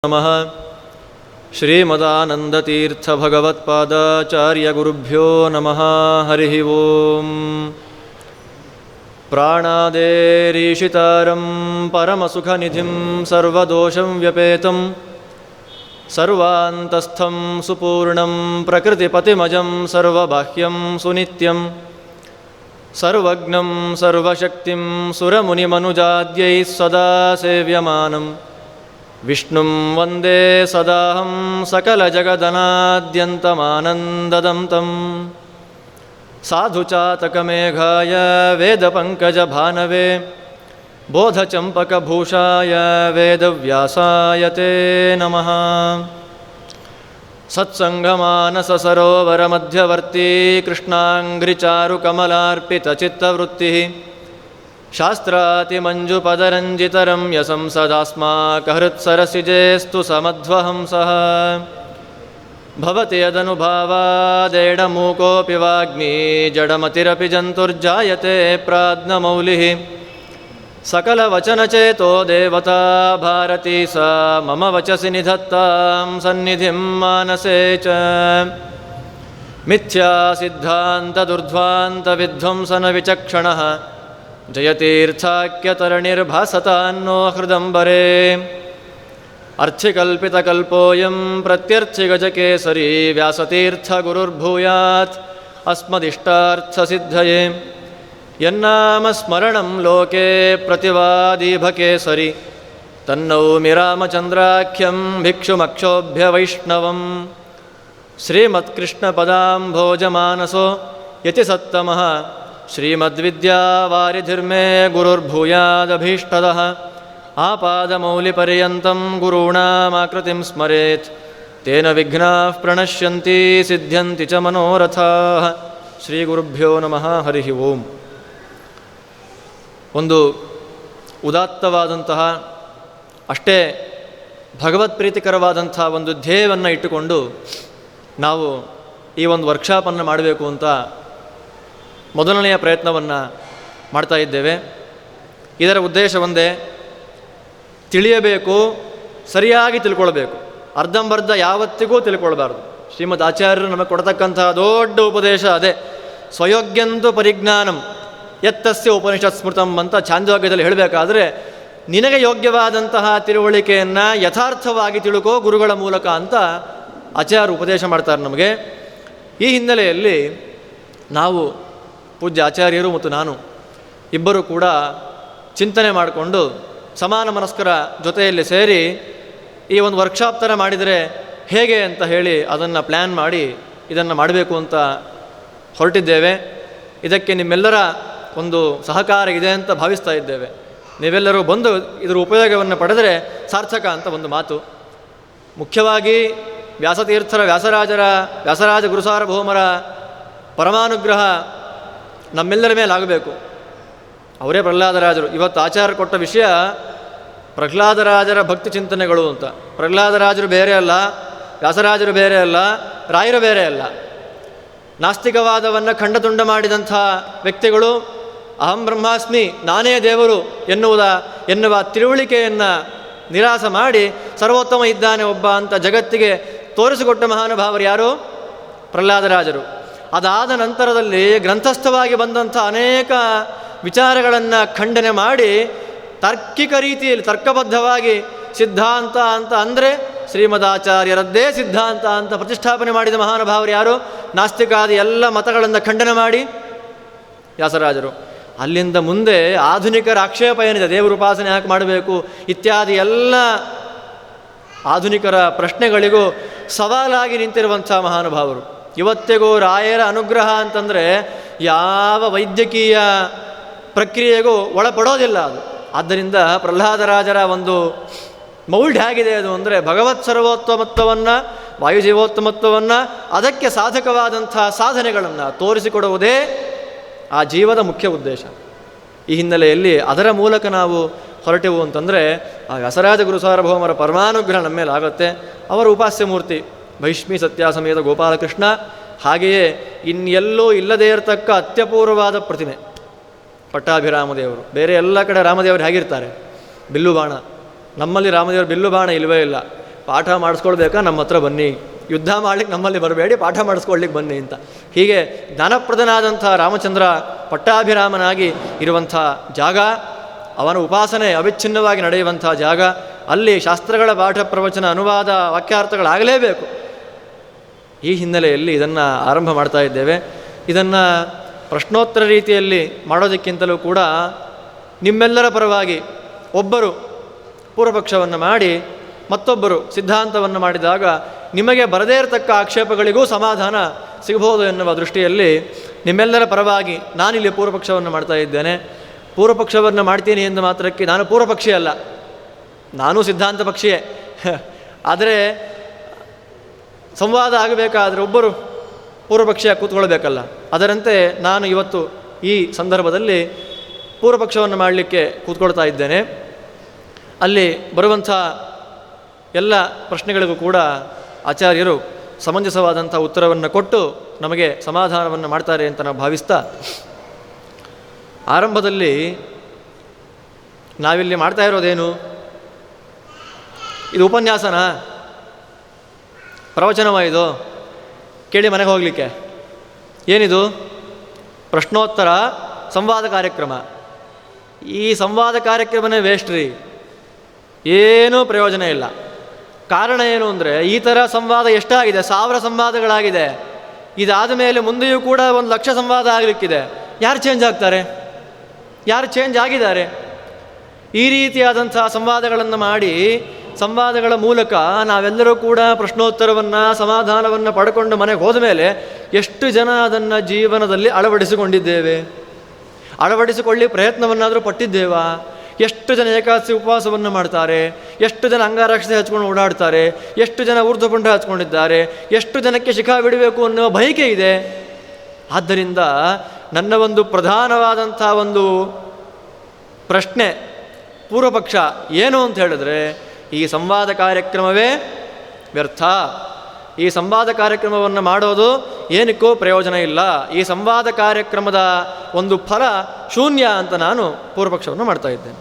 ನಮಃ. ಶ್ರೀಮದಾನಂದತೀರ್ಥಭಗವತ್ಪಾದಾಚಾರ್ಯಗುರುಭ್ಯೋ ನಮಃ. ಹರಿ ಓಂ. ಪ್ರಾಣಾದೇರೀಶಿತಾರಂ ಪರಮಸುಖನಿಧಿಂ ಸರ್ವದೋಷಂ ವ್ಯಪೇತಂ ಸರ್ವಾಂತಸ್ಥಂ ಸುಪೂರ್ಣಂ ಪ್ರಕೃತಿಪತಿಮಜಂ ಸರ್ವಬಾಹ್ಯಂ ಸುನಿತ್ಯಂ ಸರ್ವಜ್ಞಂ ಸರ್ವಶಕ್ತಿಂ ಸುರಮುನಿಮನುಜಾದ್ಯೈಃ ಸದಾ ಸೇವ್ಯಮಾನಂ ವಿಷ್ಣುಂ ವಂದೇ ಸದಾಹಂ ಸಕಲಜಗದನಾದ್ಯಂತಮಾನಂದದಂ ತಂ. ಸಾಧುಚಾತಕಮೇಘಾಯ ವೇದಪಂಕಜಭಾನವೇ ಬೋಧಚಂಪಕಭೂಷಾಯ ವೇದವ್ಯಾಸಾಯ ತೇ ನಮಃ. ಸತ್ಸಂಗಮಾನಸಸರೋವರಮಧ್ಯವರ್ತಿ ಕೃಷ್ಣಾಂಘ್ರಿಚಾರುಕಮಲಾರ್ಪಿತಚಿತ್ತವೃತ್ತಿಃ ಶಾಸ್ತ್ರಾತಿಮಂಜುಪದರಂಜಿತರಮ್ಯ ಸಂಸದಾಸ್ಮಾಕಹೃತ್ಸರಸಿಜೇಸ್ತು ಸಮಧ್ವಹಂಸಃ. ಭವತಿ ಯದನುಭಾವಾದೇಡಮೂಕೋऽಪಿ ವಾಗ್ಮೀ ಜಡಮತಿರಪಿ ಜಂತುರ್ಜಾಯತೆ ಪ್ರಾಜ್ಞಮೌಲಿಃ. ಸಕಲವಚನಚೇತೋ ದೇವತಾ ಭಾರತೀ ಸಾ ಮಮ ವಚಸಿ ನಿಧತ್ತಾಂ ಸನ್ನಿಧಿಂ ಮಾನಸೇ ಚ. ಮಿಥ್ಯಾಸಿದ್ಧಾಂತದುರ್ಧ್ವಾಂತವಿಧ್ವಂಸನ ವಿಚಕ್ಷಣಃ ಜಯತೀರ್ಥಾಖ್ಯತರಣಿರ್ಭಾಸತಾನ್ನೋ ಹೃದಂಬರೇ. ಅರ್ಥಿಕಲ್ಪಿತಕಲ್ಪೋऽಯಂ ಪ್ರತ್ಯರ್ಥಿಗಜಕೇಸರಿ ವ್ಯಾಸತೀರ್ಥಗುರುರ್ಭೂಯಾತ್ ಅಸ್ಮದಿಷ್ಟಾರ್ಥಸಿದ್ಧಯೇ. ಯನ್ನಾಮಸ್ಮರಣಂ ಲೋಕೆ ಪ್ರತಿವಾದೀಭಕೇಸರಿ ತನ್ನೌಮಿ ರಾಮಚಂದ್ರಾಖ್ಯಂ ಭಿಕ್ಷುಮಕ್ಷೋಭ್ಯವೈಷ್ಣವಂ. ಶ್ರೀಮತ್ಕೃಷ್ಣಪದಾಂಭೋಜಮಾನಸೋ ಯತಿಸತ್ತಮಃ ಶ್ರೀಮದ್ವಿದ್ಯಾವಾರಿಧಿರ್ಮೇ ಗುರುರ್ಭೂಯಾದಭೀಷ್ಟದಃ. ಆಪಾದಮೌಲಿಪರ್ಯಂತಂ ಗುರುಣಾಮಾಕೃತಿಂ ಸ್ಮರೇತ್ ತೇನ ವಿಘ್ನಾಃ ಪ್ರಣಶ್ಯಂತಿ ಸಿದ್ಧ್ಯಂತಿ ಚ ಮನೋರಥಾಃ. ಶ್ರೀ ಗುರುಭ್ಯೋ ನಮಃ. ಹರಿ ಓಂ. ಒಂದು ಉದಾತ್ತವಾದಂತಹ ಅಷ್ಟೇ ಭಗವತ್ಪ್ರೀತಿಕರವಾದಂಥ ಒಂದು ಧ್ಯೇಯವನ್ನು ಇಟ್ಟುಕೊಂಡು ನಾವು ಈ ಒಂದು ವರ್ಕ್ಶಾಪನ್ನು ಮಾಡಬೇಕು ಅಂತ ಮೊದಲನೆಯ ಪ್ರಯತ್ನವನ್ನು ಮಾಡ್ತಾ ಇದ್ದೇವೆ. ಇದರ ಉದ್ದೇಶ ಒಂದೇ, ತಿಳಿಯಬೇಕು, ಸರಿಯಾಗಿ ತಿಳ್ಕೊಳ್ಬೇಕು. ಅರ್ಧಂಬರ್ಧ ಯಾವತ್ತಿಗೂ ತಿಳ್ಕೊಳ್ಬಾರ್ದು. ಶ್ರೀಮದ್ ಆಚಾರ್ಯರು ನಮಗೆ ಕೊಡತಕ್ಕಂತಹ ದೊಡ್ಡ ಉಪದೇಶ ಅದೇ. ಸ್ವಯೋಗ್ಯಂತು ಪರಿಜ್ಞಾನಂ ಯತ್ತಸ್ಯ ಉಪನಿಷತ್ ಸ್ಮೃತಂ ಅಂತ ಛಾಂದೋಗ್ಯದಲ್ಲಿ ಹೇಳಬೇಕಾದ್ರೆ, ನಿನಗೆ ಯೋಗ್ಯವಾದಂತಹ ತಿಳುವಳಿಕೆಯನ್ನು ಯಥಾರ್ಥವಾಗಿ ತಿಳ್ಕೋ ಗುರುಗಳ ಮೂಲಕ ಅಂತ ಆಚಾರ್ಯರು ಉಪದೇಶ ಮಾಡ್ತಾರೆ ನಮಗೆ. ಈ ಹಿನ್ನೆಲೆಯಲ್ಲಿ ನಾವು ಪೂಜ್ಯ ಆಚಾರ್ಯರು ಮತ್ತು ನಾನು ಇಬ್ಬರು ಕೂಡ ಚಿಂತನೆ ಮಾಡಿಕೊಂಡು ಸಮಾನ ಮನಸ್ಕರ ಜೊತೆಯಲ್ಲಿ ಸೇರಿ ಈ ಒಂದು ವರ್ಕ್ಶಾಪ್ ಥರ ಮಾಡಿದರೆ ಹೇಗೆ ಅಂತ ಹೇಳಿ ಅದನ್ನು ಪ್ಲ್ಯಾನ್ ಮಾಡಿ ಇದನ್ನು ಮಾಡಬೇಕು ಅಂತ ಹೊರಟಿದ್ದೇವೆ. ಇದಕ್ಕೆ ನಿಮ್ಮೆಲ್ಲರ ಒಂದು ಸಹಕಾರ ಇದೆ ಅಂತ ಭಾವಿಸ್ತಾ ಇದ್ದೇವೆ. ನೀವೆಲ್ಲರೂ ಬಂದು ಇದರ ಉಪಯೋಗವನ್ನು ಪಡೆದರೆ ಸಾರ್ಥಕ ಅಂತ ಒಂದು ಮಾತು. ಮುಖ್ಯವಾಗಿ ವ್ಯಾಸತೀರ್ಥರ ವ್ಯಾಸರಾಜ ಗುರುಸಾರ್ವಭೌಮರ ಪರಮಾನುಗ್ರಹ ನಮ್ಮೆಲ್ಲರ ಮೇಲೆ ಆಗಬೇಕು. ಅವರೇ ಪ್ರಹ್ಲಾದರಾಜರು. ಇವತ್ತು ಆಚಾರ್ಯ ಕೊಟ್ಟ ವಿಷಯ ಪ್ರಹ್ಲಾದರಾಜರ ಭಕ್ತಿ ಚಿಂತನೆಗಳು ಅಂತ. ಪ್ರಹ್ಲಾದರಾಜರು ಬೇರೆ ಅಲ್ಲ, ವ್ಯಾಸರಾಜರು ಬೇರೆ ಅಲ್ಲ, ರಾಯರು ಬೇರೆ ಅಲ್ಲ. ನಾಸ್ತಿಕವಾದವನ್ನು ಖಂಡತುಂಡ ಮಾಡಿದಂಥ ವ್ಯಕ್ತಿಗಳು ಅಹಂ ಬ್ರಹ್ಮಾಸ್ಮಿ, ನಾನೇ ದೇವರು ಎನ್ನುವ ತಿಳುವಳಿಕೆಯನ್ನು ನಿರಾಸ ಮಾಡಿ ಸರ್ವೋತ್ತಮ ಇದ್ದಾನೆ ಒಬ್ಬ ಅಂತ ಜಗತ್ತಿಗೆ ತೋರಿಸಿಕೊಟ್ಟ ಮಹಾನುಭಾವರು ಯಾರು? ಪ್ರಹ್ಲಾದರಾಜರು. ಅದಾದ ನಂತರದಲ್ಲಿ ಗ್ರಂಥಸ್ಥವಾಗಿ ಬಂದಂಥ ಅನೇಕ ವಿಚಾರಗಳನ್ನು ಖಂಡನೆ ಮಾಡಿ ತಾರ್ಕಿಕ ರೀತಿಯಲ್ಲಿ ತರ್ಕಬದ್ಧವಾಗಿ ಸಿದ್ಧಾಂತ ಅಂತ ಅಂದರೆ ಶ್ರೀಮದಾಚಾರ್ಯರದ್ದೇ ಸಿದ್ಧಾಂತ ಅಂತ ಪ್ರತಿಷ್ಠಾಪನೆ ಮಾಡಿದ ಮಹಾನುಭಾವರು ಯಾರು? ನಾಸ್ತಿಕಾದಿ ಎಲ್ಲ ಮತಗಳನ್ನು ಖಂಡನೆ ಮಾಡಿ ವ್ಯಾಸರಾಜರು. ಅಲ್ಲಿಂದ ಮುಂದೆ ಆಧುನಿಕರ ಆಕ್ಷೇಪ ಏನಿದೆ, ದೇವರ ಉಪಾಸನೆ ಯಾಕೆ ಮಾಡಬೇಕು ಇತ್ಯಾದಿ ಎಲ್ಲ ಆಧುನಿಕರ ಪ್ರಶ್ನೆಗಳಿಗೂ ಸವಾಲಾಗಿ ನಿಂತಿರುವಂಥ ಮಹಾನುಭಾವರು. ಇವತ್ತಿಗೂ ರಾಯರ ಅನುಗ್ರಹ ಅಂತಂದರೆ ಯಾವ ವೈದ್ಯಕೀಯ ಪ್ರಕ್ರಿಯೆಗೂ ಒಳಪಡೋದಿಲ್ಲ ಅದು. ಆದ್ದರಿಂದ ಪ್ರಹ್ಲಾದರಾಜರ ಒಂದು ಮೌಲ್ಡ್ ಹೇಗಿದೆ ಅದು ಅಂದರೆ ಭಗವತ್ ಸರ್ವೋತ್ತಮತ್ವವನ್ನು, ವಾಯುಜೀವೋತ್ತಮತ್ವವನ್ನು, ಅದಕ್ಕೆ ಸಾಧಕವಾದಂಥ ಸಾಧನೆಗಳನ್ನು ತೋರಿಸಿಕೊಡುವುದೇ ಆ ಜೀವದ ಮುಖ್ಯ ಉದ್ದೇಶ. ಈ ಹಿನ್ನೆಲೆಯಲ್ಲಿ ಅದರ ಮೂಲಕ ನಾವು ಹೊರಟೆವು ಅಂತಂದರೆ ಆ ವ್ಯಾಸರಾಜ ಗುರುಸಾರ್ವಭೌಮರ ಪರಮಾನುಗ್ರಹ ನಮ್ಮ ಮೇಲೆ ಆಗುತ್ತೆ. ಅವರ ಉಪಾಸ್ಯ ಮೂರ್ತಿ ಭೈಷ್ಮಿ ಸತ್ಯಾಸಮೇತ ಗೋಪಾಲಕೃಷ್ಣ. ಹಾಗೆಯೇ ಇನ್ನೆಲ್ಲೂ ಇಲ್ಲದೇ ಇರತಕ್ಕ ಅತ್ಯಪೂರ್ವವಾದ ಪ್ರತಿಮೆ ಪಟ್ಟಾಭಿರಾಮದೇವರು. ಬೇರೆ ಎಲ್ಲ ಕಡೆ ರಾಮದೇವರು ಹೇಗಿರ್ತಾರೆ? ಬಿಲ್ಲು ಬಾಣ. ನಮ್ಮಲ್ಲಿ ರಾಮದೇವರು ಬಿಲ್ಲು ಬಾಣ ಇಲ್ಲವೇ ಇಲ್ಲ. ಪಾಠ ಮಾಡಿಸ್ಕೊಳ್ಬೇಕಾ ನಮ್ಮ ಹತ್ರ ಬನ್ನಿ, ಯುದ್ಧ ಮಾಡ್ಲಿಕ್ಕೆ ನಮ್ಮಲ್ಲಿ ಬರಬೇಡಿ, ಪಾಠ ಮಾಡಿಸ್ಕೊಳ್ಲಿಕ್ಕೆ ಬನ್ನಿ ಅಂತ. ಹೀಗೆ ಜ್ಞಾನಪ್ರದನಾದಂಥ ರಾಮಚಂದ್ರ ಪಟ್ಟಾಭಿರಾಮನಾಗಿ ಇರುವಂಥ ಜಾಗ, ಅವನ ಉಪಾಸನೆ ಅವಿಚ್ಛಿನ್ನವಾಗಿ ನಡೆಯುವಂಥ ಜಾಗ, ಅಲ್ಲಿ ಶಾಸ್ತ್ರಗಳ ಪಾಠ ಪ್ರವಚನ ಅನುವಾದ ವಾಕ್ಯಾರ್ಥಗಳಾಗಲೇಬೇಕು. ಈ ಹಿನ್ನೆಲೆಯಲ್ಲಿ ಇದನ್ನು ಆರಂಭ ಮಾಡ್ತಾ ಇದ್ದೇವೆ. ಇದನ್ನು ಪ್ರಶ್ನೋತ್ತರ ರೀತಿಯಲ್ಲಿ ಮಾಡೋದಕ್ಕಿಂತಲೂ ಕೂಡ ನಿಮ್ಮೆಲ್ಲರ ಪರವಾಗಿ ಒಬ್ಬರು ಪೂರ್ವಪಕ್ಷವನ್ನು ಮಾಡಿ ಮತ್ತೊಬ್ಬರು ಸಿದ್ಧಾಂತವನ್ನು ಮಾಡಿದಾಗ ನಿಮಗೆ ಬರದೇ ಇರತಕ್ಕ ಆಕ್ಷೇಪಗಳಿಗೂ ಸಮಾಧಾನ ಸಿಗಬಹುದು ಎನ್ನುವ ದೃಷ್ಟಿಯಲ್ಲಿ ನಿಮ್ಮೆಲ್ಲರ ಪರವಾಗಿ ನಾನಿಲ್ಲಿ ಪೂರ್ವಪಕ್ಷವನ್ನು ಮಾಡ್ತಾ ಇದ್ದೇನೆ. ಪೂರ್ವಪಕ್ಷವನ್ನು ಮಾಡ್ತೀನಿ ಎಂದು ಮಾತ್ರಕ್ಕೆ ನಾನು ಪೂರ್ವಪಕ್ಷಿ ಅಲ್ಲ, ನಾನು ಸಿದ್ಧಾಂತ ಪಕ್ಷಿಯೇ. ಆದರೆ ಸಂವಾದ ಆಗಬೇಕಾದ್ರೆ ಒಬ್ಬರು ಪೂರ್ವಪಕ್ಷಿಯಾಗಿ ಕೂತ್ಕೊಳ್ಬೇಕಲ್ಲ, ಅದರಂತೆ ನಾನು ಇವತ್ತು ಈ ಸಂದರ್ಭದಲ್ಲಿ ಪೂರ್ವಪಕ್ಷವನ್ನು ಮಾಡಲಿಕ್ಕೆ ಕೂತ್ಕೊಳ್ತಾ ಇದ್ದೇನೆ. ಅಲ್ಲಿ ಬರುವಂಥ ಎಲ್ಲ ಪ್ರಶ್ನೆಗಳಿಗೂ ಕೂಡ ಆಚಾರ್ಯರು ಸಮಂಜಸವಾದಂಥ ಉತ್ತರವನ್ನು ಕೊಟ್ಟು ನಮಗೆ ಸಮಾಧಾನವನ್ನು ಮಾಡ್ತಾರೆ ಅಂತ ನಾವು ಭಾವಿಸ್ತಾ, ಆರಂಭದಲ್ಲಿ ನಾವಿಲ್ಲಿ ಮಾಡ್ತಾ ಇರೋದೇನು? ಇದು ಉಪನ್ಯಾಸನ, ಪ್ರವಚನವ? ಇದು ಕೇಳಿ ಮನೆಗೆ ಹೋಗಲಿಕ್ಕೆ ಏನಿದು? ಪ್ರಶ್ನೋತ್ತರ ಸಂವಾದ ಕಾರ್ಯಕ್ರಮ. ಈ ಸಂವಾದ ಕಾರ್ಯಕ್ರಮನೇ ವೇಸ್ಟ್ ರೀ, ಏನೂ ಪ್ರಯೋಜನ ಇಲ್ಲ. ಕಾರಣ ಏನು ಅಂದರೆ, ಈ ಥರ ಸಂವಾದ ಎಷ್ಟಾಗಿದೆ? 1000 ಸಂವಾದಗಳಾಗಿದೆ. ಇದಾದ ಮೇಲೆ ಮುಂದೆಯೂ ಕೂಡ 1,00,000 ಸಂವಾದ ಆಗಲಿಕ್ಕಿದೆ. ಯಾರು ಚೇಂಜ್ ಆಗ್ತಾರೆ? ಯಾರು ಚೇಂಜ್ ಆಗಿದ್ದಾರೆ? ಈ ರೀತಿಯಾದಂಥ ಸಂವಾದಗಳನ್ನು ಮಾಡಿ, ಸಂವಾದಗಳ ಮೂಲಕ ನಾವೆಲ್ಲರೂ ಕೂಡ ಪ್ರಶ್ನೋತ್ತರವನ್ನು ಸಮಾಧಾನವನ್ನು ಪಡ್ಕೊಂಡು ಮನೆಗೆ ಹೋದ ಮೇಲೆ ಎಷ್ಟು ಜನ ಅದನ್ನು ಜೀವನದಲ್ಲಿ ಅಳವಡಿಸಿಕೊಂಡಿದ್ದೇವೆ? ಅಳವಡಿಸಿಕೊಳ್ಳಿ ಪ್ರಯತ್ನವನ್ನಾದರೂ ಪಟ್ಟಿದ್ದೇವಾ? ಎಷ್ಟು ಜನ ಏಕಾದಶಿ ಉಪವಾಸವನ್ನು ಮಾಡ್ತಾರೆ? ಎಷ್ಟು ಜನ ಅಂಗಾರಕ್ಷತೆ ಹಚ್ಕೊಂಡು ಓಡಾಡ್ತಾರೆ? ಎಷ್ಟು ಜನ ಊರ್ಧ್ವಪುಂಡ ಹಚ್ಕೊಂಡಿದ್ದಾರೆ? ಎಷ್ಟು ಜನಕ್ಕೆ ಶಿಖಾ ಬಿಡಬೇಕು ಅನ್ನೋ ಬಯಕೆ ಇದೆ. ಆದ್ದರಿಂದ ನನ್ನ ಒಂದು ಪ್ರಧಾನವಾದಂಥ ಒಂದು ಪ್ರಶ್ನೆ, ಪೂರ್ವಪಕ್ಷ ಏನು ಅಂತ ಹೇಳಿದ್ರೆ, ಈ ಸಂವಾದ ಕಾರ್ಯಕ್ರಮವೇ ವ್ಯರ್ಥ. ಈ ಸಂವಾದ ಕಾರ್ಯಕ್ರಮವನ್ನು ಮಾಡೋದು ಏನಕ್ಕೂ ಪ್ರಯೋಜನ ಇಲ್ಲ. ಈ ಸಂವಾದ ಕಾರ್ಯಕ್ರಮದ ಒಂದು ಫಲ ಶೂನ್ಯ ಅಂತ ನಾನು ಪೂರ್ವಪಕ್ಷವನ್ನು ಮಾಡ್ತಾ ಇದ್ದೇನೆ.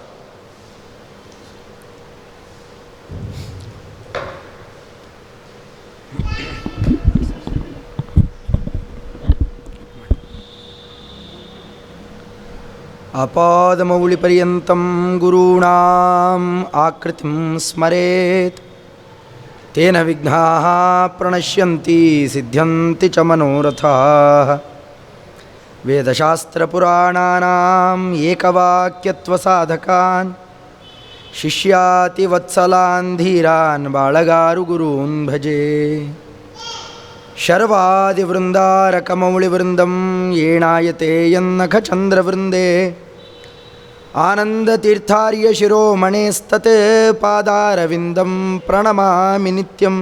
ಅಪಾದಮೌಳಿಪರ್ಯಂತಂ ಗುರುಣಾಂ ಆಕೃತಿಂ ಸ್ಮರೇತ್ ತೇನ ವಿಘ್ನಾಃ ಪ್ರಣಶ್ಯಂತಿ ಸಿದ್ಧ್ಯಂತಿ ಚ ಮನೋರಥಾಃ. ವೇದಶಾಸ್ತ್ರಪುರಾಣಾನಾಂ ಏಕವಾಕ್ಯತ್ವಸಾಧಕಾನ್ ಶಿಷ್ಯಾತಿವತ್ಸಲಾನ್ ಧೀರಾನ್ ಬಾಳಗಾರು ಗುರೂನ್ ಭಜೆ. ಶರ್ವಾದಿವೃಂದಾರಕಮೌಳಿವೃಂದಂ ಏಣಾಯತೆ ಯನ್ನಖಚಂದ್ರವೃಂದೇ ಆನಂದತೀರ್ಥಾರ್ಯ ಶಿರೋಮಣೇಸ್ತತ್ ಪಾದಾರವಿಂದಂ ಪ್ರಣಮಾಮಿ ನಿತ್ಯಂ.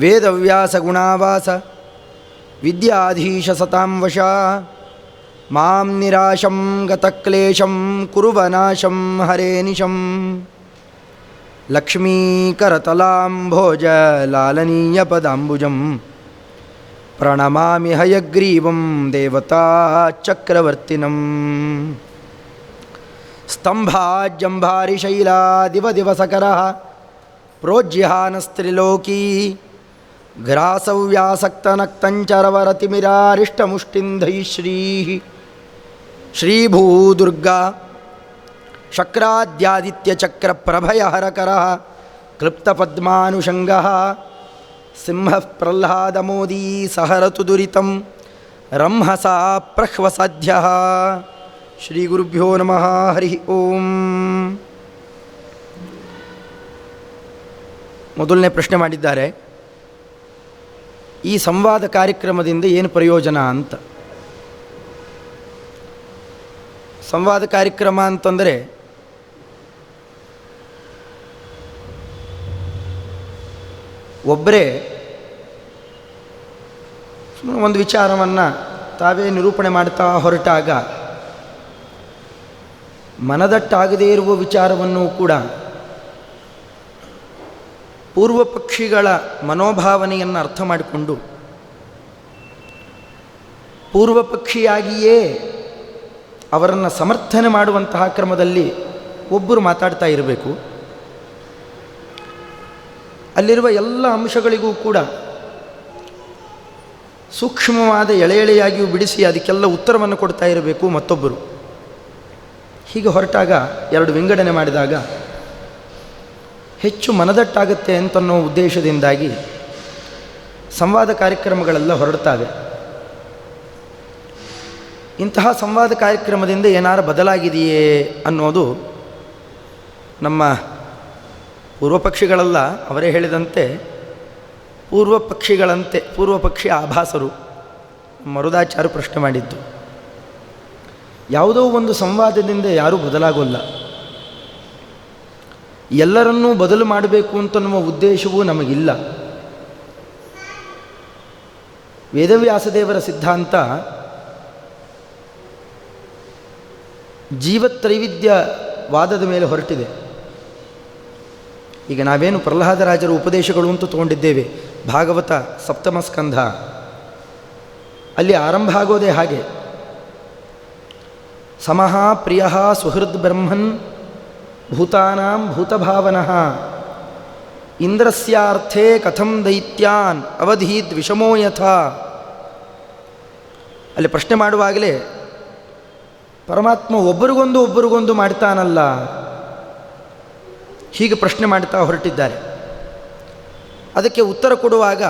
ವೇದವ್ಯಾಸಗುಣಾವಾಸ ವಿದ್ಯಾಧೀಶ ಸತಾಂ ವಶ ಮಾಂ ನಿರಾಶಂ ಗತಕ್ಲೇಶಂ ಕುರುವನಾಶಂ ಹರೇ ನಿಶಂ. ಲಕ್ಷ್ಮೀಕರತಲಾಂಭೋಜಲಾಲನೀಯಪದಾಂಬುಜಂ ಪ್ರಣಮಾಮಿ ಹಯಗ್ರೀವಂ ದೇವತಾಚಕ್ರವರ್ತಿನಂ. ಸ್ತಂಭಾಜ್ಜಂಭಾರಿಶೈಲಾದಿವದಿವಸಕರಃ ಪ್ರೋಜ್ಯಹಾನಸ್ತ್ರಿಲೋಕೀ ಗ್ರಾಸವ್ಯಾಸಕ್ತನಕ್ತಂಚರವರತಿಮಿರಾರಿಷ್ಟಮುಷ್ಟಿಂಧೈಶ್ರೀಃ. ಶ್ರೀಭೂದುರ್ಗಾ ಶಕ್ರಾದ್ಯಾದಿತ್ಯಚಕ್ರಪ್ರಭಯಹರಕರಃ ಕ್ಲೃಪ್ತಪದ್ಮಾನುಷಂಗಃ ಸಿಂಹಃ ಪ್ರಹ್ಲಾದಮೋದೀ ಸಹರತು ದುರಿತಂ ರಂಹಸಾ ಪ್ರಹ್ವಸಾಧ್ಯಃ. ಶ್ರೀ ಗುರುಭ್ಯೋ ನಮಃ. ಹರಿ ಓಂ. ಮೊದಲನೇ ಪ್ರಶ್ನೆ ಮಾಡಿದ್ದಾರೆ, ಈ ಸಂವಾದ ಕಾರ್ಯಕ್ರಮದಿಂದ ಏನು ಪ್ರಯೋಜನ ಅಂತ. ಸಂವಾದ ಕಾರ್ಯಕ್ರಮ ಅಂತಂದರೆ ಒಬ್ಬರೇ ಒಂದು ವಿಚಾರವನ್ನು ತಾವೇ ನಿರೂಪಣೆ ಮಾಡ್ತಾ ಹೊರಟಾಗ ಮನದಟ್ಟಾಗದೇ ಇರುವ ವಿಚಾರವನ್ನು ಕೂಡ ಪೂರ್ವಪಕ್ಷಿಗಳ ಮನೋಭಾವನೆಯನ್ನು ಅರ್ಥ ಮಾಡಿಕೊಂಡು ಪೂರ್ವಪಕ್ಷಿಯಾಗಿಯೇ ಅವರನ್ನು ಸಮರ್ಥನೆ ಮಾಡುವಂತಹ ಕ್ರಮದಲ್ಲಿ ಒಬ್ಬರು ಮಾತಾಡ್ತಾ ಇರಬೇಕು. ಅಲ್ಲಿರುವ ಎಲ್ಲ ಅಂಶಗಳಿಗೂ ಕೂಡ ಸೂಕ್ಷ್ಮವಾದ ಎಳೆಯಾಗಿಯೂ ಬಿಡಿಸಿ ಅದಕ್ಕೆಲ್ಲ ಉತ್ತರವನ್ನು ಕೊಡ್ತಾ ಇರಬೇಕು ಮತ್ತೊಬ್ಬರು. ಹೀಗೆ ಹೊರಟಾಗ, ಎರಡು ವಿಂಗಡಣೆ ಮಾಡಿದಾಗ ಹೆಚ್ಚು ಮನದಟ್ಟಾಗುತ್ತೆ ಅಂತನ್ನೋ ಉದ್ದೇಶದಿಂದಾಗಿ ಸಂವಾದ ಕಾರ್ಯಕ್ರಮಗಳೆಲ್ಲ ಹೊರಡ್ತಾವೆ. ಇಂತಹ ಸಂವಾದ ಕಾರ್ಯಕ್ರಮದಿಂದ ಏನಾರು ಬದಲಾಗಿದೆಯೇ ಅನ್ನೋದು ನಮ್ಮ ಪೂರ್ವಪಕ್ಷಿಗಳಲ್ಲ, ಅವರೇ ಹೇಳಿದಂತೆ ಪೂರ್ವಪಕ್ಷಿಗಳಂತೆ ಪೂರ್ವಪಕ್ಷಿ ಆಭಾಸರು ಮರುದಾಚಾರ್ಯ ಪ್ರಶ್ನೆ ಮಾಡಿದ್ದು. ಯಾವುದೋ ಒಂದು ಸಂವಾದದಿಂದ ಯಾರೂ ಬದಲಾಗೋಲ್ಲ. ಎಲ್ಲರನ್ನೂ ಬದಲು ಮಾಡಬೇಕು ಅಂತನ್ನುವ ಉದ್ದೇಶವೂ ನಮಗಿಲ್ಲ. ವೇದವ್ಯಾಸದೇವರ ಸಿದ್ಧಾಂತ ಜೀವತ್ರೈವಿಧ್ಯವಾದದ ಮೇಲೆ ಹೊರಟಿದೆ. ಈಗ ನಾವೇನು ಪ್ರಹ್ಲಾದರಾಜರ ಉಪದೇಶಗಳು ಅಂತ ತಗೊಂಡಿದ್ದೇವೆ, ಭಾಗವತ ಸಪ್ತಮ ಸ್ಕಂಧ, ಅಲ್ಲಿ ಆರಂಭ ಆಗೋದೇ ಹಾಗೆ. ಸಮಃ ಪ್ರಿಯ ಸುಹೃದ್ ಬ್ರಹ್ಮನ್ ಭೂತಾನಾಂ ಭೂತಭಾವನಃ ಇಂದ್ರಸ್ಯಾರ್ಥೇ ಕಥಂ ದೈತ್ಯಾನ್ ಅವಧೀದ್ ವಿಷಮೋ ಯಥಾ. ಅಲ್ಲಿ ಪ್ರಶ್ನೆ ಮಾಡುವಾಗಲೇ ಪರಮಾತ್ಮ ಒಬ್ಬರಿಗೊಂದು ಮಾಡ್ತಾನಲ್ಲ, ಹೀಗೆ ಪ್ರಶ್ನೆ ಮಾಡ್ತಾ ಹೊರಟಿದ್ದಾರೆ. ಅದಕ್ಕೆ ಉತ್ತರ ಕೊಡುವಾಗ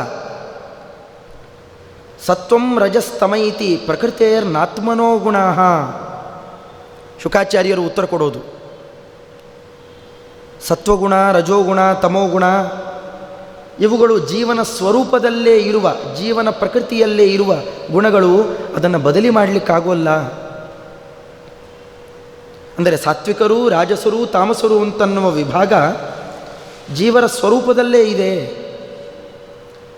ಸತ್ವಂ ರಜಸ್ತಮ ಇತಿ ಪ್ರಕೃತೇರ್ನಾತ್ಮನೋ ಗುಣಃ, ಶುಕಾಚಾರ್ಯರು ಉತ್ತರ ಕೊಡೋದು. ಸತ್ವಗುಣ, ರಜೋಗುಣ, ತಮೋಗುಣ ಇವುಗಳು ಜೀವನ ಸ್ವರೂಪದಲ್ಲೇ ಇರುವ, ಜೀವನ ಪ್ರಕೃತಿಯಲ್ಲೇ ಇರುವ ಗುಣಗಳು, ಅದನ್ನು ಬದಲಿ ಮಾಡಲಿಕ್ಕಾಗೋಲ್ಲ. ಅಂದರೆ ಸಾತ್ವಿಕರು, ರಾಜಸರು, ತಾಮಸರು ಅಂತನ್ನುವ ವಿಭಾಗ ಜೀವನ ಸ್ವರೂಪದಲ್ಲೇ ಇದೆ.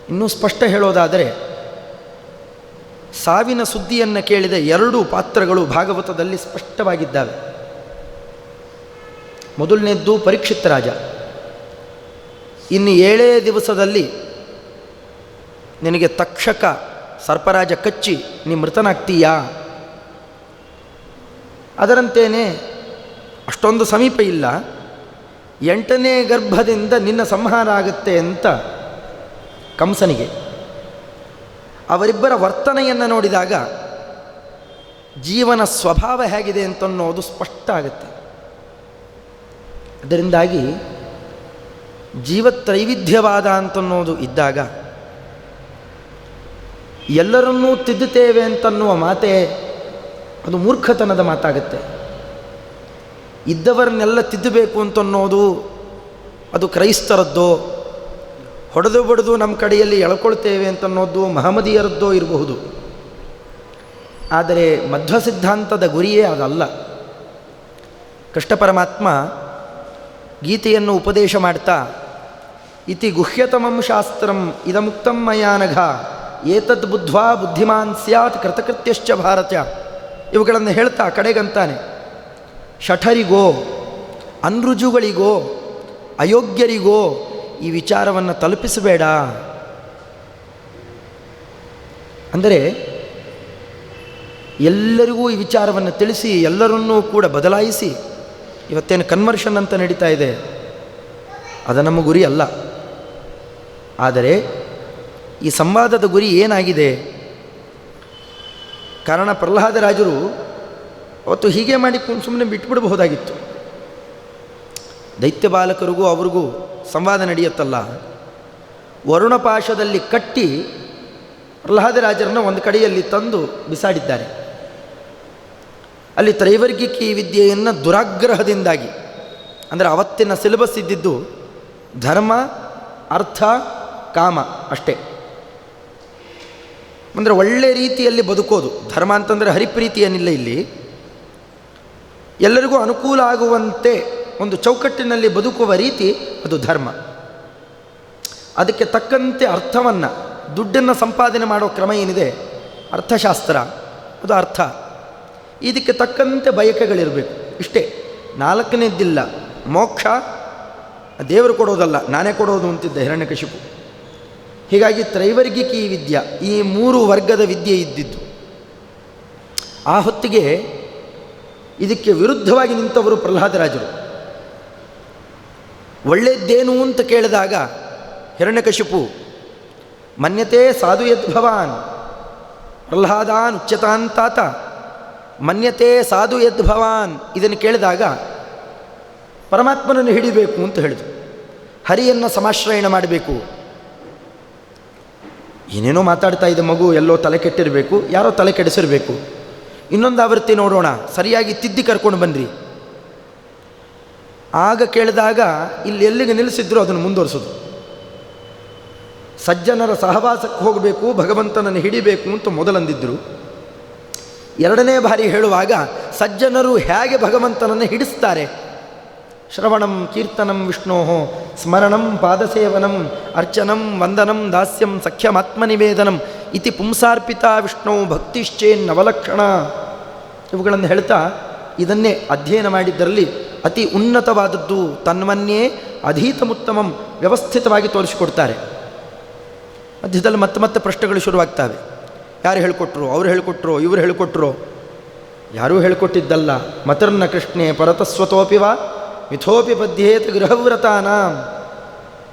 ಇನ್ನೂ ಸ್ಪಷ್ಟ ಹೇಳೋದಾದರೆ, ಸಾವಿನ ಸುದ್ದಿಯನ್ನು ಕೇಳಿದ 2 ಪಾತ್ರಗಳು ಭಾಗವತದಲ್ಲಿ ಸ್ಪಷ್ಟವಾಗಿದ್ದಾವೆ. ಮೊದಲನೇದ್ದು ಪರೀಕ್ಷಿತ್ ರಾಜ. ಇನ್ನು 7 ದಿವಸದಲ್ಲಿ ನಿನಗೆ ತಕ್ಷಕ ಸರ್ಪರಾಜ ಕಚ್ಚಿ ನೀ ಮೃತನಾಗ್ತೀಯಾ? ಅದರಂತೇನೆ ಅಷ್ಟೊಂದು ಸಮೀಪ ಇಲ್ಲ, 8ನೇ ಗರ್ಭದಿಂದ ನಿನ್ನ ಸಂಹಾರ ಆಗುತ್ತೆ ಅಂತ ಕಂಸನಿಗೆ. ಅವರಿಬ್ಬರ ವರ್ತನೆಯನ್ನು ನೋಡಿದಾಗ ಜೀವನ ಸ್ವಭಾವ ಹೇಗಿದೆ ಅಂತನ್ನೋದು ಸ್ಪಷ್ಟ ಆಗುತ್ತೆ. ಅದರಿಂದಾಗಿ ಜೀವತ್ರೈವಿಧ್ಯವಾದ ಅಂತನ್ನೋದು ಇದ್ದಾಗ ಎಲ್ಲರನ್ನೂ ತಿದ್ದುತ್ತೇವೆ ಅಂತನ್ನುವ ಮಾತೇ ಅದು ಮೂರ್ಖತನದ ಮಾತಾಗುತ್ತೆ. ಇದ್ದವರನ್ನೆಲ್ಲ ತಿದ್ದಬೇಕು ಅಂತನ್ನೋದು ಅದು ಕ್ರೈಸ್ತರದ್ದೋ, ಹೊಡೆದು ಬಡಿದು ನಮ್ಮ ಕಡೆಯಲ್ಲಿ ಎಳ್ಕೊಳ್ತೇವೆ ಅಂತನ್ನೋದು ಮಹಮ್ಮದೀಯರದ್ದೋ ಇರಬಹುದು. ಆದರೆ ಮಧ್ವ ಸಿದ್ಧಾಂತದ ಗುರಿಯೇ ಅದಲ್ಲ. ಕೃಷ್ಣ ಪರಮಾತ್ಮ ಗೀತೆಯನ್ನು ಉಪದೇಶ ಮಾಡ್ತಾ, ಇತಿ ಗುಹ್ಯತಮಂ ಶಾಸ್ತ್ರಂ ಇದಮುಕ್ತಂ ಮಯಾನಘ ಏತದ್ ಬುದ್ಧ್ವಾ ಬುದ್ಧಿಮಾನ್ ಸ್ಯಾತ್ ಕೃತಕೃತ್ಯಶ್ಚ ಭಾರತ, ಇವುಗಳನ್ನು ಹೇಳ್ತಾ ಕಡೆಗಂತಾನೆ, ಶಠರಿಗೋ, ಅನ್ರುಜುಗಳಿಗೋ, ಅಯೋಗ್ಯರಿಗೋ ಈ ವಿಚಾರವನ್ನು ತಲುಪಿಸಬೇಡ. ಅಂದರೆ ಎಲ್ಲರಿಗೂ ಈ ವಿಚಾರವನ್ನು ತಿಳಿಸಿ ಎಲ್ಲರನ್ನೂ ಕೂಡ ಬದಲಾಯಿಸಿ, ಇವತ್ತೇನು ಕನ್ವರ್ಷನ್ ಅಂತ ನಡೀತಾ ಇದೆ, ಅದು ನಮ್ಮ ಗುರಿ ಅಲ್ಲ. ಆದರೆ ಈ ಸಂವಾದದ ಗುರಿ ಏನಾಗಿದೆ? ಕಾರಣ ಪ್ರಹ್ಲಾದರಾಜರು ಅವತ್ತು ಹೀಗೆ ಮಾಡಿ ಸುಮ್ಮನೆ ಬಿಟ್ಬಿಡಬಹುದಾಗಿತ್ತು. ದೈತ್ಯ ಬಾಲಕರಿಗೂ ಅವ್ರಿಗೂ ಸಂವಾದ ನಡೆಯುತ್ತಲ್ಲ, ವರುಣಪಾಶದಲ್ಲಿ ಕಟ್ಟಿ ಪ್ರಹ್ಲಾದರಾಜರನ್ನು ಒಂದು ಕಡೆಯಲ್ಲಿ ತಂದು ಬಿಸಾಡಿದ್ದಾರೆ. ಅಲ್ಲಿ ತ್ರೈವರ್ಗಿಕಿ ವಿದ್ಯೆಯನ್ನು ದುರಾಗ್ರಹದಿಂದಾಗಿ, ಅಂದರೆ ಅವತ್ತಿನ ಸಿಲೆಬಸ್ ಇದ್ದಿದ್ದು ಧರ್ಮ, ಅರ್ಥ, ಕಾಮ ಅಷ್ಟೇ. ಅಂದರೆ ಒಳ್ಳೆ ರೀತಿಯಲ್ಲಿ ಬದುಕೋದು. ಧರ್ಮ ಅಂತಂದರೆ ಹರಿಪ್ರೀತಿ ಏನಿಲ್ಲ ಇಲ್ಲಿ. ಎಲ್ಲರಿಗೂ ಅನುಕೂಲ ಆಗುವಂತೆ ಒಂದು ಚೌಕಟ್ಟಿನಲ್ಲಿ ಬದುಕುವ ರೀತಿ ಅದು ಧರ್ಮ. ಅದಕ್ಕೆ ತಕ್ಕಂತೆ ಅರ್ಥವನ್ನು, ದುಡ್ಡನ್ನು ಸಂಪಾದನೆ ಮಾಡೋ ಕ್ರಮ ಏನಿದೆ ಅರ್ಥಶಾಸ್ತ್ರ, ಅದು ಅರ್ಥ. ಇದಕ್ಕೆ ತಕ್ಕಂತೆ ಬಯಕೆಗಳಿರಬೇಕು, ಇಷ್ಟೇ. 4ನೇದ್ದಿಲ್ಲ. ಮೋಕ್ಷ ದೇವರು ಕೊಡೋದಲ್ಲ, ನಾನೇ ಕೊಡೋದು ಅಂತಿದ್ದ ಹಿರಣ್ಯಕಶಿಪು. ಹೀಗಾಗಿ ತ್ರೈವರ್ಗಿಕಿ ವಿದ್ಯೆ, ಈ 3 ವರ್ಗದ ವಿದ್ಯೆ ಇದ್ದಿದ್ದು. ಆ ಹೊತ್ತಿಗೆ ಇದಕ್ಕೆ ವಿರುದ್ಧವಾಗಿ ನಿಂತವರು ಪ್ರಹ್ಲಾದರಾಜರು. ಒಳ್ಳೆಯದ್ದೇನು ಅಂತ ಕೇಳಿದಾಗ ಹಿರಣ್ಯಕಶಿಪು ಮನ್ಯತೆ ಸಾಧು ಯದ್ಭವಾನ್ ಪ್ರಹ್ಲಾದಾನ್ ಉಚ್ಯತಾಂತಾತ ಮನ್ಯತೆ ಸಾಧು ಯದ್ಭವಾನ್. ಇದನ್ನು ಕೇಳಿದಾಗ ಪರಮಾತ್ಮನನ್ನು ಹಿಡಿಬೇಕು ಅಂತ ಹೇಳಿದ್ರು. ಹರಿಯನ್ನು ಸಮಾಶ್ರಯಣ ಮಾಡಬೇಕು. ಏನೇನೋ ಮಾತಾಡ್ತಾ ಇದೆ ಮಗು, ಎಲ್ಲೋ ತಲೆ ಕೆಟ್ಟಿರಬೇಕು, ಯಾರೋ ತಲೆ ಕೆಡಿಸಿರಬೇಕು. ಇನ್ನೊಂದು ಆವೃತ್ತಿ ನೋಡೋಣ, ಸರಿಯಾಗಿ ತಿದ್ದಿ ಕರ್ಕೊಂಡು ಬನ್ನಿರಿ. ಆಗ ಕೇಳಿದಾಗ ಇಲ್ಲಿ ಎಲ್ಲಿಗೆ ನಿಲ್ಲಿಸಿದ್ರು ಅದನ್ನು ಮುಂದುವರಿಸೋದು. ಸಜ್ಜನರ ಸಹವಾಸಕ್ಕೆ ಹೋಗಬೇಕು, ಭಗವಂತನನ್ನು ಹಿಡಿಬೇಕು ಅಂತ ಮೊದಲಂದಿದ್ದರು. ಎರಡನೇ ಬಾರಿ ಹೇಳುವಾಗ ಸಜ್ಜನರು ಹೇಗೆ ಭಗವಂತನನ್ನು ಹಿಡಿಸ್ತಾರೆ, ಶ್ರವಣಂ ಕೀರ್ತನಂ ವಿಷ್ಣೋ ಸ್ಮರಣಂ ಪಾದಸೇವನಂ ಅರ್ಚನಂ ವಂದನಂ ದಾಸ್ಯಂ ಸಖ್ಯಮಾತ್ಮನಿವೇದನಂ ಇತಿ ಪುಂಸಾರ್ಪಿತ ವಿಷ್ಣು ಭಕ್ತಿಶ್ಚೇನ್ನವಲಕ್ಷಣ, ಇವುಗಳನ್ನು ಹೇಳ್ತಾ ಇದನ್ನೇ ಅಧ್ಯಯನ ಮಾಡಿದ್ದರಲ್ಲಿ ಅತಿ ಉನ್ನತವಾದದ್ದು ತನ್ಮನ್ಯೇ ಅಧೀತಮುತ್ತಮಂ ವ್ಯವಸ್ಥಿತವಾಗಿ ತೋರಿಸಿಕೊಡ್ತಾರೆ. ಮಧ್ಯದಲ್ಲಿ ಮತ್ತೆ ಮತ್ತೆ ಪ್ರಶ್ನೆಗಳು ಶುರುವಾಗ್ತವೆ. ಯಾರು ಹೇಳಿಕೊಟ್ರು, ಅವ್ರು ಹೇಳಿಕೊಟ್ರು, ಇವರು ಹೇಳಿಕೊಟ್ರು. ಯಾರೂ ಹೇಳಿಕೊಟ್ಟಿದ್ದಲ್ಲ. ಮತರ್ನ ಕೃಷ್ಣೇ ಪರತಸ್ವತೋಪಿವ ಮಿಥೋಪಿ ಬದ್ಧೇತ ಗೃಹವ್ರತಾನ.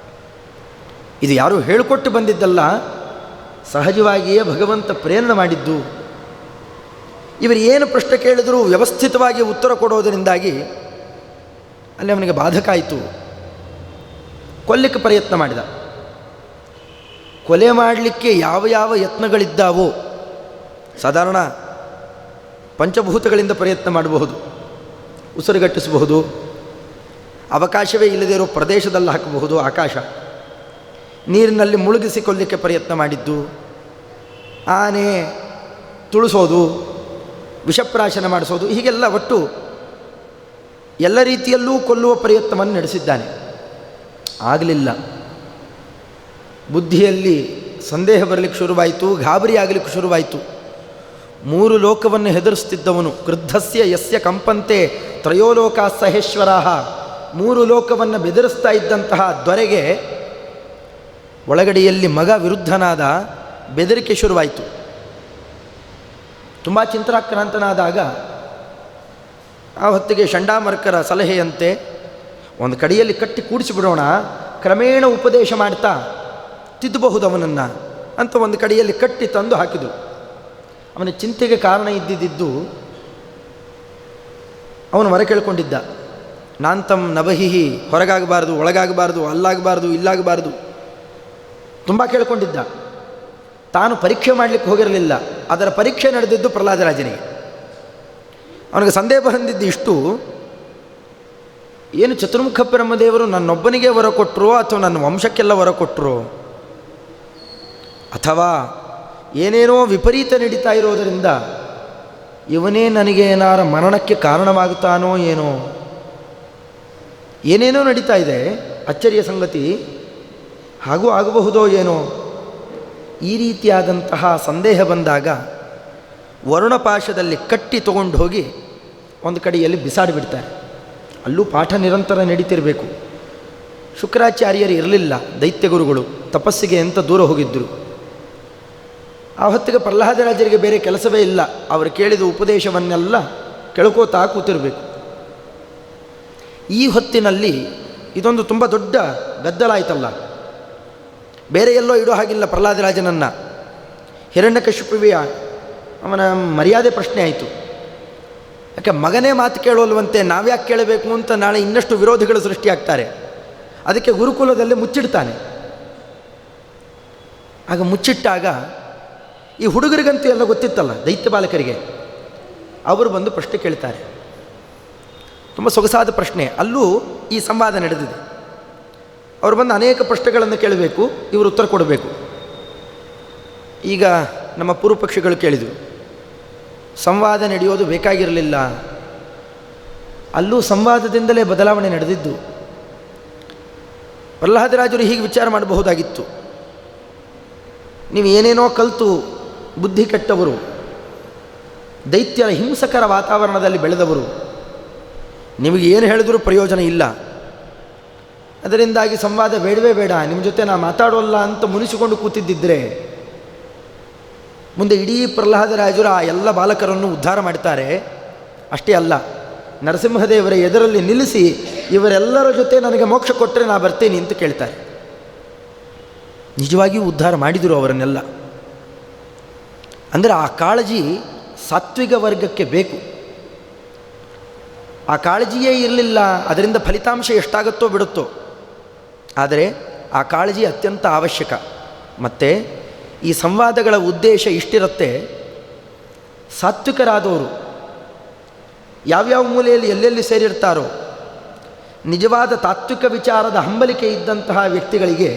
ಇದು ಯಾರೂ ಹೇಳಿಕೊಟ್ಟು ಬಂದಿದ್ದಲ್ಲ, ಸಹಜವಾಗಿಯೇ ಭಗವಂತ ಪ್ರೇರಣೆ ಮಾಡಿದ್ದು. ಇವರು ಏನು ಪ್ರಶ್ನೆ ಕೇಳಿದರೂ ವ್ಯವಸ್ಥಿತವಾಗಿ ಉತ್ತರ ಕೊಡೋದರಿಂದಾಗಿ ಅಲ್ಲಿ ಅವನಿಗೆ ಬಾಧಕ ಆಯಿತು. ಕೊಲ್ಲಿಕ್ಕೆ ಪ್ರಯತ್ನ ಮಾಡಿದ. ಕೊಲೆ ಮಾಡಲಿಕ್ಕೆ ಯಾವ ಯಾವ ಯತ್ನಗಳಿದ್ದಾವೋ, ಸಾಧಾರಣ ಪಂಚಭೂತಗಳಿಂದ ಪ್ರಯತ್ನ ಮಾಡಬಹುದು, ಉಸಿರುಗಟ್ಟಿಸಬಹುದು, ಅವಕಾಶವೇ ಇಲ್ಲದೇ ಇರೋ ಪ್ರದೇಶದಲ್ಲಿ ಹಾಕಬಹುದು, ಆಕಾಶ, ನೀರಿನಲ್ಲಿ ಮುಳುಗಿಸಿ ಕೊಲ್ಲಿಕ್ಕೆ ಪ್ರಯತ್ನ ಮಾಡಿದ್ದು, ಆನೆ ತುಳಿಸೋದು, ವಿಷಪ್ರಾಶನ ಮಾಡಿಸೋದು, ಹೀಗೆಲ್ಲ ಒಟ್ಟು ಎಲ್ಲ ರೀತಿಯಲ್ಲೂ ಕೊಲ್ಲುವ ಪ್ರಯತ್ನವನ್ನು ನಡೆಸಿದ್ದಾನೆ. ಆಗಲಿಲ್ಲ. ಬುದ್ಧಿಯಲ್ಲಿ ಸಂದೇಹ ಬರಲಿಕ್ಕೆ ಶುರುವಾಯಿತು, ಗಾಬರಿ ಆಗಲಿಕ್ಕೆ ಶುರುವಾಯಿತು. ಮೂರು ಲೋಕವನ್ನು ಹೆದರಿಸ್ತಿದ್ದವನು, ಕ್ರುದ್ಧಸ್ಯ ಯಸ್ಯ ಕಂಪಂತೆ ತ್ರಯೋಲೋಕ ಸಹೇಶ್ವರಾಹ, ಮೂರು ಲೋಕವನ್ನು ಬೆದರಿಸ್ತಾ ಇದ್ದಂತಹ ದೊರೆಗೆ ಒಳಗಡೆಯಲ್ಲಿ ಮಗ ವಿರುದ್ಧನಾದ, ಬೆದರಿಕೆ ಶುರುವಾಯಿತು. ತುಂಬ ಚಿಂತಾಕ್ರಾಂತನಾದಾಗ ಆ ಹೊತ್ತಿಗೆ ಚಂಡಾಮರ್ಕರ ಸಲಹೆಯಂತೆ ಒಂದು ಕಡೆಯಲ್ಲಿ ಕಟ್ಟಿ ಕೂಡಿಸಿಬಿಡೋಣ, ಕ್ರಮೇಣ ಉಪದೇಶ ಮಾಡ್ತಾ ತಿದ್ದಬಹುದು ಅವನನ್ನು ಅಂತ ಒಂದು ಕಡೆಯಲ್ಲಿ ಕಟ್ಟಿ ತಂದು ಹಾಕಿದರು. ಅವನ ಚಿಂತೆಗೆ ಕಾರಣ ಇದ್ದಿದ್ದು ಅವನು ಹೊರ ಕೇಳ್ಕೊಂಡಿದ್ದ. ನಾಂತಂ ನಬಹಿಹಿ, ಹೊರಗಾಗಬಾರ್ದು, ಒಳಗಾಗಬಾರ್ದು, ಅಲ್ಲಾಗಬಾರ್ದು, ಇಲ್ಲಾಗಬಾರ್ದು, ತುಂಬ ಕೇಳ್ಕೊಂಡಿದ್ದ. ತಾನು ಪರೀಕ್ಷೆ ಮಾಡಲಿಕ್ಕೆ ಹೋಗಿರಲಿಲ್ಲ. ಅದರ ಪರೀಕ್ಷೆ ನಡೆದಿದ್ದು ಪ್ರಹ್ಲಾದರಾಜನಿಗೆ. ಅವನಿಗೆ ಸಂದೇಹ ಬಂದಿದ್ದು ಇಷ್ಟು, ಏನು ಚತುರ್ಮುಖ ಬ್ರಹ್ಮದೇವರು ನನ್ನೊಬ್ಬನಿಗೆ ವರ ಕೊಟ್ಟರು ಅಥವಾ ನನ್ನ ವಂಶಕ್ಕೆಲ್ಲ ವರ ಕೊಟ್ಟರು, ಅಥವಾ ಏನೇನೋ ವಿಪರೀತ ನಡೀತಾ ಇರೋದರಿಂದ ಇವನೇ ನನಗೆ ಏನಾರ ಮರಣಕ್ಕೆ ಕಾರಣವಾಗುತ್ತಾನೋ ಏನೋ, ಏನೇನೋ ನಡೀತಾ ಇದೆ, ಅಚ್ಚರಿಯ ಸಂಗತಿ, ಹಾಗೂ ಆಗಬಹುದೋ ಏನೋ. ಈ ರೀತಿಯಾದಂತಹ ಸಂದೇಹ ಬಂದಾಗ ವರುಣಪಾಶದಲ್ಲಿ ಕಟ್ಟಿ ತಗೊಂಡು ಹೋಗಿ ಒಂದು ಕಡೆಯಲ್ಲಿ ಬಿಸಾಡಿಬಿಡ್ತಾರೆ. ಅಲ್ಲೂ ಪಾಠ ನಿರಂತರ ನಡೀತಿರಬೇಕು. ಶುಕ್ರಾಚಾರ್ಯರು ಇರಲಿಲ್ಲ, ದೈತ್ಯಗುರುಗಳು ತಪಸ್ಸಿಗೆ ಎಂತ ದೂರ ಹೋಗಿದ್ದರು. ಆ ಹೊತ್ತಿಗೆ ಪ್ರಹ್ಲಾದರಾಜರಿಗೆ ಬೇರೆ ಕೆಲಸವೇ ಇಲ್ಲ, ಅವರು ಕೇಳಿದ ಉಪದೇಶವನ್ನೆಲ್ಲ ಕೇಳ್ಕೋತಾ ಕೂತಿರಬೇಕು. ಈ ಹೊತ್ತಿನಲ್ಲಿ ಇದೊಂದು ತುಂಬ ದೊಡ್ಡ ಗದ್ದಲ ಆಯ್ತಲ್ಲ. ಬೇರೆ ಎಲ್ಲೋ ಇಡೋ ಹಾಗಿಲ್ಲ ಪ್ರಹ್ಲಾದರಾಜನನ್ನು. ಹಿರಣ್ಯಕಶಿಪುವಿಯ ಅವನ ಮರ್ಯಾದೆ ಪ್ರಶ್ನೆ ಆಯಿತು. ಯಾಕೆ ಮಗನೇ ಮಾತು ಕೇಳೋಲ್ವಂತೆ, ನಾವ್ಯಾಕೆ ಕೇಳಬೇಕು ಅಂತ ನಾಳೆ ಇನ್ನಷ್ಟು ವಿರೋಧಿಗಳು ಸೃಷ್ಟಿಯಾಗ್ತಾರೆ. ಅದಕ್ಕೆ ಗುರುಕುಲದಲ್ಲಿ ಮುಚ್ಚಿಡ್ತಾನೆ. ಆಗ ಮುಚ್ಚಿಟ್ಟಾಗ ಈ ಹುಡುಗರಿಗಂತೂ ಎಲ್ಲ ಗೊತ್ತಿತ್ತಲ್ಲ, ದೈತ್ಯ ಬಾಲಕರಿಗೆ, ಅವರು ಬಂದು ಪ್ರಶ್ನೆ ಕೇಳ್ತಾರೆ. ತುಂಬ ಸೊಗಸಾದ ಪ್ರಶ್ನೆ. ಅಲ್ಲೂ ಈ ಸಂವಾದ ನಡೆದಿದೆ. ಅವರು ಬಂದು ಅನೇಕ ಪ್ರಶ್ನೆಗಳನ್ನು ಕೇಳಬೇಕು, ಇವರು ಉತ್ತರ ಕೊಡಬೇಕು. ಈಗ ನಮ್ಮ ಪೂರ್ವ ಪಕ್ಷಿಗಳು ಕೇಳಿದರು, ಸಂವಾದ ನಡೆಯೋದು ಬೇಕಾಗಿರಲಿಲ್ಲ. ಅಲ್ಲೂ ಸಂವಾದದಿಂದಲೇ ಬದಲಾವಣೆ ನಡೆದಿದ್ದು. ಪ್ರಹ್ಲಾದರಾಜರು ಹೀಗೆ ವಿಚಾರ ಮಾಡಬಹುದಾಗಿತ್ತು, ನೀವು ಏನೇನೋ ಕಲಿತು ಬುದ್ಧಿ ಕೆಟ್ಟವರು, ದೈತ್ಯರ ಹಿಂಸಕರ ವಾತಾವರಣದಲ್ಲಿ ಬೆಳೆದವರು, ನಿಮಗೆ ಏನು ಹೇಳಿದರೂ ಪ್ರಯೋಜನ ಇಲ್ಲ, ಅದರಿಂದಾಗಿ ಸಂವಾದ ಬೇಡವೇ ಬೇಡ, ನಿಮ್ಮ ಜೊತೆ ನಾ ಮಾತಾಡೋಲ್ಲ ಅಂತ ಮುನಿಸಿಕೊಂಡು ಕೂತಿದ್ದಿದ್ರೆ ಮುಂದೆ ಇಡೀ ಪ್ರಹ್ಲಾದರಾಜರು ಆ ಎಲ್ಲ ಬಾಲಕರನ್ನು ಉದ್ಧಾರ ಮಾಡ್ತಾರೆ. ಅಷ್ಟೇ ಅಲ್ಲ, ನರಸಿಂಹದೇವರ ಎದುರಲ್ಲಿ ನಿಲ್ಲಿಸಿ ಇವರೆಲ್ಲರ ಜೊತೆ ನನಗೆ ಮೋಕ್ಷ ಕೊಟ್ಟರೆ ನಾ ಬರ್ತೀನಿ ಅಂತ ಕೇಳ್ತಾರೆ. ನಿಜವಾಗಿಯೂ ಉದ್ಧಾರ ಮಾಡಿದರು ಅವರನ್ನೆಲ್ಲ. ಅಂದರೆ ಆ ಕಾಳಜಿ ಸಾತ್ವಿಕ ವರ್ಗಕ್ಕೆ ಬೇಕು. ಆ ಕಾಳಜಿಯೇ ಇರಲಿಲ್ಲ, ಅದರಿಂದ ಫಲಿತಾಂಶ ಎಷ್ಟಾಗುತ್ತೋ ಬಿಡುತ್ತೋ, ಆದರೆ ಆ ಕಾಳಜಿ ಅತ್ಯಂತ ಅವಶ್ಯಕ. ಮತ್ತು ಈ ಸಂವಾದಗಳ ಉದ್ದೇಶ ಇಷ್ಟಿರುತ್ತೆ, ಸಾತ್ವಿಕರಾದವರು ಯಾವ್ಯಾವ ಮೂಲೆಯಲ್ಲಿ ಎಲ್ಲೆಲ್ಲಿ ಸೇರಿರ್ತಾರೋ ನಿಜವಾದ ತಾತ್ವಿಕ ವಿಚಾರದ ಹಂಬಲಿಕೆ ಇದ್ದಂತಹ ವ್ಯಕ್ತಿಗಳಿಗೆ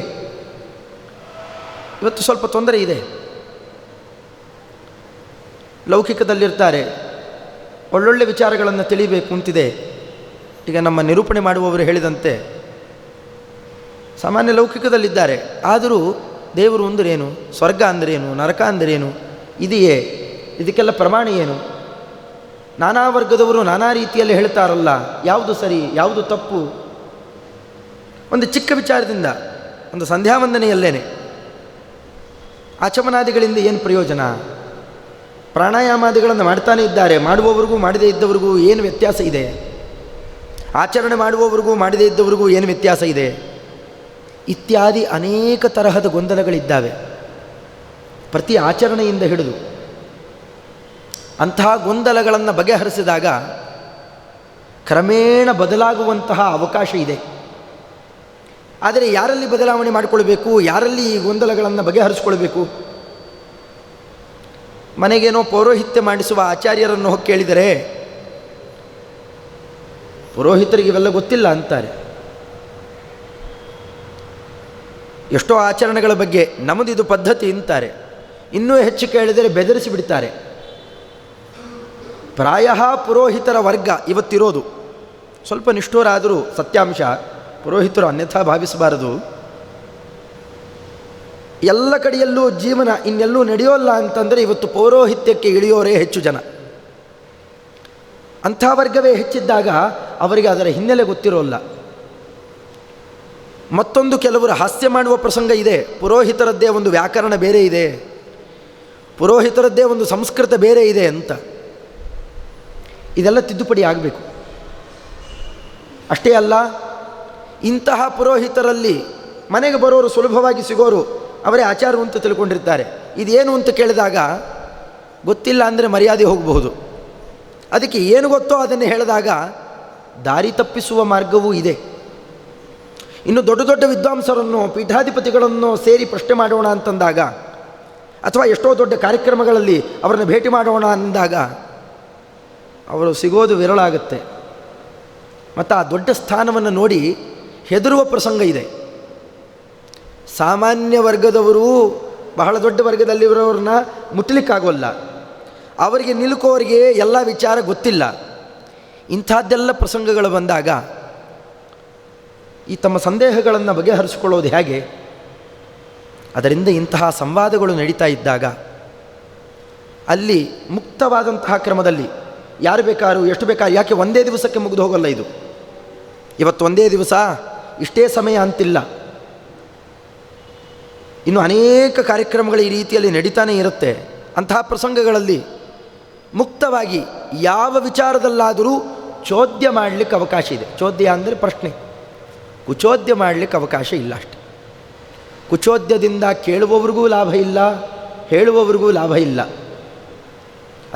ಇವತ್ತು ಸ್ವಲ್ಪ ತೊಂದರೆ ಇದೆ. ಲೌಕಿಕದಲ್ಲಿರ್ತಾರೆ, ಒಳ್ಳೊಳ್ಳೆ ವಿಚಾರಗಳನ್ನು ತಿಳಿಬೇಕು ಅಂತಿದೆ. ಈಗ ನಮ್ಮ ನಿರೂಪಣೆ ಮಾಡುವವರು ಹೇಳಿದಂತೆ ಸಾಮಾನ್ಯ ಲೌಕಿಕದಲ್ಲಿದ್ದಾರೆ, ಆದರೂ ದೇವರು ಅಂದರೇನು, ಸ್ವರ್ಗ ಅಂದರೇನು, ನರಕ ಅಂದರೇನು, ಇದೆಯೇ, ಇದಕ್ಕೆಲ್ಲ ಪ್ರಮಾಣ ಏನು, ನಾನಾ ವರ್ಗದವರು ನಾನಾ ರೀತಿಯಲ್ಲಿ ಹೇಳ್ತಾರಲ್ಲ, ಯಾವುದು ಸರಿ ಯಾವುದು ತಪ್ಪು. ಒಂದು ಚಿಕ್ಕ ವಿಚಾರದಿಂದ, ಒಂದು ಸಂಧ್ಯಾವಂದನೆಯಲ್ಲೇನೆ ಆಚಮನಾದಿಗಳಿಂದ ಏನು ಪ್ರಯೋಜನ, ಪ್ರಾಣಾಯಾಮಾದಿಗಳನ್ನು ಮಾಡ್ತಾನೆ ಇದ್ದಾರೆ, ಮಾಡುವವರಿಗೂ ಮಾಡದೇ ಇದ್ದವರಿಗೂ ಏನು ವ್ಯತ್ಯಾಸ ಇದೆ, ಆಚರಣೆ ಮಾಡುವವರಿಗೂ ಮಾಡದೇ ಇದ್ದವರಿಗೂ ಏನು ವ್ಯತ್ಯಾಸ ಇದೆ, ಇತ್ಯಾದಿ ಅನೇಕ ತರಹದ ಗೊಂದಲಗಳಿದ್ದಾವೆ ಪ್ರತಿ ಆಚರಣೆಯಿಂದ ಹಿಡಿದು. ಅಂತಹ ಗೊಂದಲಗಳನ್ನು ಬಗೆಹರಿಸಿದಾಗ ಕ್ರಮೇಣ ಬದಲಾಗುವಂತಹ ಅವಕಾಶ ಇದೆ. ಆದರೆ ಯಾರಲ್ಲಿ ಬದಲಾವಣೆ ಮಾಡಿಕೊಳ್ಬೇಕು, ಯಾರಲ್ಲಿ ಈ ಗೊಂದಲಗಳನ್ನು ಬಗೆಹರಿಸ್ಕೊಳ್ಬೇಕು? ಮನೆಗೇನೋ ಪೌರೋಹಿತ್ಯ ಮಾಡಿಸುವ ಆಚಾರ್ಯರನ್ನು ಹೋಗಿ ಕೇಳಿದರೆ ಪುರೋಹಿತರಿಗೆ ಇವೆಲ್ಲ ಗೊತ್ತಿಲ್ಲ ಅಂತಾರೆ. ಎಷ್ಟೋ ಆಚರಣೆಗಳ ಬಗ್ಗೆ ನಮ್ಮದಿದು ಪದ್ಧತಿ ಅಂತಾರೆ. ಇನ್ನೂ ಹೆಚ್ಚು ಕೇಳಿದರೆ ಬೆದರಿಸಿ ಬಿಡ್ತಾರೆ. ಪ್ರಾಯ ಪುರೋಹಿತರ ವರ್ಗ ಇವತ್ತಿರೋದು ಸ್ವಲ್ಪ ನಿಷ್ಠುರಾದರೂ ಸತ್ಯಾಂಶ, ಪುರೋಹಿತರು ಅನ್ಯಥಾ ಭಾವಿಸಬಾರದು. ಎಲ್ಲ ಕಡೆಯಲ್ಲೂ ಜೀವನ ಇನ್ನೆಲ್ಲೂ ನಡೆಯೋಲ್ಲ ಅಂತಂದರೆ ಇವತ್ತು ಪೌರೋಹಿತ್ಯಕ್ಕೆ ಇಳಿಯೋರೇ ಹೆಚ್ಚು ಜನ. ಅಂಥ ವರ್ಗವೇ ಹೆಚ್ಚಿದ್ದಾಗ ಅವರಿಗೆ ಅದರ ಹಿನ್ನೆಲೆ ಗೊತ್ತಿರೋಲ್ಲ. ಮತ್ತೊಂದು ಕೆಲವರು ಹಾಸ್ಯ ಮಾಡುವ ಪ್ರಸಂಗ ಇದೆ. ಪುರೋಹಿತರದ್ದೇ ಒಂದು ವ್ಯಾಕರಣ ಬೇರೆ ಇದೆ, ಪುರೋಹಿತರದ್ದೇ ಒಂದು ಸಂಸ್ಕೃತ ಬೇರೆ ಇದೆ ಅಂತ. ಇದೆಲ್ಲ ತಿದ್ದುಪಡಿ ಆಗಬೇಕು. ಅಷ್ಟೇ ಅಲ್ಲ, ಇಂತಹ ಪುರೋಹಿತರಲ್ಲಿ ಮನೆಗೆ ಬರೋರು ಸುಲಭವಾಗಿ ಸಿಗೋರು ಅವರೇ ಆಚಾರವು ಅಂತ ತಿಳ್ಕೊಂಡಿರ್ತಾರೆ. ಇದೇನು ಅಂತ ಕೇಳಿದಾಗ ಗೊತ್ತಿಲ್ಲ ಅಂದರೆ ಮರ್ಯಾದೆ ಹೋಗಬಹುದು. ಅದಕ್ಕೆ ಏನು ಗೊತ್ತೋ ಅದನ್ನು ಹೇಳಿದಾಗ ದಾರಿ ತಪ್ಪಿಸುವ ಮಾರ್ಗವೂ ಇದೆ. ಇನ್ನು ದೊಡ್ಡ ದೊಡ್ಡ ವಿದ್ವಾಂಸರನ್ನು, ಪೀಠಾಧಿಪತಿಗಳನ್ನು ಸೇರಿ ಪ್ರಶ್ನೆ ಮಾಡೋಣ ಅಂತಂದಾಗ, ಅಥವಾ ಎಷ್ಟೋ ದೊಡ್ಡ ಕಾರ್ಯಕ್ರಮಗಳಲ್ಲಿ ಅವರನ್ನು ಭೇಟಿ ಮಾಡೋಣ ಅಂದಾಗ ಅವರು ಸಿಗೋದು ವಿರಳ ಆಗುತ್ತೆ. ಮತ್ತು ಆ ದೊಡ್ಡ ಸ್ಥಾನವನ್ನು ನೋಡಿ ಹೆದರುವ ಪ್ರಸಂಗ ಇದೆ. ಸಾಮಾನ್ಯ ವರ್ಗದವರು ಬಹಳ ದೊಡ್ಡ ವರ್ಗದಲ್ಲಿರೋರನ್ನ ಮುಟ್ಟಲಿಕ್ಕಾಗೋಲ್ಲ, ಅವರಿಗೆ ನಿಲುಕೋರಿಗೆ ಎಲ್ಲ ವಿಚಾರ ಗೊತ್ತಿಲ್ಲ. ಇಂಥದ್ದೆಲ್ಲ ಪ್ರಸಂಗಗಳು ಬಂದಾಗ ಈ ತಮ್ಮ ಸಂದೇಹಗಳನ್ನು ಬಗೆಹರಿಸಿಕೊಳ್ಳೋದು ಹೇಗೆ? ಅದರಿಂದ ಇಂತಹ ಸಂವಾದಗಳು ನಡೀತಾ ಇದ್ದಾಗ ಅಲ್ಲಿ ಮುಕ್ತವಾದಂತಹ ಕ್ರಮದಲ್ಲಿ ಯಾರು ಬೇಕಾದ್ರೂ ಎಷ್ಟು ಬೇಕಾದ್ರೂ, ಯಾಕೆ ಒಂದೇ ದಿವಸಕ್ಕೆ ಮುಗಿದು ಹೋಗಲ್ಲ ಇದು. ಇವತ್ತು ಒಂದೇ ದಿವಸ ಇಷ್ಟೇ ಸಮಯ ಅಂತಿಲ್ಲ, ಇನ್ನು ಅನೇಕ ಕಾರ್ಯಕ್ರಮಗಳು ಈ ರೀತಿಯಲ್ಲಿ ನಡೀತಾನೆ ಇರುತ್ತೆ. ಅಂತಹ ಪ್ರಸಂಗಗಳಲ್ಲಿ ಮುಕ್ತವಾಗಿ ಯಾವ ವಿಚಾರದಲ್ಲಾದರೂ ಚೋದ್ಯ ಮಾಡಲಿಕ್ಕೆ ಅವಕಾಶ ಇದೆ. ಚೋದ್ಯ ಅಂದರೆ ಪ್ರಶ್ನೆ, ಕುಚೋದ್ಯ ಮಾಡಲಿಕ್ಕೆ ಅವಕಾಶ ಇಲ್ಲ ಅಷ್ಟೆ. ಕುಚೋದ್ಯದಿಂದ ಕೇಳುವವರಿಗೂ ಲಾಭ ಇಲ್ಲ, ಹೇಳುವವರಿಗೂ ಲಾಭ ಇಲ್ಲ.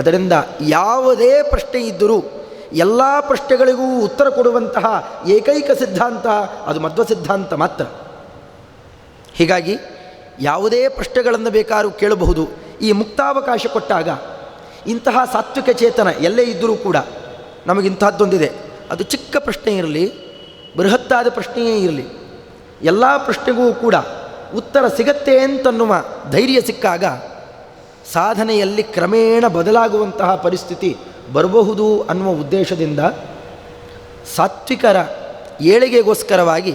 ಅದರಿಂದ ಯಾವುದೇ ಪ್ರಶ್ನೆ ಇದ್ದರೂ ಎಲ್ಲ ಪ್ರಶ್ನೆಗಳಿಗೂ ಉತ್ತರ ಕೊಡುವಂತಹ ಏಕೈಕ ಸಿದ್ಧಾಂತ ಅದು ಮಧ್ವ ಸಿದ್ಧಾಂತ ಮಾತ್ರ. ಹೀಗಾಗಿ ಯಾವುದೇ ಪ್ರಶ್ನೆಗಳನ್ನು ಬೇಕಾದ್ರೂ ಕೇಳಬಹುದು. ಈ ಮುಕ್ತಾವಕಾಶ ಕೊಟ್ಟಾಗ ಇಂತಹ ಸಾತ್ವಿಕ ಚೇತನ ಎಲ್ಲೇ ಇದ್ದರೂ ಕೂಡ ನಮಗಿಂತಹದ್ದೊಂದಿದೆ, ಅದು ಚಿಕ್ಕ ಪ್ರಶ್ನೆ ಇರಲಿ, ಬೃಹತ್ತಾದ ಪ್ರಶ್ನೆಯೇ ಇರಲಿ, ಎಲ್ಲ ಪ್ರಶ್ನೆಗೂ ಕೂಡ ಉತ್ತರ ಸಿಗತ್ತೆ ಅಂತನ್ನುವ ಧೈರ್ಯ ಸಿಕ್ಕಾಗ ಸಾಧನೆಯಲ್ಲಿ ಕ್ರಮೇಣ ಬದಲಾಗುವಂತಹ ಪರಿಸ್ಥಿತಿ ಬರಬಹುದು ಅನ್ನುವ ಉದ್ದೇಶದಿಂದ ಸಾತ್ವಿಕರ ಏಳಿಗೆಗೋಸ್ಕರವಾಗಿ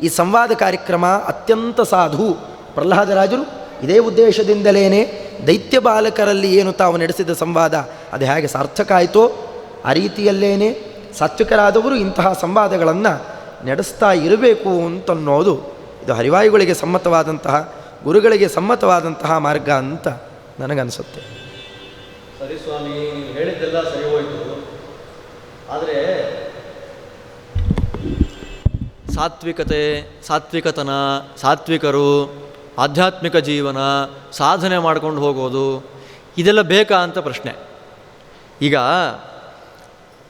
ಈ ಸಂವಾದ ಕಾರ್ಯಕ್ರಮ ಅತ್ಯಂತ ಸಾಧು. ಪ್ರಹ್ಲಾದರಾಜರು ಇದೇ ಉದ್ದೇಶದಿಂದಲೇ ದೈತ್ಯ ಬಾಲಕರಲ್ಲಿ ಏನು ತಾವು ನಡೆಸಿದ ಸಂವಾದ ಅದು ಹೇಗೆ ಸಾರ್ಥಕ ಆಯಿತೋ ಆ ರೀತಿಯಲ್ಲೇನೆ ಸಾತ್ವಿಕರಾದವರು ಇಂತಹ ಸಂವಾದಗಳನ್ನು ನಡೆಸ್ತಾ ಇರಬೇಕು ಅಂತನ್ನೋದು ಇದು ಹರಿವಾಯುಗಳಿಗೆ ಸಮ್ಮತವಾದಂತಹ, ಗುರುಗಳಿಗೆ ಸಮ್ಮತವಾದಂತಹ ಮಾರ್ಗ ಅಂತ ನನಗನ್ನಿಸುತ್ತೆ. ಸರಿ ಸ್ವಾಮಿ, ನೀವು ಹೇಳಿದ್ದೆಲ್ಲ ಸರಿ ಹೋಯಿತು. ಆದರೆ ಸಾತ್ವಿಕತೆ, ಸಾತ್ವಿಕತನ, ಸಾತ್ವಿಕರು ಆಧ್ಯಾತ್ಮಿಕ ಜೀವನ, ಸಾಧನೆ ಮಾಡ್ಕೊಂಡು ಹೋಗೋದು, ಇದೆಲ್ಲ ಬೇಕಾ ಅಂತ ಪ್ರಶ್ನೆ. ಈಗ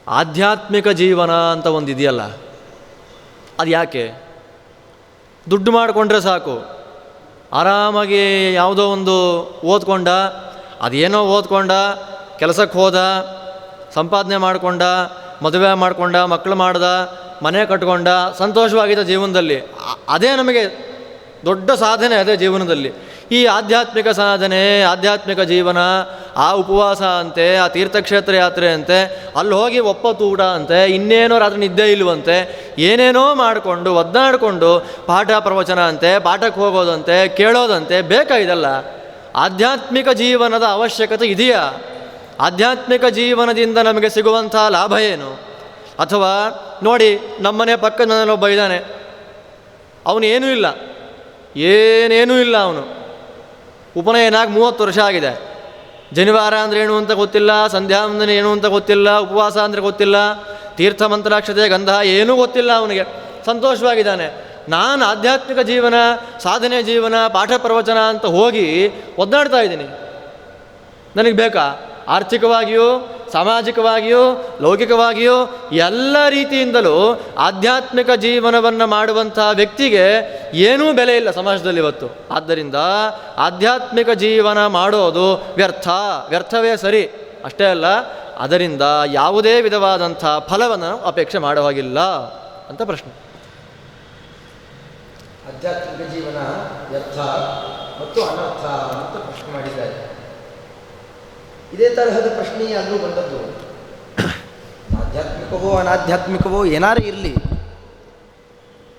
ಆಧ್ಯಾತ್ಮಿಕ ಜೀವನ ಅಂತ ಒಂದು ಇದೆಯಲ್ಲ, ಅದು ಯಾಕೆ? ದುಡ್ಡು ಮಾಡಿಕೊಂಡ್ರೆ ಸಾಕು, ಆರಾಮಾಗಿ ಯಾವುದೋ ಒಂದು ಓದ್ಕೊಂಡ, ಅದೇನೋ ಓದ್ಕೊಂಡ, ಕೆಲಸಕ್ಕೆ ಹೋದ, ಸಂಪಾದನೆ ಮಾಡಿಕೊಂಡ, ಮದುವೆ ಮಾಡಿಕೊಂಡ, ಮಕ್ಕಳು ಮಾಡ್ದ, ಮನೆ ಕಟ್ಕೊಂಡ, ಸಂತೋಷವಾಗಿದ್ದ ಜೀವನದಲ್ಲಿ. ಅದೇ ನಮಗೆ ದೊಡ್ಡ ಸಾಧನೆ, ಅದೇ ಜೀವನದಲ್ಲಿ. ಈ ಆಧ್ಯಾತ್ಮಿಕ ಸಾಧನೆ, ಆಧ್ಯಾತ್ಮಿಕ ಜೀವನ, ಆ ಉಪವಾಸ ಅಂತೆ, ಆ ತೀರ್ಥಕ್ಷೇತ್ರ ಯಾತ್ರೆ ಅಂತೆ, ಅಲ್ಲಿ ಹೋಗಿ ಒಪ್ಪತ್ತು ಊಟ ಅಂತೆ, ಇನ್ನೇನೋ ರಾತ್ರಿ ನಿದ್ದೆ ಇಲ್ವಂತೆ, ಏನೇನೋ ಮಾಡಿಕೊಂಡು ಒದ್ದಾಡಿಕೊಂಡು ಪಾಠ ಪ್ರವಚನ ಅಂತೆ, ಪಾಠಕ್ಕೆ ಹೋಗೋದಂತೆ, ಕೇಳೋದಂತೆ, ಬೇಕಾ ಇದೆಲ್ಲ? ಆಧ್ಯಾತ್ಮಿಕ ಜೀವನದ ಅವಶ್ಯಕತೆ ಇದೆಯಾ? ಆಧ್ಯಾತ್ಮಿಕ ಜೀವನದಿಂದ ನಮಗೆ ಸಿಗುವಂಥ ಲಾಭ ಏನು? ಅಥವಾ ನೋಡಿ, ನಮ್ಮನೆ ಪಕ್ಕದಲ್ಲೊಬ್ಬ ಇದ್ದಾನೆ, ಅವನು ಏನೂ ಇಲ್ಲ, ಏನೇನೂ ಇಲ್ಲ. ಅವನು ಉಪನಯನಾಗಿ 30 ವರ್ಷ ಆಗಿದೆ. ಜನಿವಾರ ಅಂದರೆ ಏನು ಅಂತ ಗೊತ್ತಿಲ್ಲ, ಸಂಧ್ಯಾ ವಂದನೆ ಏನು ಅಂತ ಗೊತ್ತಿಲ್ಲ, ಉಪವಾಸ ಅಂದರೆ ಗೊತ್ತಿಲ್ಲ, ತೀರ್ಥ ಮಂತ್ರಾಕ್ಷತೆ ಗಂಧ ಏನೂ ಗೊತ್ತಿಲ್ಲ ಅವನಿಗೆ. ಸಂತೋಷವಾಗಿದ್ದಾನೆ. ನಾನು ಆಧ್ಯಾತ್ಮಿಕ ಜೀವನ, ಸಾಧನೆ ಜೀವನ, ಪಾಠ ಪ್ರವಚನ ಅಂತ ಹೋಗಿ ಒದ್ದಾಡ್ತಾ ಇದ್ದೀನಿ. ನನಗೆ ಬೇಕಾ? ಆರ್ಥಿಕವಾಗಿಯೂ, ಸಾಮಾಜಿಕವಾಗಿಯೂ, ಲೌಕಿಕವಾಗಿಯೂ ಎಲ್ಲ ರೀತಿಯಿಂದಲೂ ಆಧ್ಯಾತ್ಮಿಕ ಜೀವನವನ್ನು ಮಾಡುವಂಥ ವ್ಯಕ್ತಿಗೆ ಏನೂ ಬೆಲೆ ಇಲ್ಲ ಸಮಾಜದಲ್ಲಿ ಇವತ್ತು. ಆದ್ದರಿಂದ ಆಧ್ಯಾತ್ಮಿಕ ಜೀವನ ಮಾಡೋದು ವ್ಯರ್ಥವೇ ಸರಿ. ಅಷ್ಟೇ ಅಲ್ಲ, ಅದರಿಂದ ಯಾವುದೇ ವಿಧವಾದಂಥ ಫಲವನ್ನು ಅಪೇಕ್ಷೆ ಮಾಡೋ ಹಾಗಿಲ್ಲ ಅಂತ ಪ್ರಶ್ನೆ. ಆಧ್ಯಾತ್ಮಿಕ ಜೀವನ ವ್ಯರ್ಥ ಮತ್ತು ಅನರ್ಥ ಅಂತ ಪ್ರಶ್ನೆ ಮಾಡಿದ್ದಾರೆ. ಇದೇ ತರಹದ ಪ್ರಶ್ನೆ ಅಲ್ಲೂ ಬಂದದ್ದು. ಆಧ್ಯಾತ್ಮಿಕವೋ ಅನಾಧ್ಯಾತ್ಮಿಕವೋ ಏನಾರು ಇರಲಿ,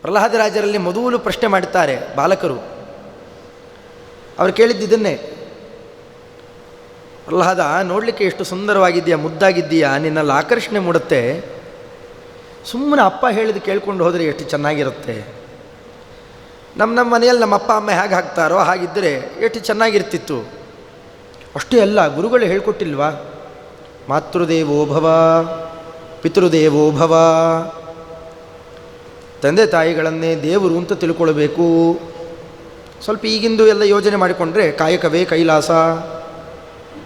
ಪ್ರಹ್ಲಾದರಾಜರಲ್ಲಿ ಮೊದಲು ಪ್ರಶ್ನೆ ಮಾಡುತ್ತಾರೆ ಬಾಲಕರು. ಅವರು ಕೇಳಿದ್ದಿದ್ದನ್ನೇ, ಪ್ರಹ್ಲಾದ, ನೋಡಲಿಕ್ಕೆ ಎಷ್ಟು ಸುಂದರವಾಗಿದ್ದೀಯಾ, ಮುದ್ದಾಗಿದ್ದೀಯಾ, ನಿನ್ನಲ್ಲಿ ಆಕರ್ಷಣೆ ಮೂಡುತ್ತೆ. ಸುಮ್ಮನೆ ಅಪ್ಪ ಹೇಳಿದ್ದು ಕೇಳ್ಕೊಂಡು ಹೋದರೆ ಎಷ್ಟು ಚೆನ್ನಾಗಿರುತ್ತೆ. ನಮ್ಮ ಮನೆಯಲ್ಲಿ ನಮ್ಮ ಅಪ್ಪ ಅಮ್ಮ ಹೇಗೆ ಹಾಕ್ತಾರೋ ಹಾಗಿದ್ದರೆ ಎಷ್ಟು ಚೆನ್ನಾಗಿರ್ತಿತ್ತು. ಅಷ್ಟೇ ಅಲ್ಲ, ಗುರುಗಳು ಹೇಳ್ಕೊಟ್ಟಿಲ್ವಾ? ಮಾತೃದೇವೋ ಭವ, ಪಿತೃದೇವೋ ಭವ. ತಂದೆ ತಾಯಿಗಳನ್ನೇ ದೇವರು ಅಂತ ತಿಳ್ಕೊಳ್ಬೇಕು. ಸ್ವಲ್ಪ ಈಗಿಂದು ಎಲ್ಲ ಯೋಜನೆ ಮಾಡಿಕೊಂಡ್ರೆ ಕಾಯಕವೇ ಕೈಲಾಸ,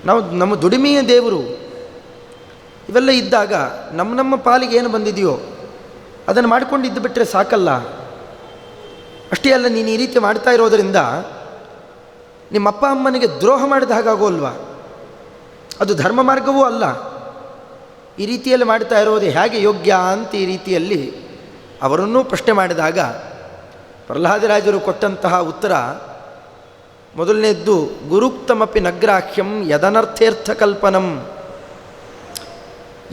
ನಾವು ನಮ್ಮ ದುಡಿಮೆಯ ದೇವರು. ಇವೆಲ್ಲ ಇದ್ದಾಗ ನಮ್ಮ ಪಾಲಿಗೆ ಏನು ಬಂದಿದೆಯೋ ಅದನ್ನು ಮಾಡಿಕೊಂಡಿದ್ದು ಬಿಟ್ಟರೆ ಸಾಕಲ್ಲ. ಅಷ್ಟೇ ಅಲ್ಲ, ನೀನು ಈ ರೀತಿ ಮಾಡ್ತಾ ಇರೋದರಿಂದ ನಿಮ್ಮ ಅಪ್ಪ ಅಮ್ಮನಿಗೆ ದ್ರೋಹ ಮಾಡಿದ ಹಾಗಾಗೋಲ್ವಾ? ಅದು ಧರ್ಮ ಮಾರ್ಗವೂ ಅಲ್ಲ. ಈ ರೀತಿಯಲ್ಲಿ ಮಾಡ್ತಾ ಇರೋದು ಹೇಗೆ ಯೋಗ್ಯ ಅಂತ ಈ ರೀತಿಯಲ್ಲಿ ಅವರನ್ನೂ ಪ್ರಶ್ನೆ ಮಾಡಿದಾಗ ಪ್ರಹ್ಲಾದರಾಜರು ಕೊಟ್ಟಂತಹ ಉತ್ತರ ಮೊದಲನೇದ್ದು, ಗುರುಕ್ತಮಪಿ ನಗ್ರಾಹ್ಯಂ ಯದನರ್ಥೇರ್ಥ ಕಲ್ಪನಂ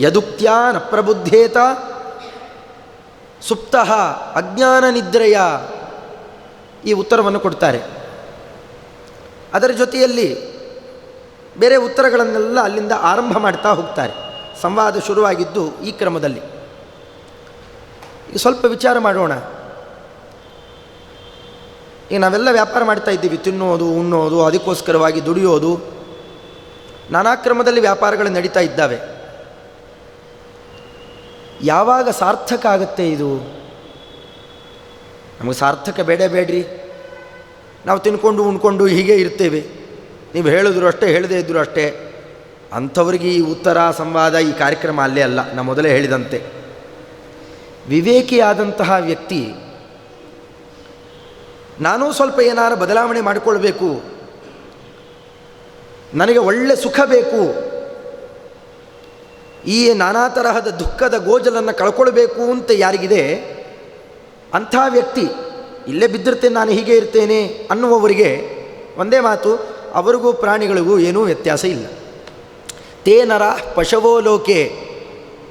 ಯದುಕ್ತ್ಯಾ ನ ಪ್ರಬುದ್ಧೇತ ಸುಪ್ತಃ ಅಜ್ಞಾನ ನಿದ್ರೆಯ. ಈ ಉತ್ತರವನ್ನು ಕೊಡ್ತಾರೆ. ಅದರ ಜೊತೆಯಲ್ಲಿ ಬೇರೆ ಉತ್ತರಗಳನ್ನೆಲ್ಲ ಅಲ್ಲಿಂದ ಆರಂಭ ಮಾಡ್ತಾ ಹೋಗ್ತಾರೆ. ಸಂವಾದ ಶುರುವಾಗಿದ್ದು ಈ ಕ್ರಮದಲ್ಲಿ. ಈಗ ಸ್ವಲ್ಪ ವಿಚಾರ ಮಾಡೋಣ. ಈಗ ನಾವೆಲ್ಲ ವ್ಯಾಪಾರ ಮಾಡ್ತಾ ಇದ್ದೀವಿ, ತಿನ್ನೋದು, ಉಣ್ಣೋದು, ಅದಕ್ಕೋಸ್ಕರವಾಗಿ ದುಡಿಯೋದು, ನಾನಾ ಕ್ರಮದಲ್ಲಿ ವ್ಯಾಪಾರಗಳು ನಡೀತಾ ಇದ್ದಾವೆ. ಯಾವಾಗ ಸಾರ್ಥಕ ಆಗುತ್ತೆ ಇದು? ನಮಗೆ ಸಾರ್ಥಕ ಬೇಡ್ರಿ, ನಾವು ತಿನ್ಕೊಂಡು ಉಣ್ಕೊಂಡು ಹೀಗೆ ಇರ್ತೇವೆ, ನೀವು ಹೇಳಿದ್ರು ಅಷ್ಟೇ, ಹೇಳದೇ ಇದ್ದರೂ ಅಷ್ಟೇ. ಅಂಥವ್ರಿಗೆ ಈ ಉತ್ತರ, ಸಂವಾದ, ಈ ಕಾರ್ಯಕ್ರಮ ಅಲ್ಲೇ ಅಲ್ಲ. ನಾನು ಮೊದಲೇ ಹೇಳಿದಂತೆ, ವಿವೇಕಿಯಾದಂತಹ ವ್ಯಕ್ತಿ ನಾನೂ ಸ್ವಲ್ಪ ಏನಾರು ಬದಲಾವಣೆ ಮಾಡಿಕೊಳ್ಬೇಕು, ನನಗೆ ಒಳ್ಳೆ ಸುಖ ಬೇಕು, ಈ ನಾನಾ ತರಹದ ದುಃಖದ ಗೋಜಲನ್ನು ಕಳ್ಕೊಳ್ಬೇಕು ಅಂತ ಯಾರಿಗಿದೆ ಅಂಥ ವ್ಯಕ್ತಿ ಇಲ್ಲೇ ಬಿದ್ದಿರ್ತೇನೆ, ನಾನು ಹೀಗೆ ಇರ್ತೇನೆ ಅನ್ನುವವರಿಗೆ ಒಂದೇ ಮಾತು, ಅವರಿಗೂ ಪ್ರಾಣಿಗಳಿಗೂ ಏನೂ ವ್ಯತ್ಯಾಸ ಇಲ್ಲ. ತೇ ನರ ಪಶವೋ ಲೋಕೆ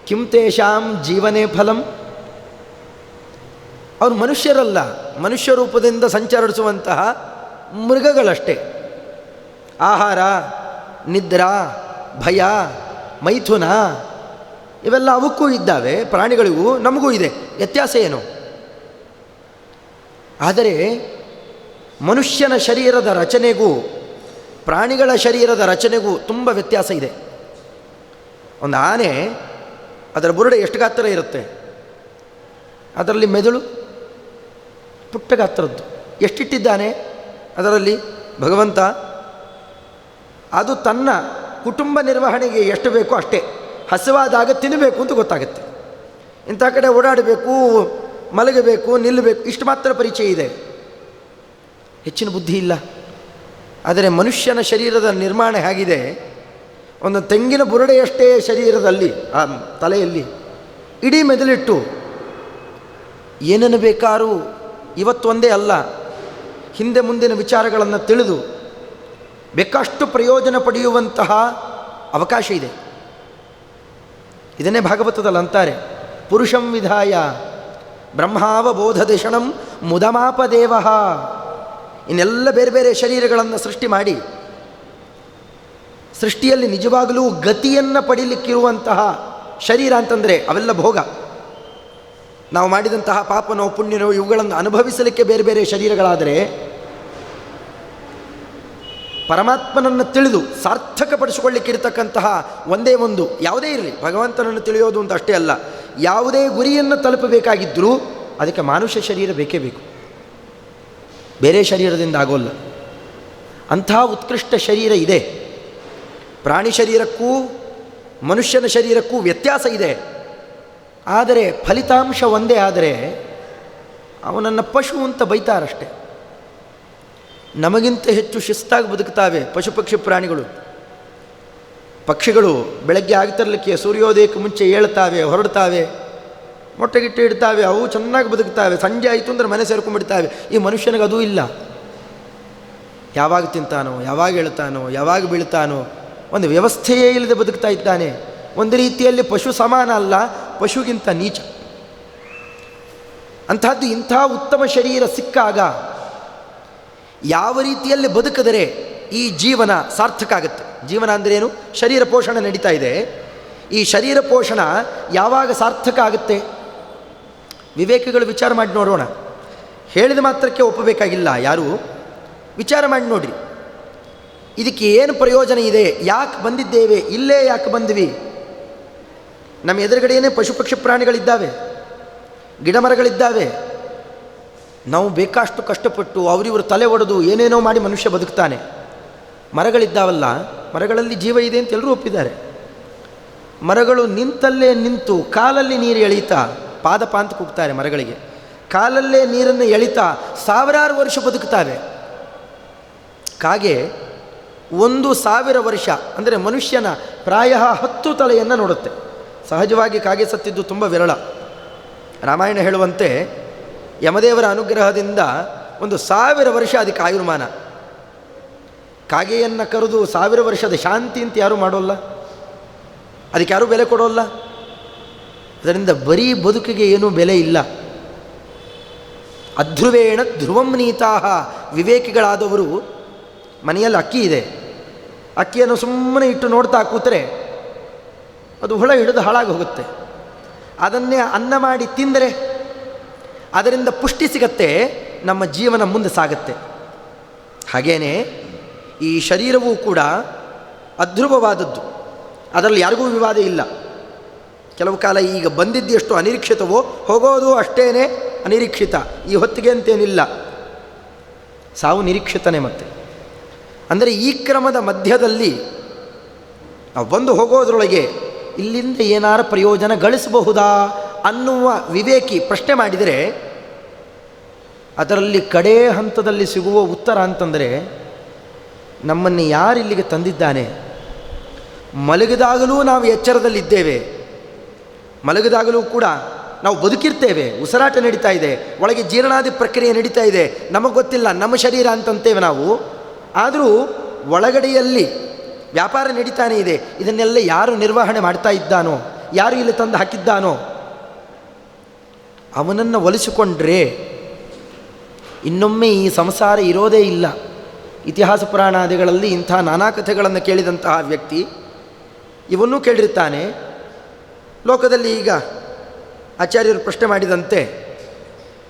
ಕಿಂ ತೇಷಾಂ ಜೀವನೇ ಫಲಂ. ಅವರು ಮನುಷ್ಯರಲ್ಲ, ಮನುಷ್ಯ ರೂಪದಿಂದ ಸಂಚರಿಸುವಂತಹ ಮೃಗಗಳಷ್ಟೇ. ಆಹಾರ, ನಿದ್ರಾ, ಭಯ, ಮೈಥುನ ಇವೆಲ್ಲ ಅವಕ್ಕೂ ಇದ್ದಾವೆ, ಪ್ರಾಣಿಗಳಿಗೂ ನಮಗೂ ಇದೆ. ವ್ಯತ್ಯಾಸ ಏನು? ಆದರೆ ಮನುಷ್ಯನ ಶರೀರದ ರಚನೆಗೂ ಪ್ರಾಣಿಗಳ ಶರೀರದ ರಚನೆಗೂ ತುಂಬ ವ್ಯತ್ಯಾಸ ಇದೆ. ಒಂದು ಆನೆ, ಅದರ ಬುರುಡೆ ಎಷ್ಟು ಗಾತ್ರ ಇರುತ್ತೆ, ಅದರಲ್ಲಿ ಮೆದುಳು ಪುಟ್ಟ ಗಾತ್ರದ್ದು. ಎಷ್ಟಿಟ್ಟಿದ್ದಾನೆ? ಅದರಲ್ಲಿ ಭಗವಂತ ಅದು ತನ್ನ ಕುಟುಂಬ ನಿರ್ವಹಣೆಗೆ ಎಷ್ಟು ಬೇಕೋ ಅಷ್ಟೇ, ಹಸಿವಾದಾಗ ತಿನ್ನಬೇಕು ಅಂತ ಗೊತ್ತಾಗುತ್ತೆ. ಇಂಥ ಕಡೆ ಓಡಾಡಬೇಕು, ಮಲಗಬೇಕು, ನಿಲ್ಲಬೇಕು, ಇಷ್ಟು ಮಾತ್ರ ಪರಿಚಯ ಇದೆ, ಹೆಚ್ಚಿನ ಬುದ್ಧಿ ಇಲ್ಲ. ಆದರೆ ಮನುಷ್ಯನ ಶರೀರದ ನಿರ್ಮಾಣ ಹೇಗಿದೆ, ಒಂದು ತೆಂಗಿನ ಬುರುಡೆಯಷ್ಟೇ ಶರೀರದಲ್ಲಿ, ಆ ತಲೆಯಲ್ಲಿ ಇಡೀ ಮೆದುಳಿಟ್ಟು ಏನನ್ನು ಬೇಕಾದ್ರೂ ಇವತ್ತೊಂದೇ ಅಲ್ಲ, ಹಿಂದೆ ಮುಂದಿನ ವಿಚಾರಗಳನ್ನು ತಿಳಿದು ಬೇಕಷ್ಟು ಪ್ರಯೋಜನ ಪಡೆಯುವಂತಹ ಅವಕಾಶ ಇದೆ. ಇದನ್ನೇ ಭಾಗವತದಲ್ಲಿ ಅಂತಾರೆ, ಪುರುಷಂ ವಿಧಾಯ ಬ್ರಹ್ಮಾವಬೋಧದೇಶಣಂ ಮುದಮಾಪದೇವ. ಇನ್ನೆಲ್ಲ ಬೇರೆ ಬೇರೆ ಶರೀರಗಳನ್ನು ಸೃಷ್ಟಿ ಮಾಡಿ ಸೃಷ್ಟಿಯಲ್ಲಿ ನಿಜವಾಗಲೂ ಗತಿಯನ್ನು ಪಡೀಲಿಕ್ಕಿರುವಂತಹ ಶರೀರ ಅಂತಂದರೆ ಅವೆಲ್ಲ ಭೋಗ. ನಾವು ಮಾಡಿದಂತಹ ಪಾಪನೋ ಪುಣ್ಯನೋ ಇವುಗಳನ್ನು ಅನುಭವಿಸಲಿಕ್ಕೆ ಬೇರೆ ಬೇರೆ ಶರೀರಗಳಾದರೆ, ಪರಮಾತ್ಮನನ್ನು ತಿಳಿದು ಸಾರ್ಥಕಪಡಿಸಿಕೊಳ್ಳಿಕ್ಕಿರತಕ್ಕಂತಹ ಒಂದೇ ಒಂದು, ಯಾವುದೇ ಇರಲಿ, ಭಗವಂತನನ್ನು ತಿಳಿಯೋದು ಅಂತ ಅಷ್ಟೇ ಅಲ್ಲ, ಯಾವುದೇ ಗುರಿಯನ್ನು ತಲುಪಬೇಕಾಗಿದ್ದರೂ ಅದಕ್ಕೆ ಮಾನುಷ ಶರೀರ ಬೇಕೇ ಬೇಕು, ಬೇರೆ ಶರೀರದಿಂದ ಆಗೋಲ್ಲ. ಅಂಥ ಉತ್ಕೃಷ್ಟ ಶರೀರ ಇದೆ. ಪ್ರಾಣಿ ಶರೀರಕ್ಕೂ ಮನುಷ್ಯನ ಶರೀರಕ್ಕೂ ವ್ಯತ್ಯಾಸ ಇದೆ. ಆದರೆ ಫಲಿತಾಂಶ ಒಂದೇ. ಆದರೆ ಅವನನ್ನು ಪಶು ಅಂತ ಬೈತಾರಷ್ಟೆ. ನಮಗಿಂತ ಹೆಚ್ಚು ಶಿಸ್ತಾಗಿ ಬದುಕ್ತಾವೆ ಪಶು ಪಕ್ಷಿ ಪ್ರಾಣಿಗಳು. ಪಕ್ಷಿಗಳು ಬೆಳಗ್ಗೆ ಆಗ್ತಿರಲಿಕ್ಕೆ ಸೂರ್ಯೋದಯಕ್ಕೆ ಮುಂಚೆ ಏಳ್ತಾವೆ, ಹೊರಡ್ತಾವೆ, ಮೊಟ್ಟೆಗಿಟ್ಟು ಇಡ್ತಾವೆ, ಅವು ಚೆನ್ನಾಗಿ ಬದುಕ್ತಾವೆ. ಸಂಜೆ ಆಯಿತು ಅಂದರೆ ಮನೆ ಸೇರ್ಕೊಂಡ್ಬಿಡ್ತಾವೆ. ಈ ಮನುಷ್ಯನಿಗೆ ಅದೂ ಇಲ್ಲ. ಯಾವಾಗ ತಿಂತಾನೋ, ಯಾವಾಗ ಹೇಳ್ತಾನೋ, ಯಾವಾಗ ಬೀಳ್ತಾನೋ, ಒಂದು ವ್ಯವಸ್ಥೆಯೇ ಇಲ್ಲದೆ ಬದುಕ್ತಾ ಇದ್ದಾನೆ. ಒಂದು ರೀತಿಯಲ್ಲಿ ಪಶು ಸಮಾನ ಅಲ್ಲ, ಪಶುಗಿಂತ ನೀಚ. ಅಂಥದ್ದು ಇಂಥ ಉತ್ತಮ ಶರೀರ ಸಿಕ್ಕಾಗ ಯಾವ ರೀತಿಯಲ್ಲಿ ಬದುಕಿದರೆ ಈ ಜೀವನ ಸಾರ್ಥಕ ಆಗುತ್ತೆ. ಜೀವನ ಅಂದ್ರೇನು? ಶರೀರ ಪೋಷಣೆ ನಡೀತಾ ಇದೆ. ಈ ಶರೀರ ಪೋಷಣ ಯಾವಾಗ ಸಾರ್ಥಕ ಆಗುತ್ತೆ? ವಿವೇಕಿಗಳು ವಿಚಾರ ಮಾಡಿ ನೋಡೋಣ. ಹೇಳಿದ ಮಾತ್ರಕ್ಕೆ ಒಪ್ಪಬೇಕಾಗಿಲ್ಲ ಯಾರು, ವಿಚಾರ ಮಾಡಿ ನೋಡ್ರಿ. ಇದಕ್ಕೆ ಏನು ಪ್ರಯೋಜನ ಇದೆ? ಯಾಕೆ ಬಂದಿದ್ದೇವೆ? ಇಲ್ಲೇ ಯಾಕೆ ಬಂದ್ವಿ? ನಮ್ಮ ಎದುರುಗಡೆಯೇ ಪಶು ಪಕ್ಷಿ ಪ್ರಾಣಿಗಳಿದ್ದಾವೆ, ಗಿಡ ಮರಗಳಿದ್ದಾವೆ. ನಾವು ಬೇಕಷ್ಟು ಕಷ್ಟಪಟ್ಟು ಅವರಿವರು ತಲೆ ಒಡೆದು ಏನೇನೋ ಮಾಡಿ ಮನುಷ್ಯ ಬದುಕ್ತಾನೆ. ಮರಗಳಿದ್ದಾವಲ್ಲ, ಮರಗಳಲ್ಲಿ ಜೀವ ಇದೆ ಅಂತ ಎಲ್ಲರೂ ಒಪ್ಪಿದ್ದಾರೆ. ಮರಗಳು ನಿಂತಲ್ಲೇ ನಿಂತು ಕಾಲಲ್ಲಿ ನೀರು ಎಳೀತಾ, ಪಾದಪ ಅಂತ ಕೂಗ್ತಾರೆ ಮರಗಳಿಗೆ, ಕಾಲಲ್ಲೇ ನೀರನ್ನು ಎಳಿತಾ ಸಾವಿರಾರು ವರ್ಷ ಬದುಕ್ತಾವೆ. ಕಾಗೆ 1,000 ವರ್ಷ ಅಂದರೆ ಮನುಷ್ಯನ ಪ್ರಾಯ 10 ತಲೆಯನ್ನು ನೋಡುತ್ತೆ. ಸಹಜವಾಗಿ ಕಾಗೆ ಸತ್ತಿದ್ದು ತುಂಬ ವಿರಳ. ರಾಮಾಯಣ ಹೇಳುವಂತೆ ಯಮದೇವರ ಅನುಗ್ರಹದಿಂದ 1,000 ವರ್ಷ ಅದಕ್ಕೆ ಆಯುರ್ಮಾನ. ಕಾಗೆಯನ್ನು ಕರೆದು 1000 ವರ್ಷದ ಶಾಂತಿ ಅಂತ ಯಾರೂ ಮಾಡೋಲ್ಲ, ಅದಕ್ಕೆ ಯಾರೂ ಬೆಲೆ ಕೊಡೋಲ್ಲ. ಅದರಿಂದ ಬರೀ ಬದುಕಿಗೆ ಏನೂ ಬೆಲೆ ಇಲ್ಲ. ಅಧ್ರುವೇಣ ಧ್ರುವಂ ನೀತಾಹ. ವಿವೇಕಿಗಳಾದವರು ಮನೆಯಲ್ಲಿ ಅಕ್ಕಿ ಇದೆ, ಅಕ್ಕಿಯನ್ನು ಸುಮ್ಮನೆ ಇಟ್ಟು ನೋಡ್ತಾ ಕೂತರೆ ಅದು ಹುಳ ಹಿಡಿದು ಹಾಳಾಗಿ ಹೋಗುತ್ತೆ. ಅದನ್ನೇ ಅನ್ನ ಮಾಡಿ ತಿಂದರೆ ಅದರಿಂದ ಪುಷ್ಟಿ ಸಿಗತ್ತೆ, ನಮ್ಮ ಜೀವನ ಮುಂದೆ ಸಾಗುತ್ತೆ. ಹಾಗೇನೇ ಈ ಶರೀರವೂ ಕೂಡ ಅಧ್ರುವವಾದದ್ದು, ಅದರಲ್ಲಿ ಯಾರಿಗೂ ವಿವಾದ ಇಲ್ಲ. ಕೆಲವು ಕಾಲ ಈಗ ಬಂದಿದ್ದು ಎಷ್ಟು ಅನಿರೀಕ್ಷಿತವೋ ಹೋಗೋದು ಅಷ್ಟೇ ಅನಿರೀಕ್ಷಿತ. ಈ ಹೊತ್ತಿಗೆ ಅಂತೇನಿಲ್ಲ, ಸಾವು ನಿರೀಕ್ಷಿತನೇ. ಮತ್ತೆ ಅಂದರೆ ಈ ಕ್ರಮದ ಮಧ್ಯದಲ್ಲಿ ನಾವು ಬಂದು ಹೋಗೋದ್ರೊಳಗೆ ಇಲ್ಲಿಂದ ಏನಾರ ಪ್ರಯೋಜನ ಗಳಿಸಬಹುದಾ ಅನ್ನುವ ವಿವೇಕಿ ಪ್ರಶ್ನೆ ಮಾಡಿದರೆ ಅದರಲ್ಲಿ ಕಡೇ ಹಂತದಲ್ಲಿ ಸಿಗುವ ಉತ್ತರ ಅಂತಂದರೆ, ನಮ್ಮನ್ನು ಯಾರಿಲ್ಲಿಗೆ ತಂದಿದ್ದಾನೆ? ಮಲಗಿದಾಗಲೂ ನಾವು ಎಚ್ಚರದಲ್ಲಿದ್ದೇವೆ, ಮಲಗಿದಾಗಲೂ ಕೂಡ ನಾವು ಬದುಕಿರ್ತೇವೆ, ಉಸಿರಾಟ ನಡೀತಾ ಇದೆ, ಒಳಗೆ ಜೀರ್ಣಾದಿ ಪ್ರಕ್ರಿಯೆ ನಡೀತಾ ಇದೆ, ನಮಗೆ ಗೊತ್ತಿಲ್ಲ, ನಮ್ಮ ಶರೀರ ಅಂತಂತೇವೆ ನಾವು. ಆದರೂ ಒಳಗಡೆಯಲ್ಲಿ ವ್ಯಾಪಾರ ನಡೀತಾನೆ ಇದೆ. ಇದನ್ನೆಲ್ಲ ಯಾರು ನಿರ್ವಹಣೆ ಮಾಡ್ತಾ ಇದ್ದಾನೋ, ಯಾರು ಇಲ್ಲಿ ತಂದು ಹಾಕಿದ್ದಾನೋ ಅವನನ್ನು ಒಲಿಸಿಕೊಂಡ್ರೆ ಇನ್ನೊಮ್ಮೆ ಈ ಸಂಸಾರ ಇರೋದೇ ಇಲ್ಲ. ಇತಿಹಾಸ ಪುರಾಣಾದಿಗಳಲ್ಲಿ ಇಂಥ ನಾನಾ ಕಥೆಗಳನ್ನು ಕೇಳಿದಂತಹ ವ್ಯಕ್ತಿ ಇವನ್ನೂ ಕೇಳಿರ್ತಾನೆ. ಲೋಕದಲ್ಲಿ ಈಗ ಆಚಾರ್ಯರು ಪ್ರಶ್ನೆ ಮಾಡಿದಂತೆ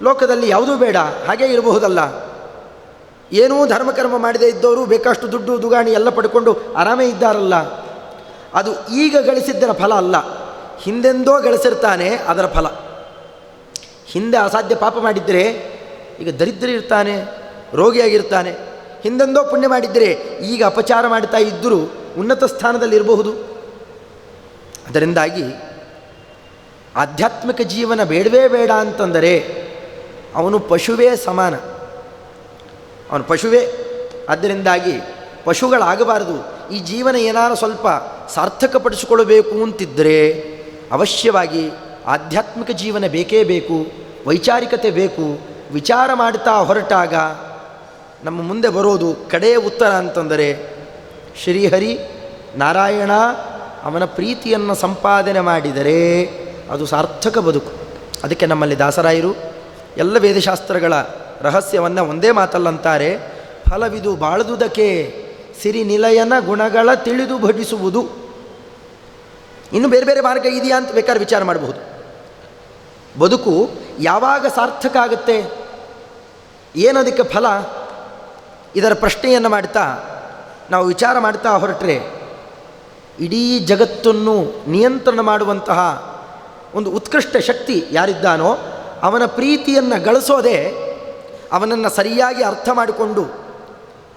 ಲೋಕದಲ್ಲಿ ಯಾವುದೂ ಬೇಡ, ಹಾಗೇ ಇರಬಹುದಲ್ಲ, ಏನೂ ಧರ್ಮಕರ್ಮ ಮಾಡದೇ ಇದ್ದವರು ಬೇಕಷ್ಟು ದುಡ್ಡು ದುಗಾಣಿ ಎಲ್ಲ ಪಡ್ಕೊಂಡು ಆರಾಮೇ ಇದ್ದಾರಲ್ಲ, ಅದು ಈಗ ಗಳಿಸಿದ್ದರ ಫಲ ಅಲ್ಲ, ಹಿಂದೆಂದೋ ಗಳಿಸಿರ್ತಾನೆ ಅದರ ಫಲ. ಹಿಂದೆ ಅಸಾಧ್ಯ ಪಾಪ ಮಾಡಿದ್ದರೆ ಈಗ ದರಿದ್ರ ಇರ್ತಾನೆ, ರೋಗಿಯಾಗಿರ್ತಾನೆ, ಹಿಂದೆಂದೋ ಪುಣ್ಯ ಮಾಡಿದ್ದರೆ ಈಗ ಅಪಚಾರ ಮಾಡ್ತಾ ಇದ್ದರೂ ಉನ್ನತ ಸ್ಥಾನದಲ್ಲಿರಬಹುದು. ಅದರಿಂದಾಗಿ ಆಧ್ಯಾತ್ಮಿಕ ಜೀವನ ಬೇಡವೇ ಬೇಡ ಅಂತಂದರೆ ಅವನು ಪಶುವೇ ಸಮಾನ, ಅವನು ಪಶುವೇ. ಆದ್ದರಿಂದಾಗಿ ಪಶುಗಳಾಗಬಾರದು. ಈ ಜೀವನ ಏನಾರು ಸ್ವಲ್ಪ ಸಾರ್ಥಕಪಡಿಸಿಕೊಳ್ಳಬೇಕು ಅಂತಿದ್ದರೆ ಅವಶ್ಯವಾಗಿ ಆಧ್ಯಾತ್ಮಿಕ ಜೀವನ ಬೇಕೇ ಬೇಕು, ವೈಚಾರಿಕತೆ ಬೇಕು. ವಿಚಾರ ಮಾಡ್ತಾ ಹೊರಟಾಗ ನಮ್ಮ ಮುಂದೆ ಬರೋದು ಕಡೆಯ ಉತ್ತರ ಅಂತಂದರೆ ಶ್ರೀಹರಿ ನಾರಾಯಣ ಅವನ ಪ್ರೀತಿಯನ್ನು ಸಂಪಾದನೆ ಮಾಡಿದರೆ ಅದು ಸಾರ್ಥಕ ಬದುಕು. ಅದಕ್ಕೆ ನಮ್ಮಲ್ಲಿ ದಾಸರಾಯರು ಎಲ್ಲ ವೇದಶಾಸ್ತ್ರಗಳ ರಹಸ್ಯವನ್ನು ಒಂದೇ ಮಾತಲ್ಲಂತಾರೆ, ಫಲವಿದು ಬಾಳುವುದಕ್ಕೆ ಸಿರಿ ನಿಲಯನ ಗುಣಗಳ ತಿಳಿದು ಭಜಿಸುವುದು. ಇನ್ನು ಬೇರೆ ಬೇರೆ ಮಾರ್ಗ ಇದೆಯಾ ಅಂತ ಬೇಕಾದ್ರೆ ವಿಚಾರ ಮಾಡಬಹುದು. ಬದುಕು ಯಾವಾಗ ಸಾರ್ಥಕ ಆಗುತ್ತೆ, ಏನದಕ್ಕೆ ಫಲ, ಇದರ ಪ್ರಶ್ನೆಯನ್ನು ಮಾಡ್ತಾ ನಾವು ವಿಚಾರ ಮಾಡ್ತಾ ಹೊರಟ್ರೆ ಇಡೀ ಜಗತ್ತನ್ನು ನಿಯಂತ್ರಣ ಮಾಡುವಂತಹ ಒಂದು ಉತ್ಕೃಷ್ಟ ಶಕ್ತಿ ಯಾರಿದ್ದಾನೋ ಅವನ ಪ್ರೀತಿಯನ್ನು ಗಳಿಸೋದೇ ಅವನನ್ನು ಸರಿಯಾಗಿ ಅರ್ಥ ಮಾಡಿಕೊಂಡು,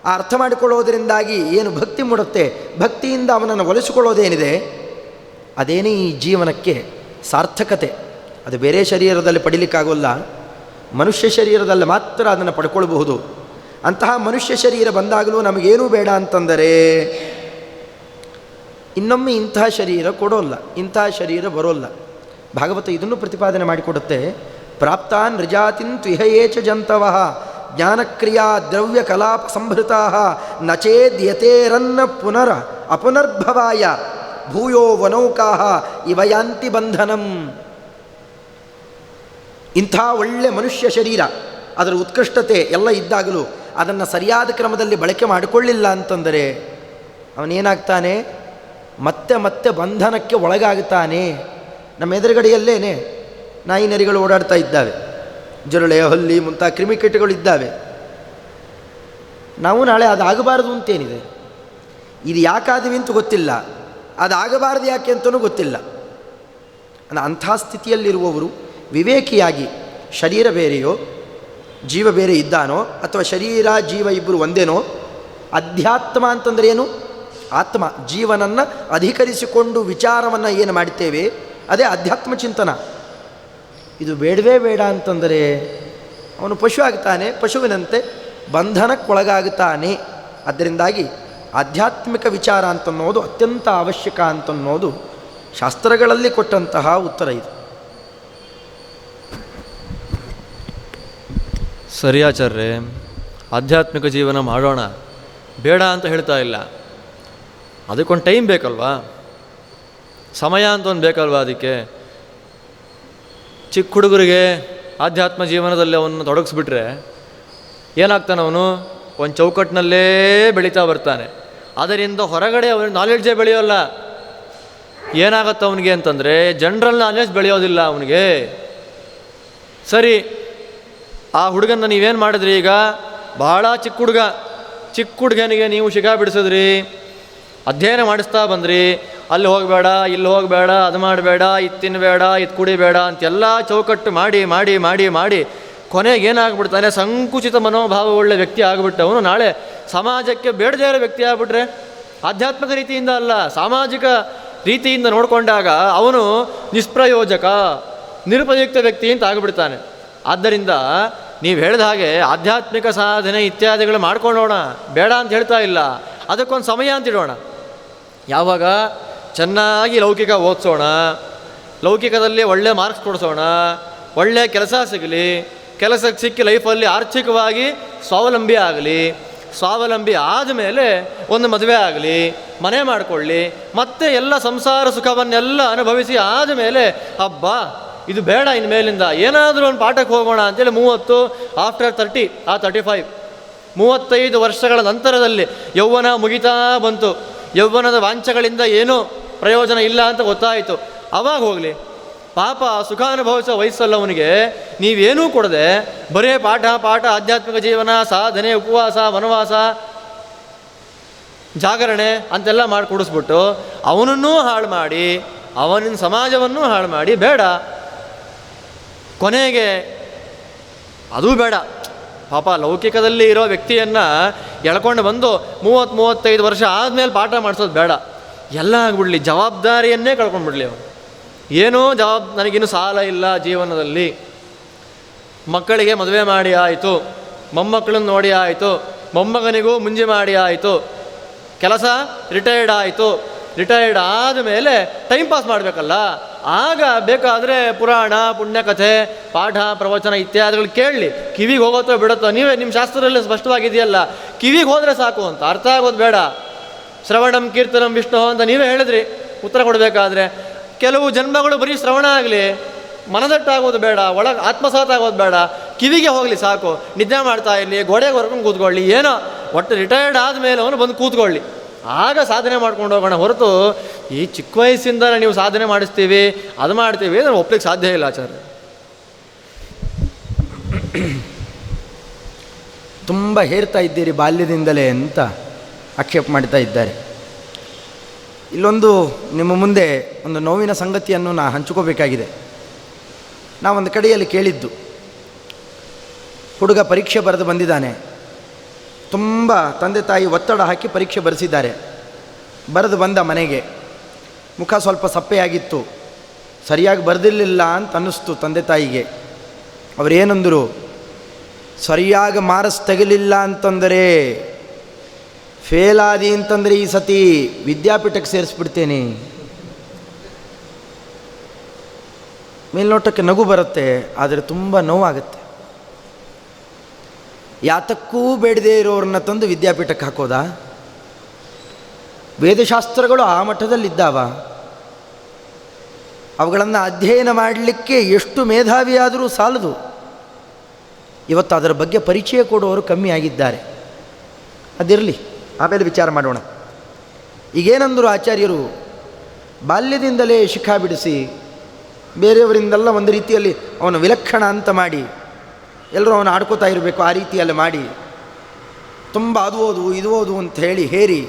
ಆ ಅರ್ಥ ಮಾಡಿಕೊಳ್ಳೋದರಿಂದಾಗಿ ಏನು ಭಕ್ತಿ ಮೂಡುತ್ತೆ, ಭಕ್ತಿಯಿಂದ ಅವನನ್ನು ಒಲಿಸಿಕೊಳ್ಳೋದೇನಿದೆ ಅದೇನೇ ಈ ಜೀವನಕ್ಕೆ ಸಾರ್ಥಕತೆ. ಅದು ಬೇರೆ ಶರೀರದಲ್ಲಿ ಪಡೀಲಿಕ್ಕಾಗೋಲ್ಲ, ಮನುಷ್ಯ ಶರೀರದಲ್ಲಿ ಮಾತ್ರ ಅದನ್ನು ಪಡ್ಕೊಳ್ಬಹುದು. ಅಂತಹ ಮನುಷ್ಯ ಶರೀರ ಬಂದಾಗಲೂ ನಮಗೇನೂ ಬೇಡ ಅಂತಂದರೆ ಇನ್ನೊಮ್ಮೆ ಇಂತಹ ಶರೀರ ಕೊಡೋಲ್ಲ, ಇಂತಹ ಶರೀರ ಬರೋಲ್ಲ. ಭಾಗವತ ಇದನ್ನು ಪ್ರತಿಪಾದನೆ ಮಾಡಿಕೊಡುತ್ತೆ. ಪ್ರಾಪ್ತಾನ್ ರಿಜಾತಿನ್ ತ್ವಿಹಯೇಚ ಜಂತವಃ ಜ್ಞಾನಕ್ರಿಯಾ ದ್ರವ್ಯ ಕಲಾಪ ಸಂಭೃತಾ ನಚೇದ್ಯತೇರನ್ನ ಪುನರ ಅಪುನರ್ಭವಾಯ ಭೂಯೋ ವನೌಕಾ ಇವಯಾಂತಿ ಬಂಧನಂ. ಇಂಥ ಒಳ್ಳೆ ಮನುಷ್ಯ ಶರೀರ, ಅದರ ಉತ್ಕೃಷ್ಟತೆ ಎಲ್ಲ ಇದ್ದಾಗಲೂ ಅದನ್ನು ಸರಿಯಾದ ಕ್ರಮದಲ್ಲಿ ಬಳಕೆ ಮಾಡಿಕೊಳ್ಳಿಲ್ಲ ಅಂತಂದರೆ ಅವನೇನಾಗ್ತಾನೆ, ಮತ್ತೆ ಮತ್ತೆ ಬಂಧನಕ್ಕೆ ಒಳಗಾಗುತ್ತಾನೆ. ನಮ್ಮ ಎದುರುಗಡೆಯಲ್ಲೇನೆ ನಾಯಿ ನರಿಗಳು ಓಡಾಡ್ತಾ ಇದ್ದಾವೆ, ಜೊರಳೆ ಹಲ್ಲಿ ಮುಂತಾದ ಕ್ರಿಮಿಕೀಟಗಳಿದ್ದಾವೆ. ನಾವು ನಾಳೆ ಅದಾಗಬಾರ್ದು ಅಂತೇನಿದೆ, ಇದು ಯಾಕಾದ್ವಿ ಅಂತ ಗೊತ್ತಿಲ್ಲ, ಅದಾಗಬಾರ್ದು ಯಾಕೆ ಅಂತಲೂ ಗೊತ್ತಿಲ್ಲ. ಅಂಥ ಸ್ಥಿತಿಯಲ್ಲಿರುವವರು ವಿವೇಕಿಯಾಗಿ ಶರೀರ ಬೇರೆಯೋ ಜೀವ ಬೇರೆ ಇದ್ದಾನೋ, ಅಥವಾ ಶರೀರ ಜೀವ ಇಬ್ಬರು ಒಂದೇನೋ, ಅಧ್ಯಾತ್ಮ ಅಂತಂದರೆ ಏನು, ಆತ್ಮ ಜೀವನನ್ನು ಅಧಿಕರಿಸಿಕೊಂಡು ವಿಚಾರವನ್ನು ಏನು ಮಾಡ್ತೇವೆ ಅದೇ ಅಧ್ಯಾತ್ಮ ಚಿಂತನ. ಇದು ಬೇಡವೇ ಬೇಡ ಅಂತಂದರೆ ಅವನು ಪಶು ಆಗ್ತಾನೆ, ಪಶುವಿನಂತೆ ಬಂಧನಕ್ಕೊಳಗಾಗುತ್ತಾನೆ. ಅದರಿಂದಾಗಿ ಆಧ್ಯಾತ್ಮಿಕ ವಿಚಾರ ಅಂತನ್ನೋದು ಅತ್ಯಂತ ಅವಶ್ಯಕ ಅಂತನ್ನೋದು ಶಾಸ್ತ್ರಗಳಲ್ಲಿ ಕೊಟ್ಟಂತಹ ಉತ್ತರ ಇದು. ಸರಿ ಆಚಾರ್ಯರೇ, ಆಧ್ಯಾತ್ಮಿಕ ಜೀವನ ಮಾಡೋಣ ಬೇಡ ಅಂತ ಹೇಳ್ತಾ ಇಲ್ಲ, ಅದಕ್ಕೊಂದು ಟೈಮ್ ಬೇಕಲ್ವಾ, ಸಮಯ ಅಂತ ಒಂದು ಬೇಕಲ್ವಾ. ಅದಕ್ಕೆ ಚಿಕ್ಕ ಹುಡುಗರಿಗೆ ಆಧ್ಯಾತ್ಮ ಜೀವನದಲ್ಲಿ ಅವನು ತೊಡಗಿಸ್ಬಿಟ್ರೆ ಏನಾಗ್ತಾನೆ, ಅವನು ಒಂದು ಚೌಕಟ್ಟಿನಲ್ಲೇ ಬೆಳೀತಾ ಬರ್ತಾನೆ. ಅದರಿಂದ ಹೊರಗಡೆ ಅವನ ನಾಲೆಡ್ಜೇ ಬೆಳೆಯೋಲ್ಲ. ಏನಾಗತ್ತೆ ಅವನಿಗೆ ಅಂತಂದರೆ ಜನರಲ್ ನಾಲೆಡ್ಜ್ ಬೆಳೆಯೋದಿಲ್ಲ ಅವನಿಗೆ. ಸರಿ, ಆ ಹುಡುಗನ ನೀವೇನು ಮಾಡಿದ್ರಿ, ಈಗ ಬಹಳ ಚಿಕ್ಕ ಹುಡುಗನಿಗೆ ನೀವು ಶಿಖಾ ಬಿಡಿಸಿದ್ರಿ, ಅಧ್ಯಯನ ಮಾಡಿಸ್ತಾ ಬಂದ್ರಿ, ಅಲ್ಲಿ ಹೋಗಬೇಡ, ಇಲ್ಲಿ ಹೋಗಬೇಡ, ಅದು ಮಾಡಬೇಡ, ಇದು ತಿನ್ನಬೇಡ, ಇದು ಕುಡಿಬೇಡ ಅಂತೆಲ್ಲ ಚೌಕಟ್ಟು ಮಾಡಿ ಮಾಡಿ ಮಾಡಿ ಮಾಡಿ ಕೊನೆಗೆ ಏನಾಗ್ಬಿಡ್ತಾನೆ, ಸಂಕುಚಿತ ಮನೋಭಾವವುಳ್ಳ ವ್ಯಕ್ತಿ ಆಗಿಬಿಟ್ಟವನು ನಾಳೆ ಸಮಾಜಕ್ಕೆ ಬೇಡದೇ ಇರೋ ವ್ಯಕ್ತಿ ಆಗಿಬಿಟ್ರೆ, ಆಧ್ಯಾತ್ಮಿಕ ರೀತಿಯಿಂದ ಅಲ್ಲ ಸಾಮಾಜಿಕ ರೀತಿಯಿಂದ ನೋಡಿಕೊಂಡಾಗ ಅವನು ನಿಷ್ಪ್ರಯೋಜಕ ನಿರುಪಯುಕ್ತ ವ್ಯಕ್ತಿ ಅಂತ ಆಗಿಬಿಡ್ತಾನೆ. ಆದ್ದರಿಂದ ನೀವು ಹೇಳಿದ ಹಾಗೆ ಆಧ್ಯಾತ್ಮಿಕ ಸಾಧನೆ ಇತ್ಯಾದಿಗಳು ಮಾಡ್ಕೊಂಡೋಣ, ಬೇಡ ಅಂತ ಹೇಳ್ತಾ ಇಲ್ಲ, ಅದಕ್ಕೊಂದು ಸಮಯ ಅಂತಿಡೋಣ. ಯಾವಾಗ ಚೆನ್ನಾಗಿ ಲೌಕಿಕ ಓದಿಸೋಣ, ಲೌಕಿಕದಲ್ಲಿ ಒಳ್ಳೆ ಮಾರ್ಕ್ಸ್ ಕೊಡಿಸೋಣ, ಒಳ್ಳೆಯ ಕೆಲಸ ಸಿಗಲಿ, ಕೆಲಸಕ್ಕೆ ಸಿಕ್ಕಿ ಲೈಫಲ್ಲಿ ಆರ್ಥಿಕವಾಗಿ ಸ್ವಾವಲಂಬಿ ಆಗಲಿ, ಸ್ವಾವಲಂಬಿ ಆದಮೇಲೆ ಒಂದು ಮದುವೆ ಆಗಲಿ, ಮನೆ ಮಾಡಿಕೊಳ್ಳಿ, ಮತ್ತೆ ಎಲ್ಲ ಸಂಸಾರ ಸುಖವನ್ನೆಲ್ಲ ಅನುಭವಿಸಿ ಆದಮೇಲೆ ಹಬ್ಬ ಇದು ಬೇಡ, ಇನ್ಮೇಲಿಂದ ಏನಾದರೂ ಒಂದು ಪಾಠಕ್ಕೆ ಹೋಗೋಣ ಅಂತೇಳಿ 30 ಆಫ್ಟರ್ 30 ಆ 35 35 ವರ್ಷಗಳ ನಂತರದಲ್ಲಿ ಯೌವನ ಮುಗಿತಾ ಬಂತು, ಯೌವನದ ವಾಂಛೆಗಳಿಂದ ಏನೂ ಪ್ರಯೋಜನ ಇಲ್ಲ ಅಂತ ಗೊತ್ತಾಯಿತು, ಅವಾಗ ಹೋಗಲಿ. ಪಾಪ ಸುಖಾನುಭವಿಸೋ ವಯಸ್ಸಲ್ಲ ಅವನಿಗೆ ನೀವೇನೂ ಕೊಡದೆ ಬರೇ ಪಾಠ ಆಧ್ಯಾತ್ಮಿಕ ಜೀವನ, ಸಾಧನೆ, ಉಪವಾಸ, ವನವಾಸ, ಜಾಗರಣೆ ಅಂತೆಲ್ಲ ಮಾಡಿ ಕೊಡಿಸ್ಬಿಟ್ಟು ಅವನನ್ನೂ ಹಾಳು ಮಾಡಿ ಅವನಿನ ಸಮಾಜವನ್ನೂ ಹಾಳು ಮಾಡಿ ಬೇಡ. ಕೊನೆಗೆ ಅದೂ ಬೇಡ, ಪಾಪ ಲೌಕಿಕದಲ್ಲಿ ಇರೋ ವ್ಯಕ್ತಿಯನ್ನು ಎಳ್ಕೊಂಡು ಬಂದು 30-35 ವರ್ಷ ಆದಮೇಲೆ ಪಾಠ ಮಾಡಿಸೋದು ಬೇಡ. ಎಲ್ಲ ಆಗ್ಬಿಡ್ಲಿ, ಜವಾಬ್ದಾರಿಯನ್ನೇ ಕಳ್ಕೊಂಡ್ಬಿಡ್ಲಿ ಅವನು. ಏನೋ ನನಗಿನ್ನೂ ಸಾಲ ಇಲ್ಲ ಜೀವನದಲ್ಲಿ, ಮಕ್ಕಳಿಗೆ ಮದುವೆ ಮಾಡಿ ಆಯಿತು, ಮೊಮ್ಮಕ್ಕಳನ್ನು ನೋಡಿ ಆಯಿತು, ಮೊಮ್ಮಗನಿಗೂ ಮುಂಜಿ ಮಾಡಿ ಆಯಿತು, ಕೆಲಸ ರಿಟೈರ್ಡ್ ಆಯಿತು, ರಿಟೈರ್ಡ್ ಆದಮೇಲೆ ಟೈಮ್ ಪಾಸ್ ಮಾಡಬೇಕಲ್ಲ, ಆಗ ಬೇಕಾದರೆ ಪುರಾಣ ಪುಣ್ಯಕಥೆ ಪಾಠ ಪ್ರವಚನ ಇತ್ಯಾದಿಗಳು ಕೇಳಲಿ. ಕಿವಿಗೆ ಹೋಗುತ್ತೋ ಬಿಡುತ್ತೋ, ನೀವೇ ನಿಮ್ಮ ಶಾಸ್ತ್ರದಲ್ಲಿ ಸ್ಪಷ್ಟವಾಗಿದೆಯಲ್ಲ, ಕಿವಿಗೆ ಹೋದರೆ ಸಾಕು ಅಂತ, ಅರ್ಥ ಆಗೋದು ಬೇಡ. ಶ್ರವಣಂ ಕೀರ್ತನಂ ವಿಷ್ಣು ಅಂತ ನೀವೇ ಹೇಳಿದ್ರಿ ಉತ್ತರ ಕೊಡಬೇಕಾದ್ರೆ. ಕೆಲವು ಜನ್ಮಗಳು ಬರೀ ಶ್ರವಣ ಆಗಲಿ, ಮನದಟ್ಟಾಗೋದು ಬೇಡ, ಒಳಗೆ ಆತ್ಮಸಾತ ಆಗೋದು ಬೇಡ, ಕಿವಿಗೆ ಹೋಗಲಿ ಸಾಕು. ನಿದ್ದೆ ಮಾಡ್ತಾ ಇರಲಿ, ಗೋಡೆಗೆ ಹೊರ್ಕೊಂಡು ಕೂತ್ಕೊಳ್ಳಿ, ಏನೋ ಒಟ್ಟು ರಿಟೈರ್ಡ್ ಆದಮೇಲೆ ಅವನು ಬಂದು ಕೂತ್ಕೊಳ್ಳಿ, ಆಗ ಸಾಧನೆ ಮಾಡ್ಕೊಂಡು ಹೋಗೋಣ. ಹೊರತು ಈ ಚಿಕ್ಕ ವಯಸ್ಸಿಂದ ನೀವು ಸಾಧನೆ ಮಾಡಿಸ್ತೀವಿ ಅದು ಮಾಡ್ತೀವಿ ನಾನು ಒಪ್ಲಿಕ್ಕೆ ಸಾಧ್ಯ ಇಲ್ಲ ಆಚಾರ್ಯ. ತುಂಬ ಹೇರ್ತಾ ಇದ್ದೀರಿ ಬಾಲ್ಯದಿಂದಲೇ ಅಂತ ಆಕ್ಷೇಪ ಮಾಡ್ತಾ ಇದ್ದಾರೆ. ಇಲ್ಲೊಂದು ನಿಮ್ಮ ಮುಂದೆ ಒಂದು ನೋವಿನ ಸಂಗತಿಯನ್ನು ನಾನು ಹಂಚ್ಕೋಬೇಕಾಗಿದೆ. ನಾವೊಂದು ಕಡೆಯಲ್ಲಿ ಕೇಳಿದ್ದು, ಹುಡುಗ ಪರೀಕ್ಷೆ ಬರೆದು ಬಂದಿದ್ದಾನೆ, ತುಂಬ ತಂದೆ ತಾಯಿ ಒತ್ತಡ ಹಾಕಿ ಪರೀಕ್ಷೆ ಬರೆಸಿದ್ದಾರೆ. ಬರೆದು ಬಂದ ಮನೆಗೆ, ಮುಖ ಸ್ವಲ್ಪ ಸಪ್ಪೆಯಾಗಿತ್ತು, ಸರಿಯಾಗಿ ಬರೆದಿರಲಿಲ್ಲ ಅಂತ ಅನ್ನಿಸ್ತು ತಂದೆ ತಾಯಿಗೆ. ಅವರೇನಂದರು, ಸರಿಯಾಗಿ ಮಾರ್ಕ್ಸ್ ತೆಗಲಿಲ್ಲ ಅಂತಂದರೆ, ಫೇಲಾದಿ ಅಂತಂದರೆ ಈ ಸತಿ ವಿದ್ಯಾಪೀಠಕ್ಕೆ ಸೇರಿಸ್ಬಿಡ್ತೇನೆ. ಮೇಲ್ನೋಟಕ್ಕೆ ನಗು ಬರುತ್ತೆ, ಆದರೆ ತುಂಬ ನೋವಾಗುತ್ತೆ. ಯಾತಕ್ಕೂ ಬೇಡದೇ ಇರೋರನ್ನ ತಂದು ವಿದ್ಯಾಪೀಠಕ್ಕೆ ಹಾಕೋದಾ? ವೇದಶಾಸ್ತ್ರಗಳು ಆ ಮಟ್ಟದಲ್ಲಿದ್ದಾವ? ಅವುಗಳನ್ನು ಅಧ್ಯಯನ ಮಾಡಲಿಕ್ಕೆ ಎಷ್ಟು ಮೇಧಾವಿಯಾದರೂ ಸಾಲದು. ಇವತ್ತು ಅದರ ಬಗ್ಗೆ ಪರಿಚಯ ಕೊಡುವವರು ಕಮ್ಮಿ ಆಗಿದ್ದಾರೆ. ಅದಿರಲಿ, ಆಮೇಲೆ ವಿಚಾರ ಮಾಡೋಣ. ಈಗೇನಂದರು ಆಚಾರ್ಯರು, ಬಾಲ್ಯದಿಂದಲೇ ಶಿಖಾ ಬಿಡಿಸಿ ಬೇರೆಯವರಿಂದೆಲ್ಲ ಒಂದು ರೀತಿಯಲ್ಲಿ ಅವನು ವಿಲಕ್ಷಣ ಅಂತ ಮಾಡಿ, ಎಲ್ಲರೂ ಅವನು ಆಡ್ಕೋತಾ ಇರಬೇಕು ಆ ರೀತಿಯಲ್ಲಿ ಮಾಡಿ, ತುಂಬ ಅದು ಓದು ಇದು ಓದು ಅಂತ ಹೇಳಿ ಹೇರಿ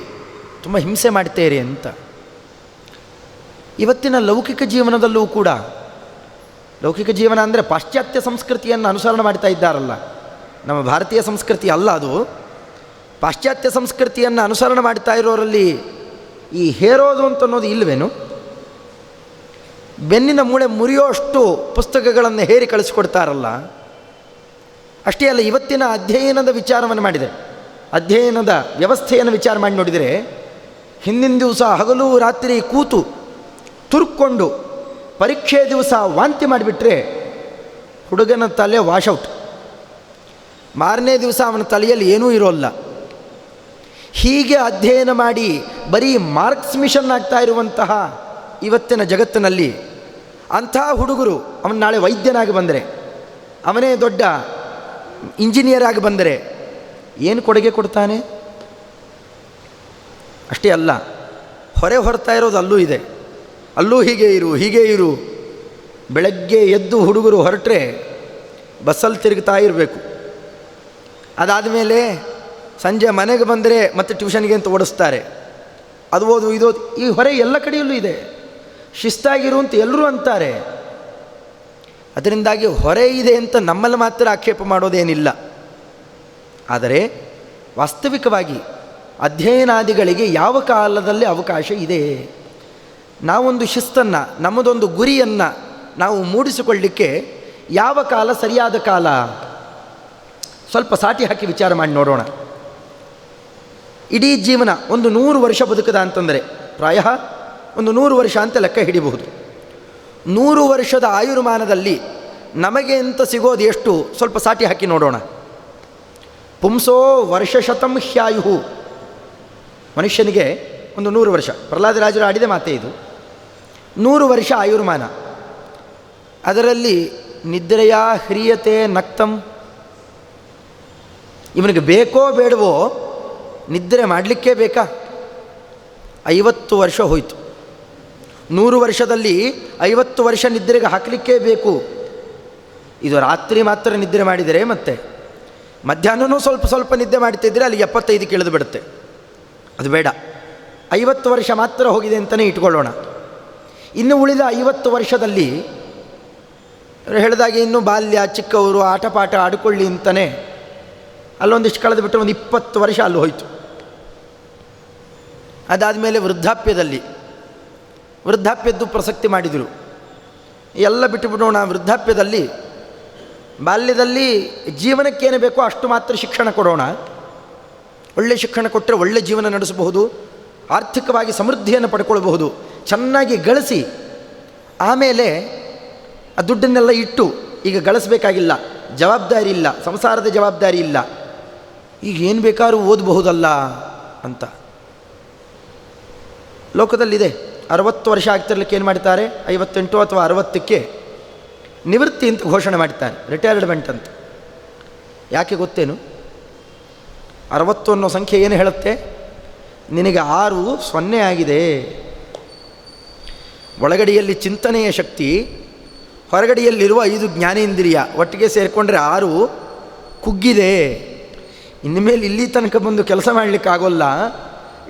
ತುಂಬ ಹಿಂಸೆ ಮಾಡ್ತೇರಿ ಅಂತ. ಇವತ್ತಿನ ಲೌಕಿಕ ಜೀವನದಲ್ಲೂ ಕೂಡ, ಲೌಕಿಕ ಜೀವನ ಅಂದರೆ ಪಾಶ್ಚಾತ್ಯ ಸಂಸ್ಕೃತಿಯನ್ನು ಅನುಸರಣೆ ಮಾಡ್ತಾ ಇದ್ದಾರಲ್ಲ, ನಮ್ಮ ಭಾರತೀಯ ಸಂಸ್ಕೃತಿ ಅಲ್ಲ ಅದು, ಪಾಶ್ಚಾತ್ಯ ಸಂಸ್ಕೃತಿಯನ್ನು ಅನುಸರಣೆ ಮಾಡ್ತಾ ಇರೋರಲ್ಲಿ ಈ ಹೇರೋದು ಅಂತ ಅನ್ನೋದು ಇಲ್ಲವೇನು? ಬೆನ್ನಿನ ಮೂಳೆ ಮುರಿಯೋಷ್ಟು ಪುಸ್ತಕಗಳನ್ನು ಹೇರಿ ಕಳಿಸ್ಕೊಡ್ತಾರಲ್ಲ. ಅಷ್ಟೇ ಅಲ್ಲ, ಇವತ್ತಿನ ಅಧ್ಯಯನದ ವಿಚಾರವನ್ನು ಮಾಡಿದರೆ, ಅಧ್ಯಯನದ ವ್ಯವಸ್ಥೆಯನ್ನು ವಿಚಾರ ಮಾಡಿ ನೋಡಿದರೆ, ಹಿಂದಿನ ದಿವಸ ಹಗಲು ರಾತ್ರಿ ಕೂತು ತುರ್ಕೊಂಡು ಪರೀಕ್ಷೆ ದಿವಸ ವಾಂತಿ ಮಾಡಿಬಿಟ್ರೆ ಹುಡುಗನ ತಲೆ ವಾಶೌಟ್, ಮಾರನೇ ದಿವಸ ಅವನ ತಲೆಯಲ್ಲಿ ಏನೂ ಇರೋಲ್ಲ. ಹೀಗೆ ಅಧ್ಯಯನ ಮಾಡಿ ಬರೀ ಮಾರ್ಕ್ಸ್ ಮಿಷನ್ ಆಗ್ತಾ ಇರುವಂತಹ ಇವತ್ತಿನ ಜಗತ್ತಿನಲ್ಲಿ ಅಂಥ ಹುಡುಗರು, ಅವನು ನಾಳೆ ವೈದ್ಯನಾಗಿ ಬಂದರೆ, ಅವನೇ ದೊಡ್ಡ ಇಂಜಿನಿಯರ್ ಆಗಿ ಬಂದರೆ ಏನು ಕೊಡುಗೆ ಕೊಡ್ತಾನೆ? ಅಷ್ಟೇ ಅಲ್ಲ, ಹೊರೆ ಹೊರ್ತಾ ಇರೋದು ಅಲ್ಲೂ ಇದೆ. ಅಲ್ಲೂ ಹೀಗೆ ಇರು ಹೀಗೆ ಇರು. ಬೆಳಗ್ಗೆ ಎದ್ದು ಹುಡುಗರು ಹೊರಟ್ರೆ ಬಸ್ಸಲ್ಲಿ ತಿರುಗ್ತಾ ಇರಬೇಕು. ಅದಾದಮೇಲೆ ಸಂಜೆ ಮನೆಗೆ ಬಂದರೆ ಮತ್ತೆ ಟ್ಯೂಷನ್ಗೆ ಅಂತ ಓಡಿಸ್ತಾರೆ. ಅದು ಓದು ಇದು, ಈ ಹೊರೆ ಎಲ್ಲ ಕಡೆಯಲ್ಲೂ ಇದೆ. ಶಿಸ್ತಾಗಿರು ಅಂತ ಎಲ್ಲರೂ ಅಂತಾರೆ. ಅದರಿಂದಾಗಿ ಹೊರೆ ಇದೆ ಅಂತ ನಮ್ಮಲ್ಲಿ ಮಾತ್ರ ಆಕ್ಷೇಪ ಮಾಡೋದೇನಿಲ್ಲ. ಆದರೆ ವಾಸ್ತವಿಕವಾಗಿ ಅಧ್ಯಯನಾದಿಗಳಿಗೆ ಯಾವ ಕಾಲದಲ್ಲಿ ಅವಕಾಶ ಇದೆ? ನಾವೊಂದು ಶಿಸ್ತನ್ನು, ನಮ್ಮದೊಂದು ಗುರಿಯನ್ನು ನಾವು ಮೂಡಿಸಿಕೊಳ್ಳಲಿಕ್ಕೆ ಯಾವ ಕಾಲ ಸರಿಯಾದ ಕಾಲ? ಸ್ವಲ್ಪ ಸಾಟಿ ಹಾಕಿ ವಿಚಾರ ಮಾಡಿ ನೋಡೋಣ. ಇಡೀ ಜೀವನ ಒಂದು 100 ವರ್ಷ ಬದುಕದ ಅಂತಂದರೆ ಪ್ರಾಯ ಒಂದು 100 ವರ್ಷ ಅಂತ ಲೆಕ್ಕ ಹಿಡಿಬಹುದು. 100 ವರ್ಷದ ಆಯುರ್ಮಾನದಲ್ಲಿ ನಮಗೆ ಅಂತ ಸಿಗೋದು ಎಷ್ಟು? ಸ್ವಲ್ಪ ಸಾಟಿ ಹಾಕಿ ನೋಡೋಣ. ಪುಂಸೋ ವರ್ಷಶತಂ ಹ್ಯಾಯು, ಮನುಷ್ಯನಿಗೆ ಒಂದು 100 ವರ್ಷ. ಪ್ರಹ್ಲಾದರಾಜರು ಆಡಿದ ಮಾತೇ ಇದು. 100 ವರ್ಷ ಆಯುರ್ಮಾನ. ಅದರಲ್ಲಿ ನಿದ್ರೆಯ ಹ್ರಿಯತೆ ನಕ್ತಂ, ಇವನಿಗೆ ಬೇಕೋ ಬೇಡವೋ ನಿದ್ರೆ ಮಾಡಲಿಕ್ಕೇ ಬೇಕಾ? 50 ವರ್ಷ ಹೋಯಿತು. 100 ವರ್ಷದಲ್ಲಿ 50 ವರ್ಷ ನಿದ್ರೆಗೆ ಹಾಕಲಿಕ್ಕೇ ಬೇಕು. ಇದು ರಾತ್ರಿ ಮಾತ್ರ ನಿದ್ರೆ ಮಾಡಿದರೆ, ಮತ್ತೆ ಮಧ್ಯಾಹ್ನವೂ ಸ್ವಲ್ಪ ಸ್ವಲ್ಪ ನಿದ್ದೆ ಮಾಡ್ತಿದ್ರೆ ಅಲ್ಲಿ 75 ಇಳಿದು ಬಿಡುತ್ತೆ. ಅದು ಬೇಡ. 50 ವರ್ಷ ಮಾತ್ರ ಹೋಗಿದೆ ಅಂತಲೇ ಇಟ್ಕೊಳ್ಳೋಣ. ಇನ್ನು ಉಳಿದ 50 ವರ್ಷದಲ್ಲಿ ಹೇಳಿದಾಗೆ ಇನ್ನು ಬಾಲ್ಯ, ಚಿಕ್ಕವರು ಆಟಪಾಠ ಆಡಿಕೊಳ್ಳಿ ಅಂತಲೇ ಅಲ್ಲೊಂದಿಷ್ಟು ಕಳೆದು ಬಿಟ್ಟರೆ ಒಂದು 20 ವರ್ಷ ಅಲ್ಲಿ ಹೋಯಿತು. ಅದಾದಮೇಲೆ ವೃದ್ಧಾಪ್ಯದ್ದು ಪ್ರಸಕ್ತಿ ಮಾಡಿದರು. ಎಲ್ಲ ಬಿಟ್ಟುಬಿಡೋಣ, ವೃದ್ಧಾಪ್ಯದಲ್ಲಿ ಬಾಲ್ಯದಲ್ಲಿ ಜೀವನಕ್ಕೇನು ಬೇಕೋ ಅಷ್ಟು ಮಾತ್ರ ಶಿಕ್ಷಣ ಕೊಡೋಣ. ಒಳ್ಳೆಯ ಶಿಕ್ಷಣ ಕೊಟ್ಟರೆ ಒಳ್ಳೆ ಜೀವನ ನಡೆಸಬಹುದು, ಆರ್ಥಿಕವಾಗಿ ಸಮೃದ್ಧಿಯನ್ನು ಪಡ್ಕೊಳ್ಬಹುದು. ಚೆನ್ನಾಗಿ ಗಳಿಸಿ ಆಮೇಲೆ ಆ ದುಡ್ಡನ್ನೆಲ್ಲ ಇಟ್ಟು ಈಗ ಗಳಿಸಬೇಕಾಗಿಲ್ಲ, ಜವಾಬ್ದಾರಿ ಇಲ್ಲ, ಸಂಸಾರದ ಜವಾಬ್ದಾರಿ ಇಲ್ಲ, ಈಗ ಏನು ಬೇಕಾದ್ರೂ ಓದಬಹುದಲ್ಲ ಅಂತ ಲೋಕದಲ್ಲಿದೆ. 60 ವರ್ಷ ಆಗ್ತಿರ್ಲಿಕ್ಕೆ ಏನು ಮಾಡ್ತಾರೆ, 58 ಅಥವಾ 60ಕ್ಕೆ ನಿವೃತ್ತಿ ಅಂತ ಘೋಷಣೆ ಮಾಡ್ತಾರೆ, ರಿಟೈರ್ಮೆಂಟ್ ಅಂತ. ಯಾಕೆ ಗೊತ್ತೇನು? 60 ಅನ್ನೋ ಸಂಖ್ಯೆ ಏನು ಹೇಳುತ್ತೆ? ನಿನಗೆ 6 0 ಆಗಿದೆ. ಒಳಗಡೆಯಲ್ಲಿ ಚಿಂತನೆಯ ಶಕ್ತಿ, ಹೊರಗಡೆಯಲ್ಲಿರುವ 5 ಜ್ಞಾನೇಂದ್ರಿಯ ಒಟ್ಟಿಗೆ ಸೇರಿಕೊಂಡ್ರೆ 6 ಕುಗ್ಗಿದೆ. ಇನ್ಮೇಲೆ ಇಲ್ಲಿ ತನಕ ಬಂದು ಕೆಲಸ ಮಾಡಲಿಕ್ಕಾಗೋಲ್ಲ,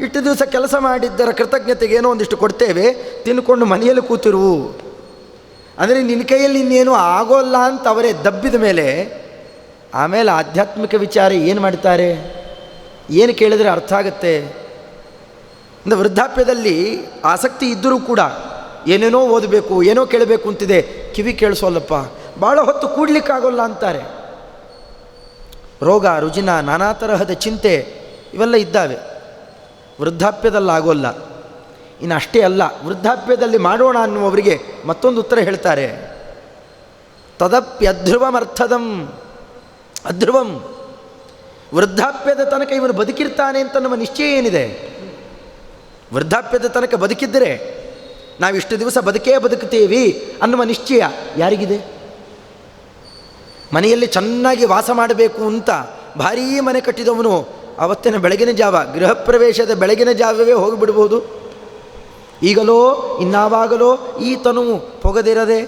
ಇಷ್ಟು ದಿವಸ ಕೆಲಸ ಮಾಡಿದ್ದರ ಕೃತಜ್ಞತೆಗೆ ಏನೋ ಒಂದಿಷ್ಟು ಕೊಡ್ತೇವೆ, ತಿನ್ಕೊಂಡು ಮನೆಯಲ್ಲಿ ಕೂತಿರು ಅಂದರೆ ನಿನ್ನ ಕೈಯಲ್ಲಿ ಇನ್ನೇನು ಆಗೋಲ್ಲ ಅಂತ ಅವರೇ ದಬ್ಬಿದ ಮೇಲೆ ಆಮೇಲೆ ಆಧ್ಯಾತ್ಮಿಕ ವಿಚಾರ ಏನು ಮಾಡ್ತಾರೆ, ಏನು ಕೇಳಿದರೆ ಅರ್ಥ ಆಗುತ್ತೆ. ಅಂದರೆ ವೃದ್ಧಾಪ್ಯದಲ್ಲಿ ಆಸಕ್ತಿ ಇದ್ದರೂ ಕೂಡ ಏನೇನೋ ಓದಬೇಕು, ಏನೋ ಕೇಳಬೇಕು ಅಂತಿದೆ, ಕಿವಿ ಕೇಳಿಸೋಲ್ಲಪ್ಪ, ಭಾಳ ಹೊತ್ತು ಕೂಡ್ಲಿಕ್ಕಾಗೋಲ್ಲ ಅಂತಾರೆ. ರೋಗ ರುಜಿನ, ನಾನಾ ತರಹದ ಚಿಂತೆ ಇವೆಲ್ಲ ಇದ್ದಾವೆ. ವೃದ್ಧಾಪ್ಯದಲ್ಲಾಗೋಲ್ಲ. ಇನ್ನು ಅಷ್ಟೇ ಅಲ್ಲ, ವೃದ್ಧಾಪ್ಯದಲ್ಲಿ ಮಾಡೋಣ ಅನ್ನುವವರಿಗೆ ಮತ್ತೊಂದು ಉತ್ತರ ಹೇಳ್ತಾರೆ. ತದಪ್ಯಧ್ರುವಮರ್ಥದಂ, ಅಧ್ರುವಂ, ವೃದ್ಧಾಪ್ಯದ ತನಕ ಇವನು ಬದುಕಿರ್ತಾನೆ ಅಂತ ನಮ್ಮ ನಿಶ್ಚಯ ಏನಿದೆ? ವೃದ್ಧಾಪ್ಯದ ತನಕ ಬದುಕಿದ್ದರೆ ನಾವಿಷ್ಟು ದಿವಸ ಬದುಕುತ್ತೇವೆ ಅನ್ನುವ ನಿಶ್ಚಯ ಯಾರಿಗಿದೆ? ಮನೆಯಲ್ಲಿ ಚೆನ್ನಾಗಿ ವಾಸ ಮಾಡಬೇಕು ಅಂತ ಭಾರೀ ಮನೆ ಕಟ್ಟಿದವನು ಅವತ್ತಿನ ಬೆಳಗಿನ ಜಾವ, ಗೃಹ ಪ್ರವೇಶದ ಬೆಳಗಿನ ಜಾವವೇ ಹೋಗಿಬಿಡ್ಬೋದು. ಈಗಲೋ ಇನ್ನಾವಾಗಲೋ ಈ ತನುವು ಪೊಗದಿರದೆ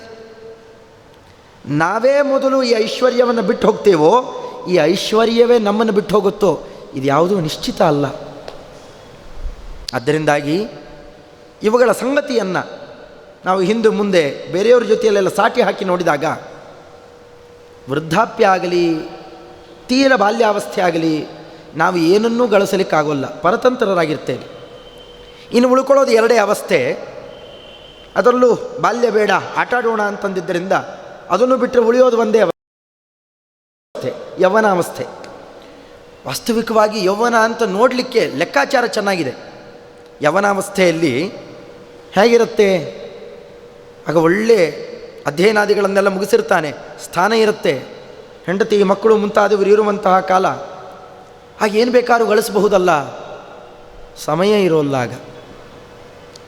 ನಾವೇ ಮೊದಲು ಈ ಐಶ್ವರ್ಯವನ್ನು ಬಿಟ್ಟು ಹೋಗ್ತೇವೋ, ಈ ಐಶ್ವರ್ಯವೇ ನಮ್ಮನ್ನು ಬಿಟ್ಟು ಹೋಗುತ್ತೋ, ಇದು ಯಾವುದೂ ನಿಶ್ಚಿತ ಅಲ್ಲ. ಅದರಿಂದಾಗಿ ಇವುಗಳ ಸಂಗತಿಯನ್ನು ನಾವು ಹಿಂದೆ ಮುಂದೆ ಬೇರೆಯವ್ರ ಜೊತೆಯಲ್ಲೆಲ್ಲ ಸಾಟಿ ಹಾಕಿ ನೋಡಿದಾಗ ವೃದ್ಧಾಪ್ಯ ಆಗಲಿ ತೀರ ಬಾಲ್ಯಾವಸ್ಥೆ ಆಗಲಿ ನಾವು ಏನನ್ನೂ ಗಳಿಸಲಿಕ್ಕಾಗೋಲ್ಲ, ಪರತಂತ್ರರಾಗಿರ್ತೇವೆ. ಇನ್ನು ಉಳ್ಕೊಳ್ಳೋದು 2 ಅವಸ್ಥೆ. ಅದರಲ್ಲೂ ಬಾಲ್ಯ ಬೇಡ, ಆಟಾಡೋಣ ಅಂತಂದಿದ್ದರಿಂದ ಅದನ್ನು ಬಿಟ್ಟರೆ ಉಳಿಯೋದು ಒಂದೇ ಅವಸ್ಥೆ, ಯೌವನಾವಸ್ಥೆ. ವಾಸ್ತವಿಕವಾಗಿ ಯೌವನ ಅಂತ ನೋಡಲಿಕ್ಕೆ ಲೆಕ್ಕಾಚಾರ ಚೆನ್ನಾಗಿದೆ. ಯೌವನಾವಸ್ಥೆಯಲ್ಲಿ ಹೇಗಿರುತ್ತೆ? ಆಗ ಒಳ್ಳೆ ಅಧ್ಯಯನಾದಿಗಳನ್ನೆಲ್ಲ ಮುಗಿಸಿರ್ತಾನೆ, ಸ್ಥಾನ ಇರುತ್ತೆ, ಹೆಂಡತಿ ಮಕ್ಕಳು ಮುಂತಾದವರು ಇರುವಂತಹ ಕಾಲ. ಹಾಗೇನು ಬೇಕಾದ್ರೂ ಗಳಿಸಬಹುದಲ್ಲ, ಸಮಯ ಇರೋಲ್ಲ. ಆಗ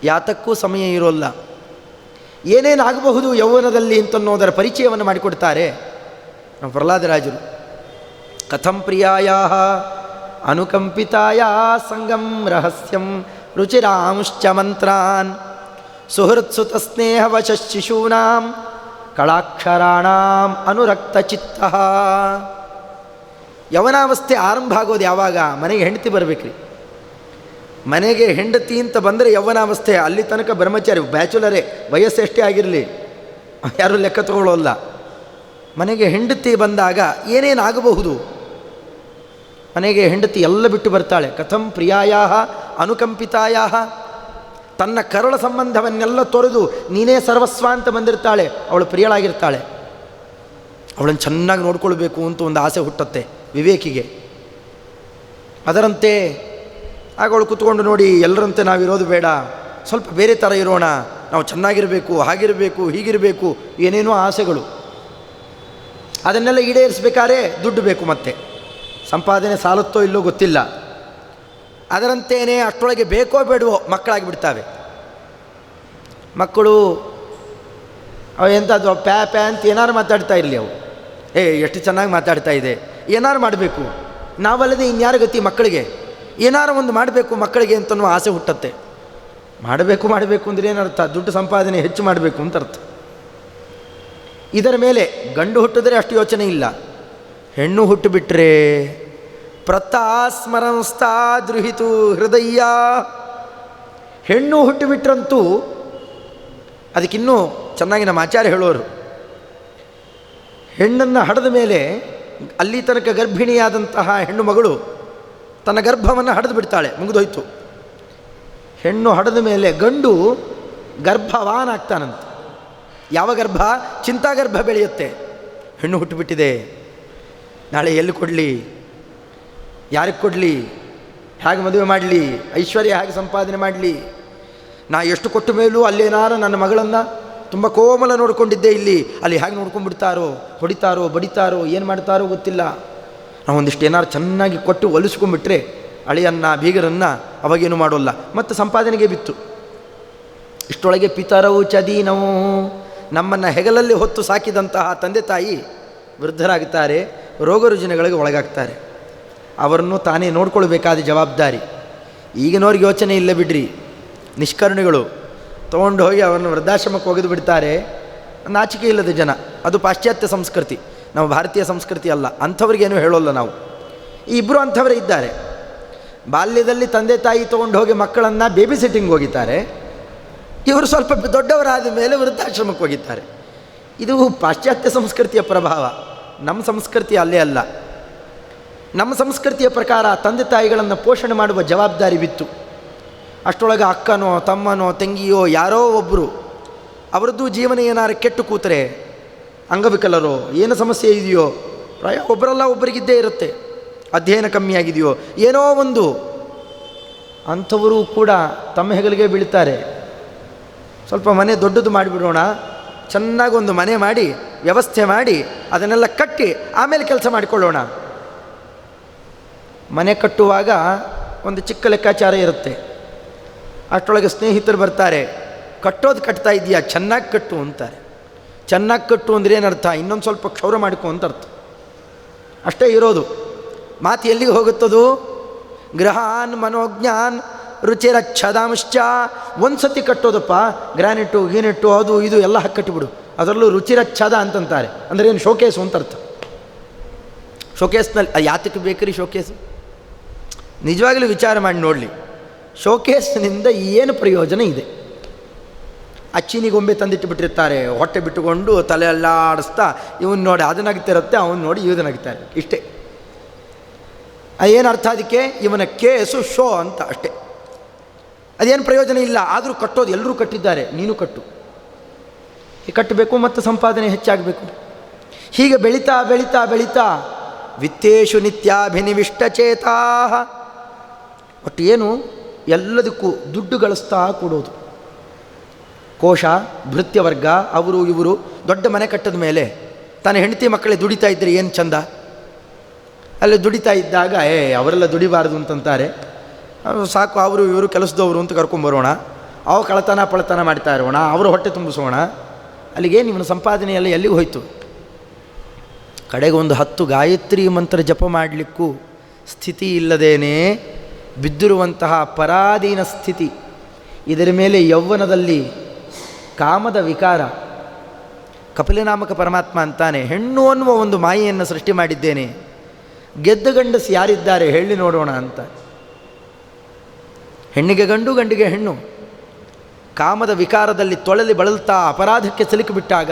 ಯಾತಕ್ಕೂ ಸಮಯ ಇರೋಲ್ಲ. ಏನೇನಾಗಬಹುದು ಯೌವನದಲ್ಲಿ ಅಂತನ್ನೋದರ ಪರಿಚಯವನ್ನು ಮಾಡಿಕೊಡ್ತಾರೆ ನಮ್ಮ ಪ್ರಹ್ಲಾದರಾಜರು. ಕಥಂ ಪ್ರಿಯಾಯ ಅನುಕಂಪಿತಾಯ ಸಂಗಂ ರಹಸ್ಯಂ ರುಚಿರಾಂಶ್ಚ ಮಂತ್ರಾನ್ ಸುಹೃತ್ಸುತ ಸ್ನೇಹವಶ ಶಿಶೂನಾಂ ಕಳಾಕ್ಷರಾಣಾಂ ಅನುರಕ್ತಚಿತ್ತ. ಯೌವನಾವಸ್ಥೆ ಆರಂಭ ಆಗೋದು ಯಾವಾಗ? ಮನೆಗೆ ಹೆಂಡತಿ ಬರಬೇಕ್ರಿ. ಮನೆಗೆ ಹೆಂಡತಿ ಅಂತ ಬಂದರೆ ಯೌವನಾವಸ್ಥೆ. ಅಲ್ಲಿ ತನಕ ಬ್ರಹ್ಮಚಾರಿ, ಬ್ಯಾಚುಲರೇ, ವಯಸ್ಸೆಷ್ಟೇ ಆಗಿರಲಿ, ಯಾರೂ ಲೆಕ್ಕ ತಗೊಳ್ಳೋಲ್ಲ. ಮನೆಗೆ ಹೆಂಡತಿ ಬಂದಾಗ ಏನೇನಾಗಬಹುದು? ಮನೆಗೆ ಹೆಂಡತಿ ಎಲ್ಲ ಬಿಟ್ಟು ಬರ್ತಾಳೆ. ಕಥಂ ಪ್ರಿಯಾಯ ಅನುಕಂಪಿತಾಯ, ತನ್ನ ಕರಳ ಸಂಬಂಧವನ್ನೆಲ್ಲ ತೊರೆದು ನೀನೇ ಸರ್ವಸ್ವ ಅಂತ ಬಂದಿರ್ತಾಳೆ. ಅವಳು ಪ್ರಿಯಳಾಗಿರ್ತಾಳೆ. ಅವಳನ್ನು ಚೆನ್ನಾಗಿ ನೋಡ್ಕೊಳ್ಬೇಕು ಅಂತ ಒಂದು ಆಸೆ ಹುಟ್ಟುತ್ತೆ ವಿವೇಕಿಗೆ. ಅದರಂತೆ ಆಗ ಅವಳು ಕೂತ್ಕೊಂಡು ನೋಡಿ, ಎಲ್ಲರಂತೆ ನಾವಿರೋದು ಬೇಡ, ಸ್ವಲ್ಪ ಬೇರೆ ಥರ ಇರೋಣ, ನಾವು ಚೆನ್ನಾಗಿರಬೇಕು, ಹಾಗಿರಬೇಕು, ಹೀಗಿರಬೇಕು, ಏನೇನೋ ಆಸೆಗಳು. ಅದನ್ನೆಲ್ಲ ಈಡೇರಿಸಬೇಕಾದ್ರೆ ದುಡ್ಡು ಬೇಕು, ಮತ್ತೆ ಸಂಪಾದನೆ ಸಾಲುತ್ತೋ ಇಲ್ಲೋ ಗೊತ್ತಿಲ್ಲ. ಅದರಂತೇನೆ ಅಷ್ಟರೊಳಗೆ ಬೇಕೋ ಬೇಡವೋ ಮಕ್ಕಳಾಗಿ ಬಿಡ್ತಾವೆ. ಮಕ್ಕಳು ಅವು ಎಂಥದ್ದು ಪ್ಯಾ ಅಂತ ಏನಾರು ಮಾತಾಡ್ತಾ ಇರಲಿ, ಅವು ಎಷ್ಟು ಚೆನ್ನಾಗಿ ಮಾತಾಡ್ತಾ ಇದೆ, ಏನಾರು ಮಾಡಬೇಕು, ನಾವಲ್ಲದೆ ಇನ್ಯಾರು ಗತಿ ಮಕ್ಕಳಿಗೆ, ಏನಾರು ಒಂದು ಮಾಡಬೇಕು ಮಕ್ಕಳಿಗೆ ಅಂತನೂ ಆಸೆ ಹುಟ್ಟತ್ತೆ. ಮಾಡಬೇಕು ಅಂದರೆ ಏನರ್ಥ? ದುಡ್ಡು ಸಂಪಾದನೆ ಹೆಚ್ಚು ಮಾಡಬೇಕು ಅಂತ ಅರ್ಥ. ಇದರ ಮೇಲೆ ಗಂಡು ಹುಟ್ಟಿದ್ರೆ ಅಷ್ಟು ಯೋಚನೆ ಇಲ್ಲ, ಹೆಣ್ಣು ಹುಟ್ಟುಬಿಟ್ರೆ ಪ್ರತಾಸ್ಮರಂಸ್ತಾದೃಹಿತು ಹೃದಯ. ಹೆಣ್ಣು ಹುಟ್ಟುಬಿಟ್ರಂತೂ ಅದಕ್ಕಿನ್ನೂ ಚೆನ್ನಾಗಿ ನಮ್ಮ ಆಚಾರ್ಯ ಹೇಳೋರು, ಹೆಣ್ಣನ್ನು ಹಡೆದ ಮೇಲೆ ಅಲ್ಲಿ ತನಕ ಗರ್ಭಿಣಿಯಾದಂತಹ ಹೆಣ್ಣು ಮಗಳು ತನ್ನ ಗರ್ಭವನ್ನು ಹಡೆದು ಬಿಡ್ತಾಳೆ, ಮುಗಿದೋಯ್ತು. ಹೆಣ್ಣು ಹಡೆದ ಮೇಲೆ ಗಂಡು ಗರ್ಭವಾನಾಗ್ತಾನಂತೆ. ಯಾವ ಗರ್ಭ? ಚಿಂತಾಗರ್ಭ ಬೆಳೆಯುತ್ತೆ. ಹೆಣ್ಣು ಹುಟ್ಟುಬಿಟ್ಟಿದೆ, ನಾಳೆ ಎಲ್ಲಿ ಕೊಡಲಿ, ಯಾರಿಗೆ ಕೊಡಲಿ, ಹೇಗೆ ಮದುವೆ ಮಾಡಲಿ, ಐಶ್ವರ್ಯ ಹೇಗೆ ಸಂಪಾದನೆ ಮಾಡಲಿ, ನಾ ಎಷ್ಟು ಕೊಟ್ಟ ಮೇಲೂ ಅಲ್ಲೇನಾರು ನನ್ನ ಮಗಳನ್ನು ತುಂಬ ಕೋಮಲ ನೋಡ್ಕೊಂಡಿದ್ದೆ, ಇಲ್ಲಿ ಅಲ್ಲಿ ಹೇಗೆ ನೋಡ್ಕೊಂಡ್ಬಿಡ್ತಾರೋ, ಹೊಡಿತಾರೋ ಬಡಿತಾರೋ ಏನು ಮಾಡ್ತಾರೋ ಗೊತ್ತಿಲ್ಲ. ನಾವು ಒಂದಿಷ್ಟು ಏನಾರು ಚೆನ್ನಾಗಿ ಕೊಟ್ಟು ಒಲಿಸ್ಕೊಂಡ್ಬಿಟ್ರೆ ಅಳಿಯನ್ನ ಬೀಗರನ್ನು ಅವಾಗೇನು ಮಾಡೋಲ್ಲ, ಮತ್ತು ಸಂಪಾದನೆಗೆ ಬಿತ್ತು. ಇಷ್ಟೊಳಗೆ ಪಿತರವು ಚದೀನವು, ನಮ್ಮನ್ನು ಹೆಗಲಲ್ಲಿ ಹೊತ್ತು ಸಾಕಿದಂತಹ ತಂದೆ ತಾಯಿ ವೃದ್ಧರಾಗುತ್ತಾರೆ, ರೋಗ ರುಜಿನಗಳಿಗೆ ಒಳಗಾಗ್ತಾರೆ. ಅವರನ್ನು ತಾನೇ ನೋಡ್ಕೊಳ್ಬೇಕಾದ ಜವಾಬ್ದಾರಿ. ಈಗಿನವ್ರಿಗೆ ಯೋಚನೆ ಇಲ್ಲ ಬಿಡ್ರಿ, ನಿಷ್ಕರುಣಿಗಳು ತೊಗೊಂಡು ಹೋಗಿ ಅವರನ್ನು ವೃದ್ಧಾಶ್ರಮಕ್ಕೆ ಒಗೆದು ಬಿಡ್ತಾರೆ. ನಾಚಿಕೆ ಇಲ್ಲದ ಜನ, ಅದು ಪಾಶ್ಚಾತ್ಯ ಸಂಸ್ಕೃತಿ, ನಮ್ಮ ಭಾರತೀಯ ಸಂಸ್ಕೃತಿ ಅಲ್ಲ. ಅಂಥವ್ರಿಗೇನು ಹೇಳೋಲ್ಲ ನಾವು. ಈ ಇಬ್ಬರು ಅಂಥವರೇ ಇದ್ದಾರೆ. ಬಾಲ್ಯದಲ್ಲಿ ತಂದೆ ತಾಯಿ ತೊಗೊಂಡು ಹೋಗಿ ಮಕ್ಕಳನ್ನು ಬೇಬಿ ಸಿಟ್ಟಿಂಗ್ ಹೋಗಿದ್ದಾರೆ, ಇವರು ಸ್ವಲ್ಪ ದೊಡ್ಡವರಾದ ಮೇಲೆ ವೃದ್ಧಾಶ್ರಮಕ್ಕೆ ಹೋಗಿದ್ದಾರೆ. ಇದು ಪಾಶ್ಚಾತ್ಯ ಸಂಸ್ಕೃತಿಯ ಪ್ರಭಾವ, ನಮ್ಮ ಸಂಸ್ಕೃತಿ ಅಲ್ಲೇ ಅಲ್ಲ. ನಮ್ಮ ಸಂಸ್ಕೃತಿಯ ಪ್ರಕಾರ ತಂದೆ ತಾಯಿಗಳನ್ನು ಪೋಷಣೆ ಮಾಡುವ ಜವಾಬ್ದಾರಿ ಬಿತ್ತು. ಅಷ್ಟರೊಳಗೆ ಅಕ್ಕನೋ ತಮ್ಮನೋ ತಂಗಿಯೋ ಯಾರೋ ಒಬ್ಬರು ಅವರದ್ದು ಜೀವನ ಏನಾರು ಕೆಟ್ಟು ಕೂತರೆ, ಅಂಗವಿಕಲರೋ ಏನು ಸಮಸ್ಯೆ ಇದೆಯೋ, ಪ್ರಾಯ ಒಬ್ಬರಲ್ಲ ಒಬ್ಬರಿಗಿದ್ದೇ ಇರುತ್ತೆ, ಅಧ್ಯಯನ ಕಮ್ಮಿಯಾಗಿದೆಯೋ ಏನೋ ಒಂದು, ಅಂಥವರು ಕೂಡ ತಮ್ಮ ಹೆಗಲಿಗೆ ಬೀಳ್ತಾರೆ. ಸ್ವಲ್ಪ ಮನೆ ದೊಡ್ಡದು ಮಾಡಿಬಿಡೋಣ, ಚೆನ್ನಾಗಿ ಒಂದು ಮನೆ ಮಾಡಿ ವ್ಯವಸ್ಥೆ ಮಾಡಿ ಅದನ್ನೆಲ್ಲ ಕಟ್ಟಿ ಆಮೇಲೆ ಕೆಲಸ ಮಾಡಿಕೊಳ್ಳೋಣ. ಮನೆ ಕಟ್ಟುವಾಗ ಒಂದು ಚಿಕ್ಕ ಲೆಕ್ಕಾಚಾರ ಇರುತ್ತೆ. ಅಷ್ಟರೊಳಗೆ ಸ್ನೇಹಿತರು ಬರ್ತಾರೆ, ಕಟ್ಟೋದು ಕಟ್ತಾ ಇದೆಯಾ, ಚೆನ್ನಾಗಿ ಕಟ್ಟು ಅಂತಾರೆ. ಚೆನ್ನಾಗಿ ಕಟ್ಟು ಅಂದರೆ ಏನರ್ಥ? ಇನ್ನೊಂದು ಸ್ವಲ್ಪ ಕ್ಷೌರ ಮಾಡಿಕೊ ಅಂತ ಅರ್ಥ. ಅಷ್ಟೇ ಇರೋದು. ಮಾತು ಎಲ್ಲಿಗೆ ಹೋಗುತ್ತದು? ಗೃಹಾನ್ ಮನೋಜ್ಞಾನ್ ರುಚಿರಚ್ಛದಾಂಶ್ಚ. ಒಂದು ಸತಿ ಕಟ್ಟೋದಪ್ಪ, ಗ್ರಾನಿಟ್ಟು ಗೀನಿಟ್ಟು ಅದು ಇದು ಎಲ್ಲ ಹಾಕಿ ಕಟ್ಟಿಬಿಡು. ಅದರಲ್ಲೂ ರುಚಿರಚ್ಛದ ಅಂತಂತಾರೆ. ಅಂದರೆ ಏನು? ಶೋಕೇಸು ಅಂತ ಅರ್ಥ. ಶೋಕೇಸ್ನಲ್ಲಿ ಯಾತಕ್ಕೆ ಬೇಕ್ರಿ ಶೋಕೇಸು? ನಿಜವಾಗಲೂ ವಿಚಾರ ಮಾಡಿ ನೋಡಲಿ, ಶೋಕೇಸ್ನಿಂದ ಏನು ಪ್ರಯೋಜನ ಇದೆ? ಅಚ್ಚಿನಿಗೊಂಬೆ ತಂದಿಟ್ಟು ಬಿಟ್ಟಿರ್ತಾರೆ, ಹೊಟ್ಟೆ ಬಿಟ್ಟುಕೊಂಡು ತಲೆ ಎಲ್ಲ ಆಡಿಸ್ತಾ ಇವನು ನೋಡಿ ಅದನ್ನಾಗ್ತಿರುತ್ತೆ, ಅವನು ನೋಡಿ ಇದನ್ನಾಗ್ತಾರೆ. ಇಷ್ಟೇ. ಏನು ಅರ್ಥ ಅದಕ್ಕೆ? ಇವನ ಕೇಸು ಶೋ ಅಂತ ಅಷ್ಟೇ. ಅದೇನು ಪ್ರಯೋಜನ ಇಲ್ಲ. ಆದರೂ ಕಟ್ಟೋದು ಎಲ್ಲರೂ ಕಟ್ಟಿದ್ದಾರೆ, ನೀನು ಕಟ್ಟು. ಕಟ್ಟಬೇಕು ಮತ್ತು ಸಂಪಾದನೆ ಹೆಚ್ಚಾಗಬೇಕು. ಹೀಗೆ ಬೆಳೀತಾ ಬೆಳೀತಾ ಬೆಳೀತಾ ವಿತ್ತೇಶು ನಿತ್ಯಾಭಿನಿವಿಷ್ಟಚೇತಾ. ಒಟ್ಟು ಏನು? ಎಲ್ಲದಕ್ಕೂ ದುಡ್ಡು ಗಳಿಸ್ತಾ ಕೊಡೋದು. ಕೋಶ ಭೃತ್ಯವರ್ಗ ಅವರು ಇವರು ದೊಡ್ಡ ಮನೆ ಕಟ್ಟದ ಮೇಲೆ ತನ್ನ ಹೆಂಡತಿ ಮಕ್ಕಳೇ ದುಡಿತಾ ಇದ್ದರೆ ಏನು ಚಂದ. ಅಲ್ಲಿ ದುಡಿತಾ ಇದ್ದಾಗ ಅವರೆಲ್ಲ ದುಡಿಬಾರ್ದು ಅಂತಂತಾರೆ. ಸಾಕು ಅವರು ಇವರು ಕೆಲಸದವರು ಅಂತ ಕರ್ಕೊಂಬರೋಣ, ಅವು ಕಳತನ ಪಳತನ ಮಾಡ್ತಾ ಇರೋಣ, ಅವರು ಹೊಟ್ಟೆ ತುಂಬಿಸೋಣ. ಅಲ್ಲಿಗೇನು ಇವನ ಸಂಪಾದನೆಯೆಲ್ಲ ಎಲ್ಲಿಗೆ ಹೋಯಿತು? ಕಡೆಗೆ ಒಂದು 10 ಗಾಯತ್ರಿ ಮಂತ್ರ ಜಪ ಮಾಡಲಿಕ್ಕೂ ಸ್ಥಿತಿ ಇಲ್ಲದೇನೆ ಬಿದ್ದಿರುವಂತಹ ಪರಾಧೀನ ಸ್ಥಿತಿ. ಇದರ ಮೇಲೆ ಯೌವನದಲ್ಲಿ ಕಾಮದ ವಿಕಾರ. ಕಪಿಲನಾಮಕ ಪರಮಾತ್ಮ ಅಂತಾನೆ, ಹೆಣ್ಣು ಅನ್ನುವ ಒಂದು ಮಾಯೆಯನ್ನು ಸೃಷ್ಟಿ ಮಾಡಿದ್ದೇನೆ, ಗೆದ್ದ ಗಂಡಸು ಯಾರಿದ್ದಾರೆ ಹೇಳಿ ನೋಡೋಣ ಅಂತ. ಹೆಣ್ಣಿಗೆ ಗಂಡು, ಗಂಡಿಗೆ ಹೆಣ್ಣು. ಕಾಮದ ವಿಕಾರದಲ್ಲಿ ತೊಳಲಿ ಬಳಲ್ತಾ ಅಪರಾಧಕ್ಕೆ ಸಿಲುಕಿಬಿಟ್ಟಾಗ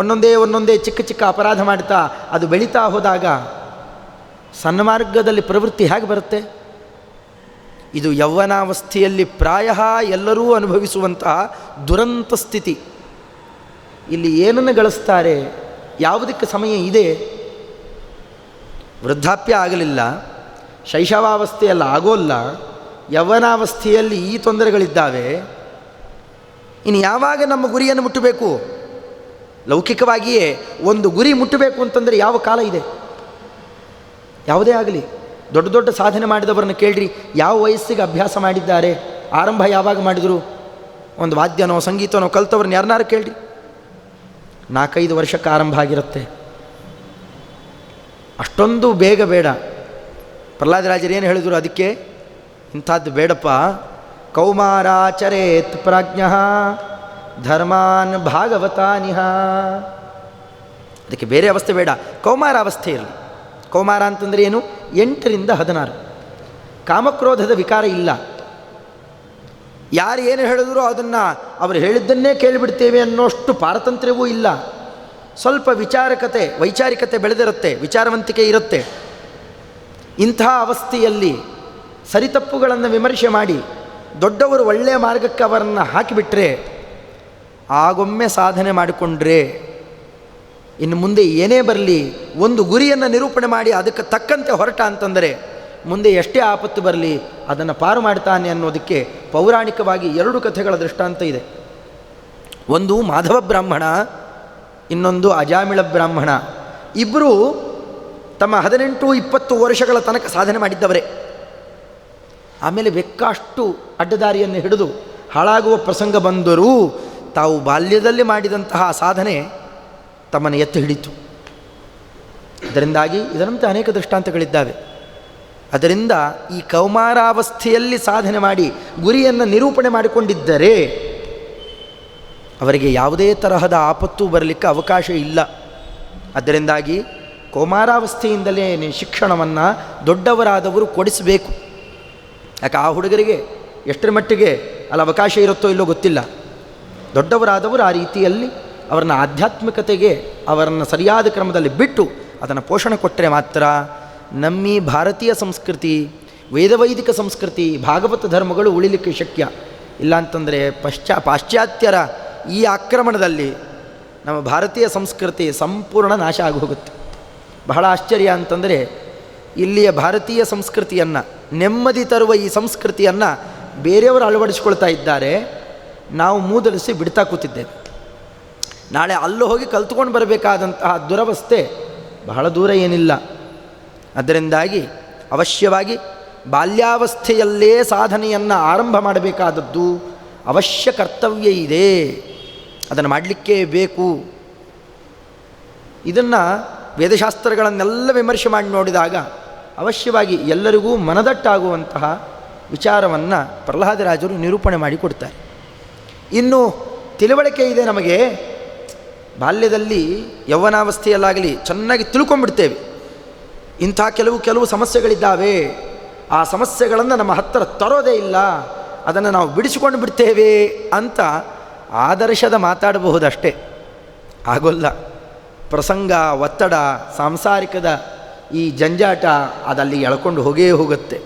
ಒಂದೊಂದೇ ಚಿಕ್ಕ ಚಿಕ್ಕ ಅಪರಾಧ ಮಾಡ್ತಾ ಅದು ಬೆಳೀತಾ ಹೋದಾಗ ಸನ್ಮಾರ್ಗದಲ್ಲಿ ಪ್ರವೃತ್ತಿ ಹೇಗೆ ಬರುತ್ತೆ? ಇದು ಯೌವನಾವಸ್ಥೆಯಲ್ಲಿ ಪ್ರಾಯ ಎಲ್ಲರೂ ಅನುಭವಿಸುವಂತಹ ದುರಂತ ಸ್ಥಿತಿ. ಇಲ್ಲಿ ಏನನ್ನು ಗಳಿಸ್ತಾರೆ? ಯಾವುದಕ್ಕೆ ಸಮಯ ಇದೆ? ವೃದ್ಧಾಪ್ಯ ಆಗಲಿಲ್ಲ, ಶೈಶವಾವಸ್ಥೆಯಲ್ಲಿ ಆಗೋಲ್ಲ, ಯೌವನಾವಸ್ಥೆಯಲ್ಲಿ ಈ ತೊಂದರೆಗಳಿದ್ದಾವೆ. ಇನ್ನು ಯಾವಾಗ ನಮ್ಮ ಗುರಿಯನ್ನು ಮುಟ್ಟಬೇಕು? ಲೌಕಿಕವಾಗಿಯೇ ಒಂದು ಗುರಿ ಮುಟ್ಟಬೇಕು ಅಂತಂದರೆ ಯಾವ ಕಾಲ ಇದೆ? ಯಾವುದೇ ಆಗಲಿ, ದೊಡ್ಡ ದೊಡ್ಡ ಸಾಧನೆ ಮಾಡಿದವರನ್ನು ಕೇಳ್ರಿ, ಯಾವ ವಯಸ್ಸಿಗೆ ಅಭ್ಯಾಸ ಮಾಡಿದ್ದಾರೆ, ಆರಂಭ ಯಾವಾಗ ಮಾಡಿದರು? ಒಂದು ವಾದ್ಯನೋ ಸಂಗೀತನೋ ಕಲ್ತವ್ರನ್ನ ಯಾರನ್ನಾರು ಕೇಳ್ರಿ, 4-5 ವರ್ಷಕ್ಕೆ ಆರಂಭ ಆಗಿರುತ್ತೆ. ಅಷ್ಟೊಂದು ಬೇಗ ಬೇಡ. ಪ್ರಹ್ಲಾದರಾಜರು ಏನು ಹೇಳಿದರು ಅದಕ್ಕೆ? ಇಂಥದ್ದು ಬೇಡಪ್ಪ. ಕೌಮಾರಾಚರೇತ್ ಪ್ರಾಜ್ಞಃ ಧರ್ಮಾನ್ ಭಾಗವತಾನಿಹ. ಅದಕ್ಕೆ ಬೇರೆ ಅವಸ್ಥೆ ಬೇಡ, ಕೌಮಾರ ಅವಸ್ಥೆ ಇರಲಿ. ಕೌಮಾರ ಅಂತಂದರೆ ಏನು? 8ರಿಂದ 16. ಕಾಮಕ್ರೋಧದ ವಿಕಾರ ಇಲ್ಲ. ಯಾರು ಏನು ಹೇಳಿದ್ರು ಅದನ್ನು ಅವರು ಹೇಳಿದ್ದನ್ನೇ ಕೇಳಿಬಿಡ್ತೇವೆ ಅನ್ನೋಷ್ಟು ಪಾರತಂತ್ರ್ಯವೂ ಇಲ್ಲ. ಸ್ವಲ್ಪ ವೈಚಾರಿಕತೆ ಬೆಳೆದಿರುತ್ತೆ, ವಿಚಾರವಂತಿಕೆ ಇರುತ್ತೆ. ಇಂಥ ಅವಸ್ಥೆಯಲ್ಲಿ ಸರಿತಪ್ಪುಗಳನ್ನು ವಿಮರ್ಶೆ ಮಾಡಿ ದೊಡ್ಡವರು ಒಳ್ಳೆಯ ಮಾರ್ಗಕ್ಕೆ ಅವರನ್ನು ಹಾಕಿಬಿಟ್ರೆ, ಆಗೊಮ್ಮೆ ಸಾಧನೆ ಮಾಡಿಕೊಂಡ್ರೆ ಇನ್ನು ಮುಂದೆ ಏನೇ ಬರಲಿ ಒಂದು ಗುರಿಯನ್ನು ನಿರೂಪಣೆ ಮಾಡಿ ಅದಕ್ಕೆ ತಕ್ಕಂತೆ ಹೊರಟ ಅಂತಂದರೆ ಮುಂದೆ ಎಷ್ಟೇ ಆಪತ್ತು ಬರಲಿ ಅದನ್ನು ಪಾರು ಮಾಡ್ತಾನೆ ಅನ್ನೋದಕ್ಕೆ ಪೌರಾಣಿಕವಾಗಿ 2 ಕಥೆಗಳ ದೃಷ್ಟಾಂತ ಇದೆ. ಒಂದು ಮಾಧವ ಬ್ರಾಹ್ಮಣ, ಇನ್ನೊಂದು ಅಜಾಮಿಳ ಬ್ರಾಹ್ಮಣ. ಇಬ್ಬರೂ ತಮ್ಮ 18-20 ವರ್ಷಗಳ ತನಕ ಸಾಧನೆ ಮಾಡಿದ್ದವರೇ. ಆಮೇಲೆ ಬೆಕ್ಕಷ್ಟು ಅಡ್ಡದಾರಿಯನ್ನು ಹಿಡಿದು ಹಾಳಾಗುವ ಪ್ರಸಂಗ ಬಂದರೂ ತಾವು ಬಾಲ್ಯದಲ್ಲಿ ಮಾಡಿದಂತಹ ಸಾಧನೆ ತಮ್ಮನ್ನು ಎತ್ತು ಹಿಡಿತು. ಇದರಿಂದಾಗಿ ಇದರಂತೆ ಅನೇಕ ದೃಷ್ಟಾಂತಗಳಿದ್ದಾವೆ. ಅದರಿಂದ ಈ ಕೌಮಾರಾವಸ್ಥೆಯಲ್ಲಿ ಸಾಧನೆ ಮಾಡಿ ಗುರಿಯನ್ನು ನಿರೂಪಣೆ ಮಾಡಿಕೊಂಡಿದ್ದರೆ ಅವರಿಗೆ ಯಾವುದೇ ತರಹದ ಆಪತ್ತು ಬರಲಿಕ್ಕೆ ಅವಕಾಶ ಇಲ್ಲ. ಅದರಿಂದಾಗಿ ಕೌಮಾರಾವಸ್ಥೆಯಿಂದಲೇ ಶಿಕ್ಷಣವನ್ನು ದೊಡ್ಡವರಾದವರು ಕೊಡಿಸಬೇಕು. ಯಾಕೆ ಆ ಹುಡುಗರಿಗೆ ಎಷ್ಟರ ಮಟ್ಟಿಗೆ ಅಲ್ಲಿ ಅವಕಾಶ ಇರುತ್ತೋ ಇಲ್ಲೋ ಗೊತ್ತಿಲ್ಲ. ದೊಡ್ಡವರಾದವರು ಆ ರೀತಿಯಲ್ಲಿ ಅವರನ್ನ ಆಧ್ಯಾತ್ಮಿಕತೆಗೆ ಅವರನ್ನು ಸರಿಯಾದ ಕ್ರಮದಲ್ಲಿ ಬಿಟ್ಟು ಅದನ್ನು ಪೋಷಣೆ ಕೊಟ್ಟರೆ ಮಾತ್ರ ನಮ್ಮೀ ಭಾರತೀಯ ಸಂಸ್ಕೃತಿ, ವೇದವೈದಿಕ ಸಂಸ್ಕೃತಿ, ಭಾಗವತ ಧರ್ಮಗಳು ಉಳಿಲಿಕ್ಕೆ ಶಕ್ಯ. ಇಲ್ಲಾಂತಂದರೆ ಪಾಶ್ಚಾತ್ಯರ ಈ ಆಕ್ರಮಣದಲ್ಲಿ ನಮ್ಮ ಭಾರತೀಯ ಸಂಸ್ಕೃತಿ ಸಂಪೂರ್ಣ ನಾಶ ಆಗಿ ಹೋಗುತ್ತೆ. ಬಹಳ ಆಶ್ಚರ್ಯ ಅಂತಂದರೆ ಇಲ್ಲಿಯ ಭಾರತೀಯ ಸಂಸ್ಕೃತಿಯನ್ನು, ನೆಮ್ಮದಿ ತರುವ ಈ ಸಂಸ್ಕೃತಿಯನ್ನು ಬೇರೆಯವರು ಅಳವಡಿಸ್ಕೊಳ್ತಾ ಇದ್ದಾರೆ, ನಾವು ಮೂದಲಿಸಿ ಬಿಡ್ತಾ ಕೂತಿದ್ದೇವೆ. ನಾಳೆ ಅಲ್ಲೂ ಹೋಗಿ ಕಲ್ತ್ಕೊಂಡು ಬರಬೇಕಾದಂತಹ ದುರವಸ್ಥೆ ಬಹಳ ದೂರ ಏನಿಲ್ಲ. ಅದರಿಂದಾಗಿ ಅವಶ್ಯವಾಗಿ ಬಾಲ್ಯಾವಸ್ಥೆಯಲ್ಲೇ ಸಾಧನೆಯನ್ನು ಆರಂಭ ಮಾಡಬೇಕಾದದ್ದು ಅವಶ್ಯ ಕರ್ತವ್ಯ ಇದೆ. ಅದನ್ನು ಮಾಡಲಿಕ್ಕೇ ಬೇಕು. ಇದನ್ನು ವೇದಶಾಸ್ತ್ರಗಳನ್ನೆಲ್ಲ ವಿಮರ್ಶೆ ಮಾಡಿ ನೋಡಿದಾಗ ಅವಶ್ಯವಾಗಿ ಎಲ್ಲರಿಗೂ ಮನದಟ್ಟಾಗುವಂತಹ ವಿಚಾರವನ್ನು ಪ್ರಹ್ಲಾದರಾಜರು ನಿರೂಪಣೆ ಮಾಡಿ ಕೊಡ್ತಾರೆ. ಇನ್ನು ತಿಳುವಳಿಕೆ ಇದೆ ನಮಗೆ. ಬಾಲ್ಯದಲ್ಲಿ ಯೌವನಾವಸ್ಥೆಯಲ್ಲಾಗಲಿ ಚೆನ್ನಾಗಿ ತಿಳ್ಕೊಂಡ್ಬಿಡ್ತೇವೆ. ಇಂಥ ಕೆಲವು ಸಮಸ್ಯೆಗಳಿದ್ದಾವೆ, ಆ ಸಮಸ್ಯೆಗಳನ್ನು ನಮ್ಮ ಹತ್ತಿರ ತರೋದೇ ಇಲ್ಲ, ಅದನ್ನು ನಾವು ಬಿಡಿಸಿಕೊಂಡು ಬಿಡ್ತೇವೆ ಅಂತ ಆದರ್ಶದ ಮಾತಾಡಬಹುದಷ್ಟೇ, ಆಗೋಲ್ಲ. ಪ್ರಸಂಗ, ಒತ್ತಡ, ಸಾಂಸಾರಿಕದ ಈ ಜಂಜಾಟ ಅದಲ್ಲಿ ಎಳ್ಕೊಂಡು ಹೋಗುತ್ತೆ.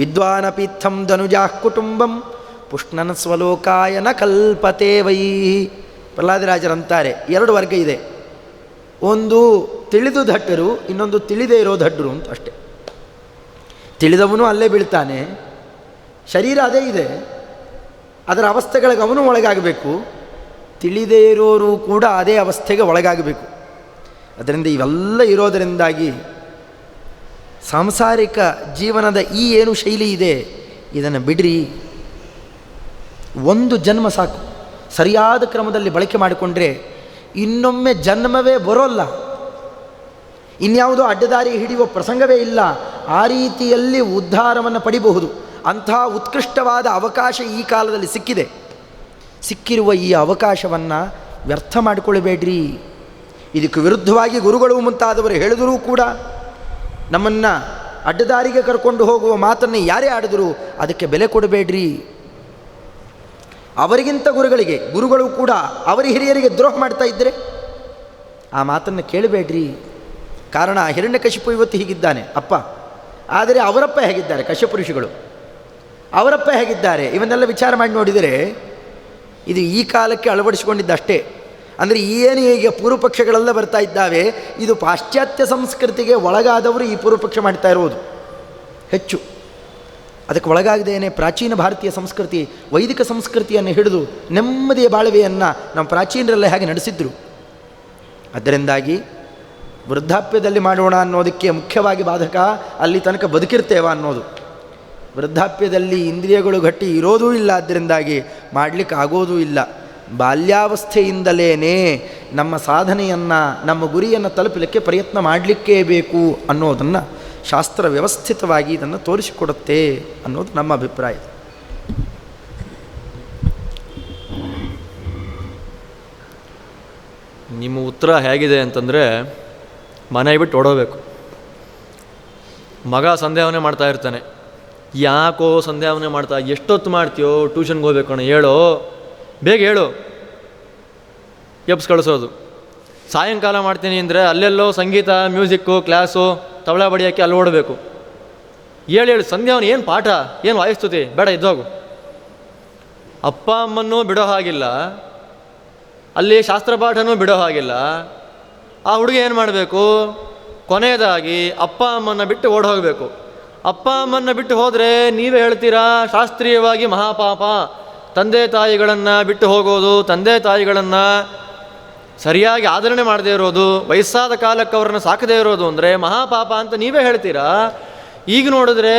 ವಿದ್ವಾನಪೀಥಂ ಧನುಜಾಃ ಕುಟುಂಬಂ ಪುಷ್ಣನ ಸ್ವಲೋಕಾಯನ ಕಲ್ಪತೆ ವೈ. ಪ್ರಹ್ಲಾದರಾಜರಂತಾರೆ 2 ವರ್ಗ ಇದೆ. ಒಂದು ತಿಳಿದು ದಡ್ಡರು, ಇನ್ನೊಂದು ತಿಳಿದೇ ಇರೋ ದಡ್ಡರು ಅಂತ ಅಷ್ಟೆ. ತಿಳಿದವನು ಅಲ್ಲೇ ಬೀಳ್ತಾನೆ, ಶರೀರ ಅದೇ ಇದೆ, ಅದರ ಅವಸ್ಥೆಗಳಿಗೆ ಅವನು ಒಳಗಾಗಬೇಕು. ತಿಳಿದೇ ಇರೋರು ಕೂಡ ಅದೇ ಅವಸ್ಥೆಗೆ ಒಳಗಾಗಬೇಕು. ಅದರಿಂದ ಇವೆಲ್ಲ ಇರೋದರಿಂದಾಗಿ ಸಾಂಸಾರಿಕ ಜೀವನದ ಈ ಏನು ಶೈಲಿ ಇದೆ ಇದನ್ನು ಬಿಡ್ರಿ. ಒಂದು ಜನ್ಮ ಸಾಕು, ಸರಿಯಾದ ಕ್ರಮದಲ್ಲಿ ಬಳಕೆ ಮಾಡಿಕೊಂಡ್ರೆ ಇನ್ನೊಮ್ಮೆ ಜನ್ಮವೇ ಬರೋಲ್ಲ, ಇನ್ಯಾವುದೋ ಅಡ್ಡದಾರಿ ಹಿಡಿಯುವ ಪ್ರಸಂಗವೇ ಇಲ್ಲ. ಆ ರೀತಿಯಲ್ಲಿ ಉದ್ಧಾರವನ್ನು ಪಡಿಬಹುದು. ಅಂತಹ ಉತ್ಕೃಷ್ಟವಾದ ಅವಕಾಶ ಈ ಕಾಲದಲ್ಲಿ ಸಿಕ್ಕಿದೆ. ಸಿಕ್ಕಿರುವ ಈ ಅವಕಾಶವನ್ನು ವ್ಯರ್ಥ ಮಾಡಿಕೊಳ್ಳಬೇಡ್ರಿ. ಇದಕ್ಕೆ ವಿರುದ್ಧವಾಗಿ ಗುರುಗಳು ಮುಂತಾದವರು ಹೇಳಿದರೂ ಕೂಡ ನಮ್ಮನ್ನು ಅಡ್ಡದಾರಿಗೆ ಕರ್ಕೊಂಡು ಹೋಗುವ ಮಾತನ್ನು ಯಾರೇ ಆಡಿದರೂ ಅದಕ್ಕೆ ಬೆಲೆ ಕೊಡಬೇಡ್ರಿ. ಅವರಿಗಿಂತ ಗುರುಗಳು ಕೂಡ ಅವರ ಹಿರಿಯರಿಗೆ ದ್ರೋಹ ಮಾಡ್ತಾ ಇದ್ದರೆ ಆ ಮಾತನ್ನು ಕೇಳಬೇಡ್ರಿ. ಕಾರಣ ಹಿರಣ್ಯಕಶಿಪು ಇವತ್ತು ಹೀಗಿದ್ದಾನೆ ಅಪ್ಪ, ಆದರೆ ಅವರಪ್ಪ ಹೇಗಿದ್ದಾರೆ, ಕಶ್ಯಪ ಋಷಿಗಳು ಅವರಪ್ಪ ಹೇಗಿದ್ದಾರೆ, ಇವನ್ನೆಲ್ಲ ವಿಚಾರ ಮಾಡಿ ನೋಡಿದರೆ ಇದು ಈ ಕಾಲಕ್ಕೆ ಅಳವಡಿಸಿಕೊಂಡಿದ್ದಷ್ಟೇ. ಅಂದರೆ ಏನು ಈಗ ಪೂರ್ವಪಕ್ಷಗಳೆಲ್ಲ ಬರ್ತಾ ಇದ್ದಾವೆ, ಇದು ಪಾಶ್ಚಾತ್ಯ ಸಂಸ್ಕೃತಿಗೆ ಒಳಗಾದವರು ಈ ಪೂರ್ವಪಕ್ಷ ಮಾಡ್ತಾ ಇರೋದು ಹೆಚ್ಚು. ಅದಕ್ಕೆ ಒಳಗಾಗದೇನೆ ಪ್ರಾಚೀನ ಭಾರತೀಯ ಸಂಸ್ಕೃತಿ, ವೈದಿಕ ಸಂಸ್ಕೃತಿಯನ್ನು ಹಿಡಿದು ನೆಮ್ಮದಿಯ ಬಾಳ್ವೆಯನ್ನು ನಮ್ಮ ಪ್ರಾಚೀನರೆಲ್ಲ ಹೇಗೆ ನಡೆಸಿದ್ರು. ಅದರಿಂದಾಗಿ ವೃದ್ಧಾಪ್ಯದಲ್ಲಿ ಮಾಡೋಣ ಅನ್ನೋದಕ್ಕೆ ಮುಖ್ಯವಾಗಿ ಬಾಧಕ ಅಲ್ಲಿ ತನಕ ಬದುಕಿರ್ತೇವ ಅನ್ನೋದು. ವೃದ್ಧಾಪ್ಯದಲ್ಲಿ ಇಂದ್ರಿಯಗಳು ಗಟ್ಟಿ ಇರೋದೂ ಇಲ್ಲ, ಅದರಿಂದಾಗಿ ಮಾಡಲಿಕ್ಕೆ ಆಗೋದೂ ಇಲ್ಲ. ಬಾಲ್ಯಾವಸ್ಥೆಯಿಂದಲೇ ನಮ್ಮ ಸಾಧನೆಯನ್ನು, ನಮ್ಮ ಗುರಿಯನ್ನು ತಲುಪಲಿಕ್ಕೆ ಪ್ರಯತ್ನ ಮಾಡಲಿಕ್ಕೇ ಬೇಕು ಅನ್ನೋದನ್ನು ಶಾಸ್ತ್ರ ವ್ಯವಸ್ಥಿತವಾಗಿ ಇದನ್ನು ತೋರಿಸಿಕೊಡುತ್ತೆ ಅನ್ನೋದು ನಮ್ಮ ಅಭಿಪ್ರಾಯ. ನಿಮ್ಮ ಉತ್ತರ ಹೇಗಿದೆ ಅಂತಂದರೆ ಮನೆ ಬಿಟ್ಟು ಓಡೋಬೇಕು. ಮಗ ಸಂಧ್ಯಾವನೆ ಮಾಡ್ತಾ ಇರ್ತಾನೆ, ಯಾಕೋ ಸಂಧ್ಯಾವನೆ ಮಾಡ್ತಾ, ಎಷ್ಟೊತ್ತು ಮಾಡ್ತೀಯೋ, ಟ್ಯೂಷನ್ಗೆ ಹೋಗ್ಬೇಕು ಅಣ್ಣ, ಹೇಳೋ ಬೇಗ ಹೇಳು, ಎಬ್ಸ್ ಕಳಿಸೋದು. ಸಾಯಂಕಾಲ ಮಾಡ್ತೀನಿ ಅಂದರೆ ಅಲ್ಲೆಲ್ಲೋ ಸಂಗೀತ ಮ್ಯೂಸಿಕ್ಕು ಕ್ಲಾಸು ತಬಲ ಬಡಿಯೋಕ್ಕೆ ಅಲ್ಲಿ ಓಡಬೇಕು. ಹೇಳಿ ಸಂಧ್ಯಾವನು ಏನು ಪಾಠ, ಏನು ವಾಯಿಸ್ತುತಿ, ಬೇಡ ಇದ್ದೋಗು. ಅಪ್ಪ ಅಮ್ಮನ್ನೂ ಬಿಡೋ ಹಾಗಿಲ್ಲ, ಅಲ್ಲಿ ಶಾಸ್ತ್ರ ಪಾಠನೂ ಬಿಡೋ ಹಾಗಿಲ್ಲ. ಆ ಹುಡುಗ ಏನು ಮಾಡಬೇಕು, ಕೊನೆಯದಾಗಿ ಅಪ್ಪ ಅಮ್ಮನ್ನ ಬಿಟ್ಟು ಓಡಿ ಹೋಗಬೇಕು. ಅಪ್ಪ ಅಮ್ಮನ್ನ ಬಿಟ್ಟು ಹೋದರೆ ನೀವೇ ಹೇಳ್ತೀರಾ ಶಾಸ್ತ್ರೀಯವಾಗಿ ಮಹಾಪಾಪ. ತಂದೆ ತಾಯಿಗಳನ್ನು ಬಿಟ್ಟು ಹೋಗೋದು, ತಂದೆ ತಾಯಿಗಳನ್ನು ಸರಿಯಾಗಿ ಆದರಣೆ ಮಾಡದೇ ಇರೋದು, ವಯಸ್ಸಾದ ಕಾಲಕ್ಕೆ ಅವ್ರನ್ನ ಸಾಕದೇ ಇರೋದು ಅಂದರೆ ಮಹಾಪಾಪ ಅಂತ ನೀವೇ ಹೇಳ್ತೀರಾ. ಈಗ ನೋಡಿದ್ರೆ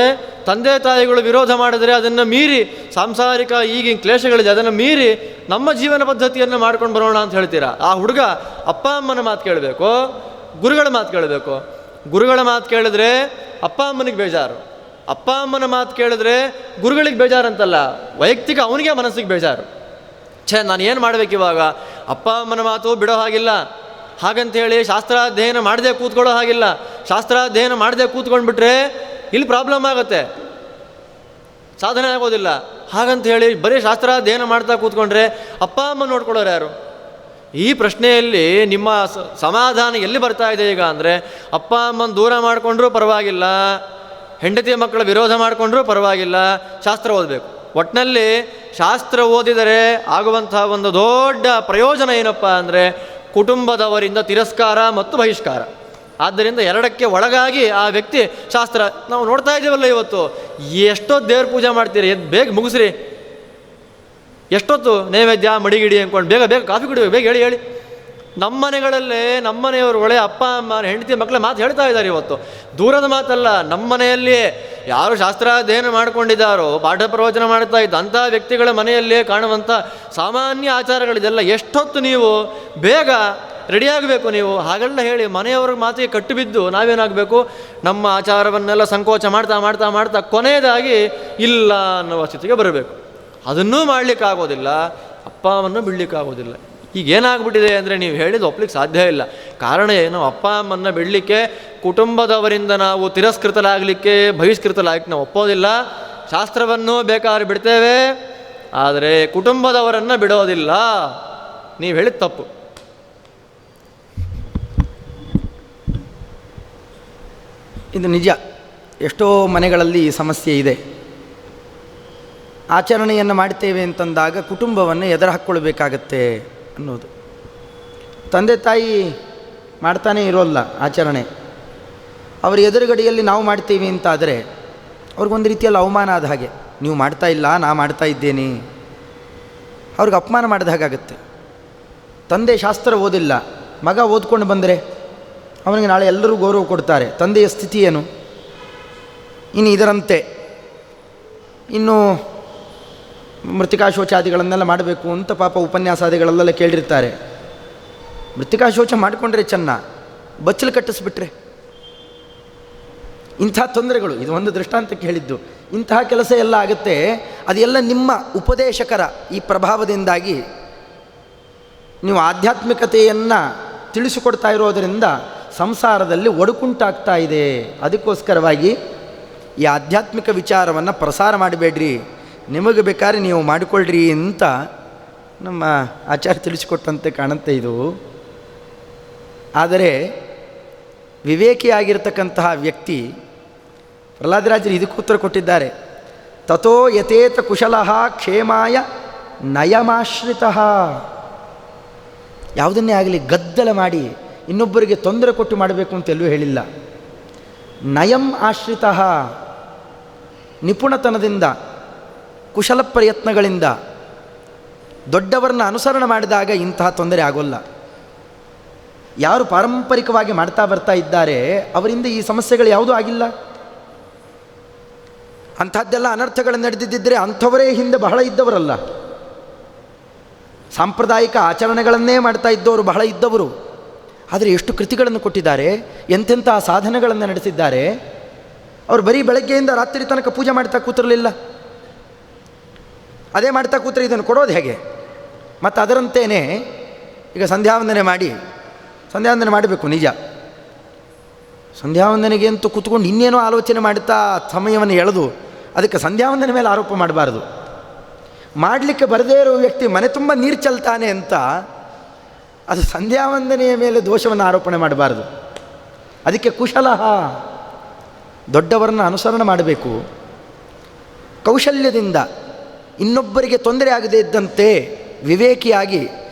ತಂದೆ ತಾಯಿಗಳು ವಿರೋಧ ಮಾಡಿದ್ರೆ ಅದನ್ನು ಮೀರಿ ಸಾಂಸಾರಿಕ ಈಗಿನ ಕ್ಲೇಶಗಳಿದೆ, ಅದನ್ನು ಮೀರಿ ನಮ್ಮ ಜೀವನ ಪದ್ಧತಿಯನ್ನು ಮಾಡ್ಕೊಂಡು ಬರೋಣ ಅಂತ ಹೇಳ್ತೀರಾ. ಆ ಹುಡುಗ ಅಪ್ಪ ಅಮ್ಮನ ಮಾತು ಕೇಳಬೇಕು, ಗುರುಗಳ ಮಾತು ಕೇಳಬೇಕು. ಗುರುಗಳ ಮಾತು ಕೇಳಿದ್ರೆ ಅಪ್ಪ ಅಮ್ಮನಿಗೆ ಬೇಜಾರು, ಅಪ್ಪ ಅಮ್ಮನ ಮಾತು ಕೇಳಿದ್ರೆ ಗುರುಗಳಿಗೆ ಬೇಜಾರಂತಲ್ಲ, ವೈಯಕ್ತಿಕ ಅವನಿಗೆ ಮನಸ್ಸಿಗೆ ಬೇಜಾರು. ನಾನು ಏನು ಮಾಡಬೇಕು ಇವಾಗ, ಅಪ್ಪ ಅಮ್ಮನ ಮಾತು ಬಿಡೋ ಹಾಗಿಲ್ಲ, ಹಾಗಂತೇಳಿ ಶಾಸ್ತ್ರಾಧ್ಯಯನ ಮಾಡದೆ ಕೂತ್ಕೊಳ್ಳೋ ಹಾಗಿಲ್ಲ. ಶಾಸ್ತ್ರಾಧ್ಯಯನ ಮಾಡದೆ ಕೂತ್ಕೊಂಡ್ಬಿಟ್ರೆ ಇಲ್ಲಿ ಪ್ರಾಬ್ಲಮ್ ಆಗುತ್ತೆ, ಸಾಧನೆ ಆಗೋದಿಲ್ಲ. ಹಾಗಂತ ಹೇಳಿ ಬರೀ ಶಾಸ್ತ್ರಾಧ್ಯಯನ ಮಾಡ್ತಾ ಕೂತ್ಕೊಂಡ್ರೆ ಅಪ್ಪ ಅಮ್ಮ ನೋಡ್ಕೊಳ್ಳೋರು ಯಾರು? ಈ ಪ್ರಶ್ನೆಯಲ್ಲಿ ನಿಮ್ಮ ಸಮಾಧಾನ ಎಲ್ಲಿ ಬರ್ತಾ ಇದೆ ಈಗ ಅಂದರೆ, ಅಪ್ಪ ಅಮ್ಮನ ದೂರ ಮಾಡಿಕೊಂಡ್ರೂ ಪರವಾಗಿಲ್ಲ, ಹೆಂಡತಿಯ ಮಕ್ಕಳ ವಿರೋಧ ಮಾಡಿಕೊಂಡ್ರೂ ಪರವಾಗಿಲ್ಲ, ಶಾಸ್ತ್ರ ಓದಬೇಕು. ಒಟ್ಟಿನಲ್ಲಿ ಶಾಸ್ತ್ರ ಓದಿದರೆ ಆಗುವಂಥ ಒಂದು ದೊಡ್ಡ ಪ್ರಯೋಜನ ಏನಪ್ಪ ಅಂದರೆ ಕುಟುಂಬದವರಿಂದ ತಿರಸ್ಕಾರ ಮತ್ತು ಬಹಿಷ್ಕಾರ. ಆದ್ದರಿಂದ ಎರಡಕ್ಕೆ ಒಳಗಾಗಿ ಆ ವ್ಯಕ್ತಿ ಶಾಸ್ತ್ರ ನಾವು ನೋಡ್ತಾ ಇದ್ದೀವಲ್ಲ ಇವತ್ತು. ಎಷ್ಟೊತ್ತು ದೇವ್ರ ಪೂಜೆ ಮಾಡ್ತೀರಿ, ಬೇಗ ಮುಗಿಸ್ರಿ. ಎಷ್ಟೊತ್ತು ನೈವೇದ್ಯ ಮಡಿಗಿಡಿ ಅಂದ್ಕೊಂಡು ಬೇಗ ಬೇಗ ಕಾಫಿ ಕುಡಿಬೇಕು, ಬೇಗ ಹೇಳಿ. ನಮ್ಮ ಮನೆಗಳಲ್ಲೇ ನಮ್ಮ ಮನೆಯವರು ಒಳ್ಳೆ ಅಪ್ಪ ಅಮ್ಮ ಹೆಂಡತಿ ಮಕ್ಕಳ ಮಾತು ಹೇಳ್ತಾ ಇದ್ದಾರೆ ಇವತ್ತು. ದೂರದ ಮಾತಲ್ಲ, ನಮ್ಮ ಮನೆಯಲ್ಲಿ ಯಾರು ಶಾಸ್ತ್ರಾಧ್ಯಯನ ಮಾಡ್ಕೊಂಡಿದ್ದಾರೋ, ಪಾಠ ಪ್ರವಚನ ಮಾಡ್ತಾ ಇದ್ದ ಅಂಥ ವ್ಯಕ್ತಿಗಳ ಮನೆಯಲ್ಲೇ ಕಾಣುವಂಥ ಸಾಮಾನ್ಯ ಆಚಾರಗಳಿದೆಲ್ಲ. ಎಷ್ಟೊತ್ತು ನೀವು ಬೇಗ ರೆಡಿಯಾಗಬೇಕು ನೀವು, ಹಾಗೆಲ್ಲ ಹೇಳಿ ಮನೆಯವ್ರ ಮಾತಿಗೆ ಕಟ್ಟು ಬಿದ್ದು ನಾವೇನಾಗಬೇಕು, ನಮ್ಮ ಆಚಾರವನ್ನೆಲ್ಲ ಸಂಕೋಚ ಮಾಡ್ತಾ ಮಾಡ್ತಾ ಮಾಡ್ತಾ ಕೊನೆಯದಾಗಿ ಇಲ್ಲ ಅನ್ನುವ ಸ್ಥಿತಿಗೆ ಬರಬೇಕು. ಅದನ್ನೂ ಮಾಡಲಿಕ್ಕಾಗೋದಿಲ್ಲ, ಅಪ್ಪ ಅಮ್ಮನ್ನು ಬಿಡಲಿಕ್ಕಾಗೋದಿಲ್ಲ. ಈಗ ಏನಾಗ್ಬಿಟ್ಟಿದೆ ಅಂದರೆ ನೀವು ಹೇಳಿದ್ದು ಒಪ್ಲಿಕ್ಕೆ ಸಾಧ್ಯ ಇಲ್ಲ. ಕಾರಣ ಏನು, ಅಪ್ಪ ಅಮ್ಮನ್ನ ಬಿಡಲಿಕ್ಕೆ ಕುಟುಂಬದವರಿಂದ ನಾವು ತಿರಸ್ಕೃತಲಾಗಲಿಕ್ಕೆ ಬಹಿಷ್ಕೃತಲಾಗಲಿಕ್ಕೆ ನಾವು ಒಪ್ಪೋದಿಲ್ಲ. ಶಾಸ್ತ್ರವನ್ನು ಬೇಕಾದ್ರೆ ಬಿಡ್ತೇವೆ, ಆದರೆ ಕುಟುಂಬದವರನ್ನು ಬಿಡೋದಿಲ್ಲ. ನೀವು ಹೇಳಿದ ತಪ್ಪು. ಇದು ನಿಜ. ಎಷ್ಟೋ ಮನೆಗಳಲ್ಲಿ ಈ ಸಮಸ್ಯೆ ಇದೆ. ಆಚರಣೆಯನ್ನು ಮಾಡ್ತೇವೆ ಅಂತಂದಾಗ ಕುಟುಂಬವನ್ನು ಎದುರು ಹಾಕ್ಕೊಳ್ಬೇಕಾಗತ್ತೆ ಅನ್ನೋದು. ತಂದೆ ತಾಯಿ ಮಾಡ್ತಾನೇ ಇರೋಲ್ಲ ಆಚರಣೆ, ಅವರ ಎದುರುಗಡೆಯಲ್ಲಿ ನಾವು ಮಾಡ್ತೀವಿ ಅಂತಾದರೆ ಅವ್ರಿಗೊಂದು ರೀತಿಯಲ್ಲಿ ಅವಮಾನ ಆದ ಹಾಗೆ. ನೀವು ಮಾಡ್ತಾ ಇಲ್ಲ, ನಾ ಮಾಡ್ತಾ ಇದ್ದೇನೆ, ಅವ್ರಿಗೆ ಅಪಮಾನ ಮಾಡಿದ ಹಾಗಾಗತ್ತೆ. ತಂದೆ ಶಾಸ್ತ್ರ ಓದಿಲ್ಲ, ಮಗ ಓದ್ಕೊಂಡು ಬಂದರೆ ಅವನಿಗೆ ನಾಳೆ ಎಲ್ಲರೂ ಗೌರವ ಕೊಡ್ತಾರೆ. ತಂದೆಯ ಸ್ಥಿತಿ ಏನು? ಇನ್ನು ಇದರಂತೆ ಇನ್ನು ಮೃತ್ತಿಕಾ ಶೌಚಾದಿಗಳನ್ನೆಲ್ಲ ಮಾಡಬೇಕು ಅಂತ ಪಾಪ ಉಪನ್ಯಾಸಾದಿಗಳಲ್ಲೆಲ್ಲ ಕೇಳಿರ್ತಾರೆ. ಮೃತ್ತಿಕಾ ಶೌಚ ಮಾಡಿಕೊಂಡ್ರೆ ಚೆನ್ನ, ಬಚ್ಚಲು ಕಟ್ಟಿಸ್ಬಿಟ್ರೆ ಇಂಥ ತೊಂದರೆಗಳು. ಇದು ಒಂದು ದೃಷ್ಟಾಂತಕ್ಕೆ ಹೇಳಿದ್ದು. ಇಂತಹ ಕೆಲಸ ಎಲ್ಲ ಆಗುತ್ತೆ. ಅದೆಲ್ಲ ನಿಮ್ಮ ಉಪದೇಶಕರ ಈ ಪ್ರಭಾವದಿಂದಾಗಿ ನೀವು ಆಧ್ಯಾತ್ಮಿಕತೆಯನ್ನು ತಿಳಿಸಿಕೊಡ್ತಾ ಇರೋದರಿಂದ ಸಂಸಾರದಲ್ಲಿ ಒಡಕುಂಟಾಗ್ತಾ ಇದೆ. ಅದಕ್ಕೋಸ್ಕರವಾಗಿ ಈ ಆಧ್ಯಾತ್ಮಿಕ ವಿಚಾರವನ್ನು ಪ್ರಸಾರ ಮಾಡಬೇಡ್ರಿ, ನಿಮಗೆ ಬೇಕಾದ್ರೆ ನೀವು ಮಾಡಿಕೊಳ್ಳ್ರಿ ಅಂತ ನಮ್ಮ ಆಚಾರ್ಯ ತಿಳಿಸಿಕೊಟ್ಟಂತೆ ಕಾಣುತ್ತೆ ಇದು. ಆದರೆ ವಿವೇಕಿಯಾಗಿರ್ತಕ್ಕಂತಹ ವ್ಯಕ್ತಿ ಪ್ರಹ್ಲಾದರಾಜರು ಇದಕ್ಕೆ ಉತ್ತರ ಕೊಟ್ಟಿದ್ದಾರೆ. ತಥೋ ಯಥೇತ ಕುಶಲಃ ಕ್ಷೇಮಾಯ ನಯಮಾಶ್ರಿತಃ. ಯಾವುದನ್ನೇ ಆಗಲಿ ಗದ್ದಲ ಮಾಡಿ ಇನ್ನೊಬ್ಬರಿಗೆ ತೊಂದರೆ ಕೊಟ್ಟು ಮಾಡಬೇಕು ಅಂತ ಎಲ್ಲೂ ಹೇಳಿಲ್ಲ. ನಯಂ ಆಶ್ರಿತಃ, ನಿಪುಣತನದಿಂದ ಕುಶಲ ಪ್ರಯತ್ನಗಳಿಂದ ದೊಡ್ಡವರನ್ನ ಅನುಸರಣೆ ಮಾಡಿದಾಗ ಇಂತಹ ತೊಂದರೆ ಆಗೋಲ್ಲ. ಯಾರು ಪಾರಂಪರಿಕವಾಗಿ ಮಾಡ್ತಾ ಬರ್ತಾ ಇದ್ದಾರೆ ಅವರಿಂದ ಈ ಸಮಸ್ಯೆಗಳು ಯಾವುದೂ ಆಗಿಲ್ಲ. ಅಂಥದ್ದೆಲ್ಲ ಅನರ್ಥಗಳು ನಡೆದಿದ್ದರೆ ಅಂಥವರೇ ಹಿಂದೆ ಬಹಳ ಇದ್ದವರಲ್ಲ. ಸಾಂಪ್ರದಾಯಿಕ ಆಚರಣೆಗಳನ್ನೇ ಮಾಡ್ತಾ ಇದ್ದವರು ಬಹಳ ಇದ್ದವರು. ಆದರೆ ಎಷ್ಟು ಕೃತಿಗಳನ್ನು ಕೊಟ್ಟಿದ್ದಾರೆ, ಎಂತೆಂಥ ಸಾಧನೆಗಳನ್ನು ನಡೆಸಿದ್ದಾರೆ. ಅವರು ಬರೀ ಬೆಳಗ್ಗೆಯಿಂದ ರಾತ್ರಿ ತನಕ ಪೂಜೆ ಮಾಡ್ತಾ ಕೂತಿರಲಿಲ್ಲ. ಅದೇ ಮಾಡ್ತಾ ಕೂತ್ರೆ ಇದನ್ನು ಕೊಡೋದು ಹೇಗೆ? ಮತ್ತು ಅದರಂತೆಯೇ ಈಗ ಸಂಧ್ಯಾವಂದನೆ ಮಾಡಬೇಕು ನಿಜ. ಸಂಧ್ಯಾವಂದನೆಗೆ ಅಂತೂ ಕೂತ್ಕೊಂಡು ಇನ್ನೇನೋ ಆಲೋಚನೆ ಮಾಡ್ತಾ ಸಮಯವನ್ನು ಎಳೆದು ಅದಕ್ಕೆ ಸಂಧ್ಯಾವಂದನೆ ಮೇಲೆ ಆರೋಪ ಮಾಡಬಾರ್ದು. ಮಾಡಲಿಕ್ಕೆ ಬರದೇ ಇರೋ ವ್ಯಕ್ತಿ ಮನೆ ತುಂಬ ನೀರು ಚೆಲ್ತಾನೆ ಅಂತ ಅದು ಸಂಧ್ಯಾವಂದನೆಯ ಮೇಲೆ ದೋಷವನ್ನು ಆರೋಪಣೆ ಮಾಡಬಾರದು. ಅದಕ್ಕೆ ಕುಶಲಃ, ದೊಡ್ಡವರನ್ನು ಅನುಸರಣೆ ಮಾಡಬೇಕು. ಕೌಶಲ್ಯದಿಂದ ಇನ್ನೊಬ್ಬರಿಗೆ ತೊಂದರೆ ಆಗದೇ ಇದ್ದಂತೆ ವಿವೇಕಿಯಾಗಿ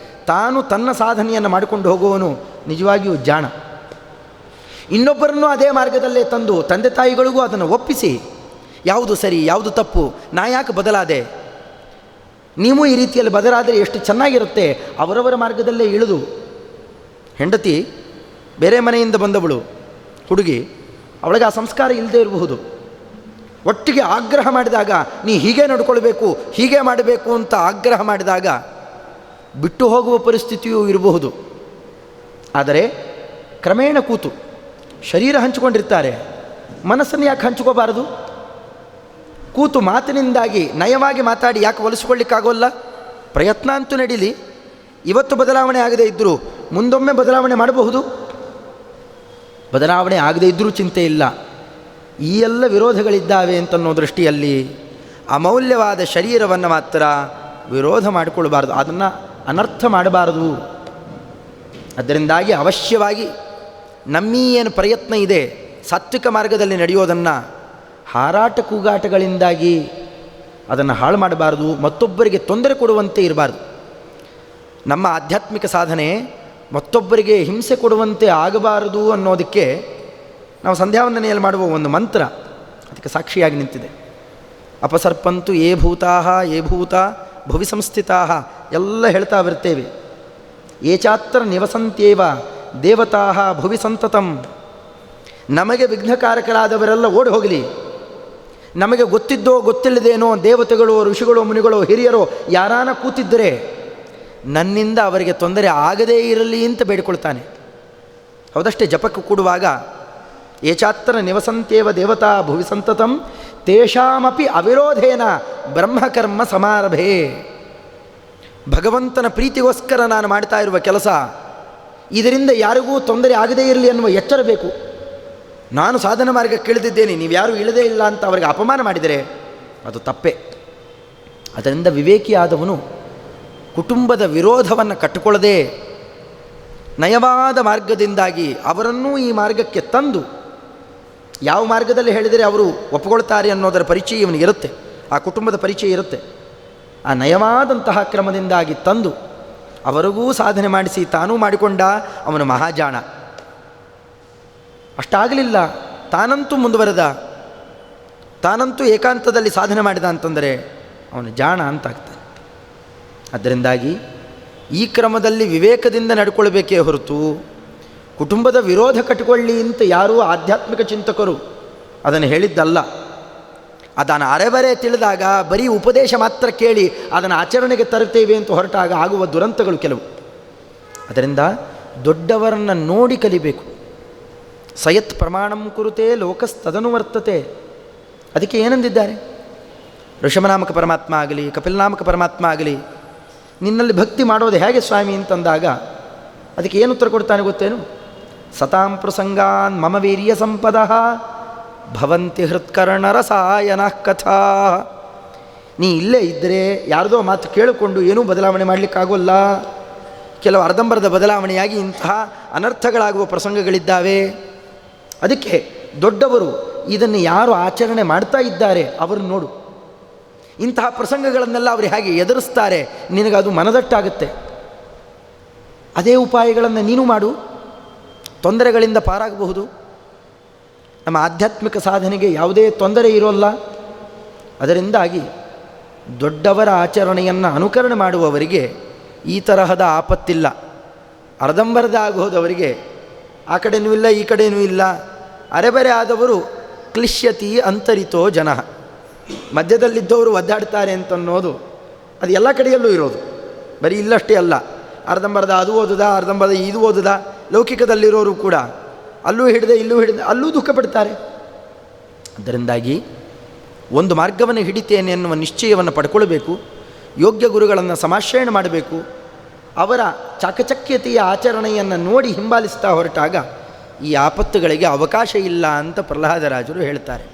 ತಾನು ತನ್ನ ಸಾಧನೆಯನ್ನು ಮಾಡಿಕೊಂಡು ಹೋಗುವವನು ನಿಜವಾಗಿಯೂ ಜಾಣ. ಇನ್ನೊಬ್ಬರನ್ನು ಅದೇ ಮಾರ್ಗದಲ್ಲೇ ತಂದು ತಂದೆ ತಾಯಿಗಳಿಗೂ ಅದನ್ನು ಒಪ್ಪಿಸಿ, ಯಾವುದು ಸರಿ ಯಾವುದು ತಪ್ಪು, ನಾ ಯಾಕೆ ಬದಲಾದೆ, ನೀವು ಈ ರೀತಿಯಲ್ಲಿ ಬದಲಾದರೆ ಎಷ್ಟು ಚೆನ್ನಾಗಿರುತ್ತೆ, ಅವರವರ ಮಾರ್ಗದಲ್ಲೇ ಇಳಿದು. ಹೆಂಡತಿ ಬೇರೆ ಮನೆಯಿಂದ ಬಂದವಳು ಹುಡುಗಿ, ಅವಳಿಗೆ ಆ ಸಂಸ್ಕಾರ ಇಲ್ಲದೆ ಇರಬಹುದು. ಒಟ್ಟಿಗೆ ಆಗ್ರಹ ಮಾಡಿದಾಗ ನೀ ಹೀಗೆ ನಡ್ಕೊಳ್ಬೇಕು ಹೀಗೆ ಮಾಡಬೇಕು ಅಂತ ಆಗ್ರಹ ಮಾಡಿದಾಗ ಬಿಟ್ಟು ಹೋಗುವ ಪರಿಸ್ಥಿತಿಯೂ ಇರಬಹುದು. ಆದರೆ ಕ್ರಮೇಣ ಕೂತು ಶರೀರ ಹಂಚಿಕೊಂಡಿರ್ತಾರೆ, ಮನಸ್ಸನ್ನು ಯಾಕೆ ಹಂಚ್ಕೋಬಾರದು? ಕೂತು ಮಾತಿನಿಂದಾಗಿ ನಯವಾಗಿ ಮಾತಾಡಿ ಯಾಕೆ ಒಲಿಸ್ಕೊಳ್ಳಿಕ್ಕಾಗೋಲ್ಲ? ಪ್ರಯತ್ನ ಅಂತೂ ನಡೀಲಿ. ಇವತ್ತು ಬದಲಾವಣೆ ಆಗದೇ ಇದ್ದರೂ ಮುಂದೊಮ್ಮೆ ಬದಲಾವಣೆ ಮಾಡಬಹುದು. ಬದಲಾವಣೆ ಆಗದೇ ಇದ್ದರೂ ಚಿಂತೆ ಇಲ್ಲ. ಈ ಎಲ್ಲ ವಿರೋಧಗಳಿದ್ದಾವೆ ಅಂತನ್ನೋ ದೃಷ್ಟಿಯಲ್ಲಿ ಅಮೌಲ್ಯವಾದ ಶರೀರವನ್ನು ಮಾತ್ರ ವಿರೋಧ ಮಾಡಿಕೊಳ್ಬಾರ್ದು, ಅದನ್ನು ಅನರ್ಥ ಮಾಡಬಾರದು. ಅದರಿಂದಾಗಿ ಅವಶ್ಯವಾಗಿ ನಮ್ಮೀ ಏನು ಪ್ರಯತ್ನ ಇದೆ ಸಾತ್ವಿಕ ಮಾರ್ಗದಲ್ಲಿ ನಡೆಯೋದನ್ನು ಹಾರಾಟ ಕೂಗಾಟಗಳಿಂದಾಗಿ ಅದನ್ನು ಹಾಳು ಮಾಡಬಾರ್ದು, ಮತ್ತೊಬ್ಬರಿಗೆ ತೊಂದರೆ ಕೊಡುವಂತೆ ಇರಬಾರ್ದು. ನಮ್ಮ ಆಧ್ಯಾತ್ಮಿಕ ಸಾಧನೆ ಮತ್ತೊಬ್ಬರಿಗೆ ಹಿಂಸೆ ಕೊಡುವಂತೆ ಆಗಬಾರದು ಅನ್ನೋದಕ್ಕೆ ನಾವು ಸಂಧ್ಯಾವಂದನೆಯಲ್ಲಿ ಮಾಡುವ ಒಂದು ಮಂತ್ರ ಅದಕ್ಕೆ ಸಾಕ್ಷಿಯಾಗಿ ನಿಂತಿದೆ. ಅಪಸರ್ಪಂತು ಯೇ ಭೂತಾಃ ಯೇ ಭೂತ ಭುವಿ ಸಂಸ್ಥಿತಾಃ ಎಲ್ಲ ಹೇಳ್ತಾ ಬರ್ತೇವೆ. ಏಚಾತ್ರ ನಿವಸಂತ್ಯೇವ ದೇವತಾಃ ಭುವಿ ಸಂತತಂ. ನಮಗೆ ವಿಘ್ನಕಾರಕರಾದವರೆಲ್ಲ ಓಡಿ ಹೋಗಲಿ. ನಮಗೆ ಗೊತ್ತಿದ್ದೋ ಗೊತ್ತಿಲ್ಲದೇನೋ ದೇವತೆಗಳು ಋಷಿಗಳು ಮುನಿಗಳು ಹಿರಿಯರು ಯಾರಾನ ಕೂತಿದ್ದರೆ ನನ್ನಿಂದ ಅವರಿಗೆ ತೊಂದರೆ ಆಗದೇ ಇರಲಿ ಅಂತ ಬೇಡಿಕೊಳ್ತಾನೆ. ಹೌದಷ್ಟೇ, ಜಪಕ್ಕೆ ಕೂಡುವಾಗ ಏಚಾತ್ರ ನಿವಸಂತ್ಯೇವ ದೇವತಾ ಭುವಿ ಸಂತತಂ ತೇಷಾಮಪಿ ಅವಿರೋಧೇನ ಬ್ರಹ್ಮಕರ್ಮ ಸಮಾರಭೆ. ಭಗವಂತನ ಪ್ರೀತಿಗೋಸ್ಕರ ನಾನು ಮಾಡ್ತಾ ಇರುವ ಕೆಲಸ, ಇದರಿಂದ ಯಾರಿಗೂ ತೊಂದರೆ ಆಗದೇ ಇರಲಿ ಅನ್ನುವ ಎಚ್ಚರ ಬೇಕು. ನಾನು ಸಾಧನ ಮಾರ್ಗಕ್ಕೆ ಇಳಿದಿದ್ದೇನೆ, ನೀವು ಯಾರೂ ಇಳದೇ ಇಲ್ಲ ಅಂತ ಅವರಿಗೆ ಅಪಮಾನ ಮಾಡಿದರೆ ಅದು ತಪ್ಪೇ. ಅದರಿಂದ ವಿವೇಕಿಯಾದವನು ಕುಟುಂಬದ ವಿರೋಧವನ್ನು ಕಟ್ಟಿಕೊಳ್ಳದೆ ನಯವಾದ ಮಾರ್ಗದಿಂದಾಗಿ ಅವರನ್ನೂ ಈ ಮಾರ್ಗಕ್ಕೆ ತಂದು, ಯಾವ ಮಾರ್ಗದಲ್ಲಿ ಹೇಳಿದರೆ ಅವರು ಒಪ್ಪಿಕೊಳ್ತಾರೆ ಅನ್ನೋದರ ಪರಿಚಯ ಇವನಿಗಿರುತ್ತೆ, ಆ ಕುಟುಂಬದ ಪರಿಚಯ ಇರುತ್ತೆ. ಆ ನಯವಾದಂತಹ ಕ್ರಮದಿಂದಾಗಿ ತಂದು ಅವರಿಗೂ ಸಾಧನೆ ಮಾಡಿಸಿ ತಾನೂ ಮಾಡಿಕೊಂಡ ಅವನು ಮಹಾಜಾಣ. ಅಷ್ಟಾಗಲಿಲ್ಲ, ತಾನಂತೂ ಮುಂದುವರೆದ, ತಾನಂತೂ ಏಕಾಂತದಲ್ಲಿ ಸಾಧನೆ ಮಾಡಿದ ಅಂತಂದರೆ ಅವನು ಜಾಣ ಅಂತಾಗ್ತಾನೆ. ಅದರಿಂದಾಗಿ ಈ ಕ್ರಮದಲ್ಲಿ ವಿವೇಕದಿಂದ ನಡ್ಕೊಳ್ಬೇಕೇ ಹೊರತು ಕುಟುಂಬದ ವಿರೋಧ ಕಟ್ಟಿಕೊಳ್ಳಿ ಅಂತ ಯಾರೂ ಆಧ್ಯಾತ್ಮಿಕ ಚಿಂತಕರು ಅದನ್ನು ಹೇಳಿದ್ದಲ್ಲ. ಅದನ್ನು ಅರೆಬರೆ ತಿಳಿದಾಗ ಬರೀ ಉಪದೇಶ ಮಾತ್ರ ಕೇಳಿ ಅದನ್ನು ಆಚರಣೆಗೆ ತರುತ್ತೇವೆ ಅಂತ ಹೊರಟಾಗ ಆಗುವ ದುರಂತಗಳು ಕೆಲವು. ಅದರಿಂದ ದೊಡ್ಡವರನ್ನು ನೋಡಿ ಕಲಿಬೇಕು. ಸಯತ್ ಪ್ರಮಾಣಂ ಕುರುತೆ ಲೋಕಸ್ತದನುವರ್ತತೆ. ಅದಕ್ಕೆ ಏನಂದಿದ್ದಾರೆ? ಋಷಭನಾಮಕ ಪರಮಾತ್ಮ ಆಗಲಿ ಕಪಿಲನಾಮಕ ಪರಮಾತ್ಮ ಆಗಲಿ, ನಿನ್ನಲ್ಲಿ ಭಕ್ತಿ ಮಾಡೋದು ಹೇಗೆ ಸ್ವಾಮಿ ಅಂತಂದಾಗ ಅದಕ್ಕೆ ಏನು ಉತ್ತರ ಕೊಡ್ತಾನೆ ಗೊತ್ತೇನು? ಸತಾಂ ಪ್ರಸಂಗಾನ್ ಮಮ ವೀರ್ಯ ಸಂಪದ ಭವಂತಿ ಹೃತ್ಕರ್ಣರಸಾಯನ ಕಥಾ. ನೀ ಇಲ್ಲೇ ಇದ್ದರೆ ಯಾರದೋ ಮಾತು ಕೇಳಿಕೊಂಡು ಏನೂ ಬದಲಾವಣೆ ಮಾಡಲಿಕ್ಕಾಗೋಲ್ಲ. ಕೆಲವು ಅರ್ಧಂಬರ್ಧ ಬದಲಾವಣೆಯಾಗಿ ಇಂತಹ ಅನರ್ಥಗಳಾಗುವ ಪ್ರಸಂಗಗಳಿದ್ದಾವೆ. ಅದಕ್ಕೆ ದೊಡ್ಡವರು ಇದನ್ನು ಯಾರು ಆಚರಣೆ ಮಾಡ್ತಾ ಇದ್ದಾರೆ ಅವರು ನೋಡು, ಇಂತಹ ಪ್ರಸಂಗಗಳನ್ನೆಲ್ಲ ಅವರು ಹೇಗೆ ಎದುರಿಸ್ತಾರೆ, ನಿನಗದು ಮನದಟ್ಟಾಗುತ್ತೆ. ಅದೇ ಉಪಾಯಗಳನ್ನು ನೀನು ಮಾಡು, ತೊಂದರೆಗಳಿಂದ ಪಾರಾಗಬಹುದು. ನಮ್ಮ ಆಧ್ಯಾತ್ಮಿಕ ಸಾಧನೆಗೆ ಯಾವುದೇ ತೊಂದರೆ ಇರೋಲ್ಲ. ಅದರಿಂದಾಗಿ ದೊಡ್ಡವರ ಆಚರಣೆಯನ್ನು ಅನುಕರಣೆ ಮಾಡುವವರಿಗೆ ಈ ತರಹದ ಆಪತ್ತಿಲ್ಲ. ಅರ್ಧಂಬರ್ಧ ಆಗೋದವರಿಗೆ ಆ ಕಡೆಯೂ ಇಲ್ಲ ಈ ಕಡೆಯೂ ಇಲ್ಲ. ಅರೆಬರೆ ಆದವರು ಕ್ಲಿಶ್ಯತಿ ಅಂತರಿತೋ ಜನ, ಮಧ್ಯದಲ್ಲಿದ್ದವರು ಒದ್ದಾಡ್ತಾರೆ ಅಂತನ್ನೋದು ಅದು ಎಲ್ಲ ಕಡೆಯಲ್ಲೂ ಇರೋದು. ಬರೀ ಇಲ್ಲಷ್ಟೇ ಅಲ್ಲ, ಅರ್ಧಂಬರ್ಧ ಅದು ಓದುದ, ಅರ್ಧಂಬರ್ಧ ಇದು ಓದುದ. ಲೌಕಿಕದಲ್ಲಿರೋರು ಕೂಡ ಅಲ್ಲೂ ಹಿಡಿದೆ ಇಲ್ಲೂ ಹಿಡಿದೆ ಅಲ್ಲೂ ದುಃಖ ಪಡ್ತಾರೆ. ಅದರಿಂದಾಗಿ ಒಂದು ಮಾರ್ಗವನ್ನು ಹಿಡಿತೇನೆ ಎನ್ನುವ ನಿಶ್ಚಯವನ್ನು ಪಡ್ಕೊಳ್ಬೇಕು. ಯೋಗ್ಯ ಗುರುಗಳನ್ನು ಸಮಾಶ್ರಯಣೆ ಮಾಡಬೇಕು. ಅವರ ಚಾಕಚಕ್ಯತೆಯ ಆಚರಣೆಯನ್ನು ನೋಡಿ ಹಿಂಬಾಲಿಸ್ತಾ ಹೊರಟಾಗ ಈ ಆಪತ್ತುಗಳಿಗೆ ಅವಕಾಶ ಇಲ್ಲ ಅಂತ ಪ್ರಹ್ಲಾದರಾಜರು ಹೇಳ್ತಾರೆ.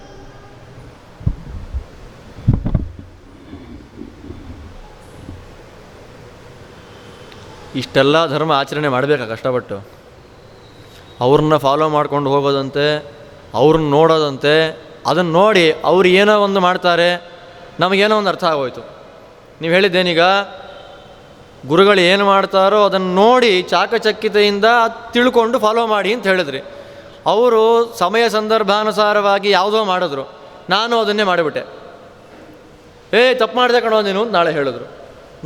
ಇಷ್ಟೆಲ್ಲ ಧರ್ಮ ಆಚರಣೆ ಮಾಡಬೇಕಾ ಕಷ್ಟಪಟ್ಟು? ಅವ್ರನ್ನ ಫಾಲೋ ಮಾಡ್ಕೊಂಡು ಹೋಗೋದಂತೆ, ಅವ್ರನ್ನ ನೋಡೋದಂತೆ, ಅದನ್ನು ನೋಡಿ ಅವ್ರು ಏನೋ ಒಂದು ಮಾಡ್ತಾರೆ, ನಮಗೇನೋ ಒಂದು ಅರ್ಥ ಆಗೋಯ್ತು. ನೀವು ಹೇಳಿದ್ದೇನೀಗ ಗುರುಗಳು ಏನು ಮಾಡ್ತಾರೋ ಅದನ್ನು ನೋಡಿ ಚಾಕಚಕ್ಯತೆಯಿಂದ ತಿಳ್ಕೊಂಡು ಫಾಲೋ ಮಾಡಿ ಅಂತ ಹೇಳಿದ್ರಿ. ಅವರು ಸಮಯ ಸಂದರ್ಭಾನುಸಾರವಾಗಿ ಯಾವುದೋ ಮಾಡಿದ್ರು, ನಾನು ಅದನ್ನೇ ಮಾಡಿಬಿಟ್ಟೆ. ತಪ್ಪು ಮಾಡಿದೆ ಕಣೋ ನೀನು ನಾಳೆ ಹೇಳಿದ್ರು.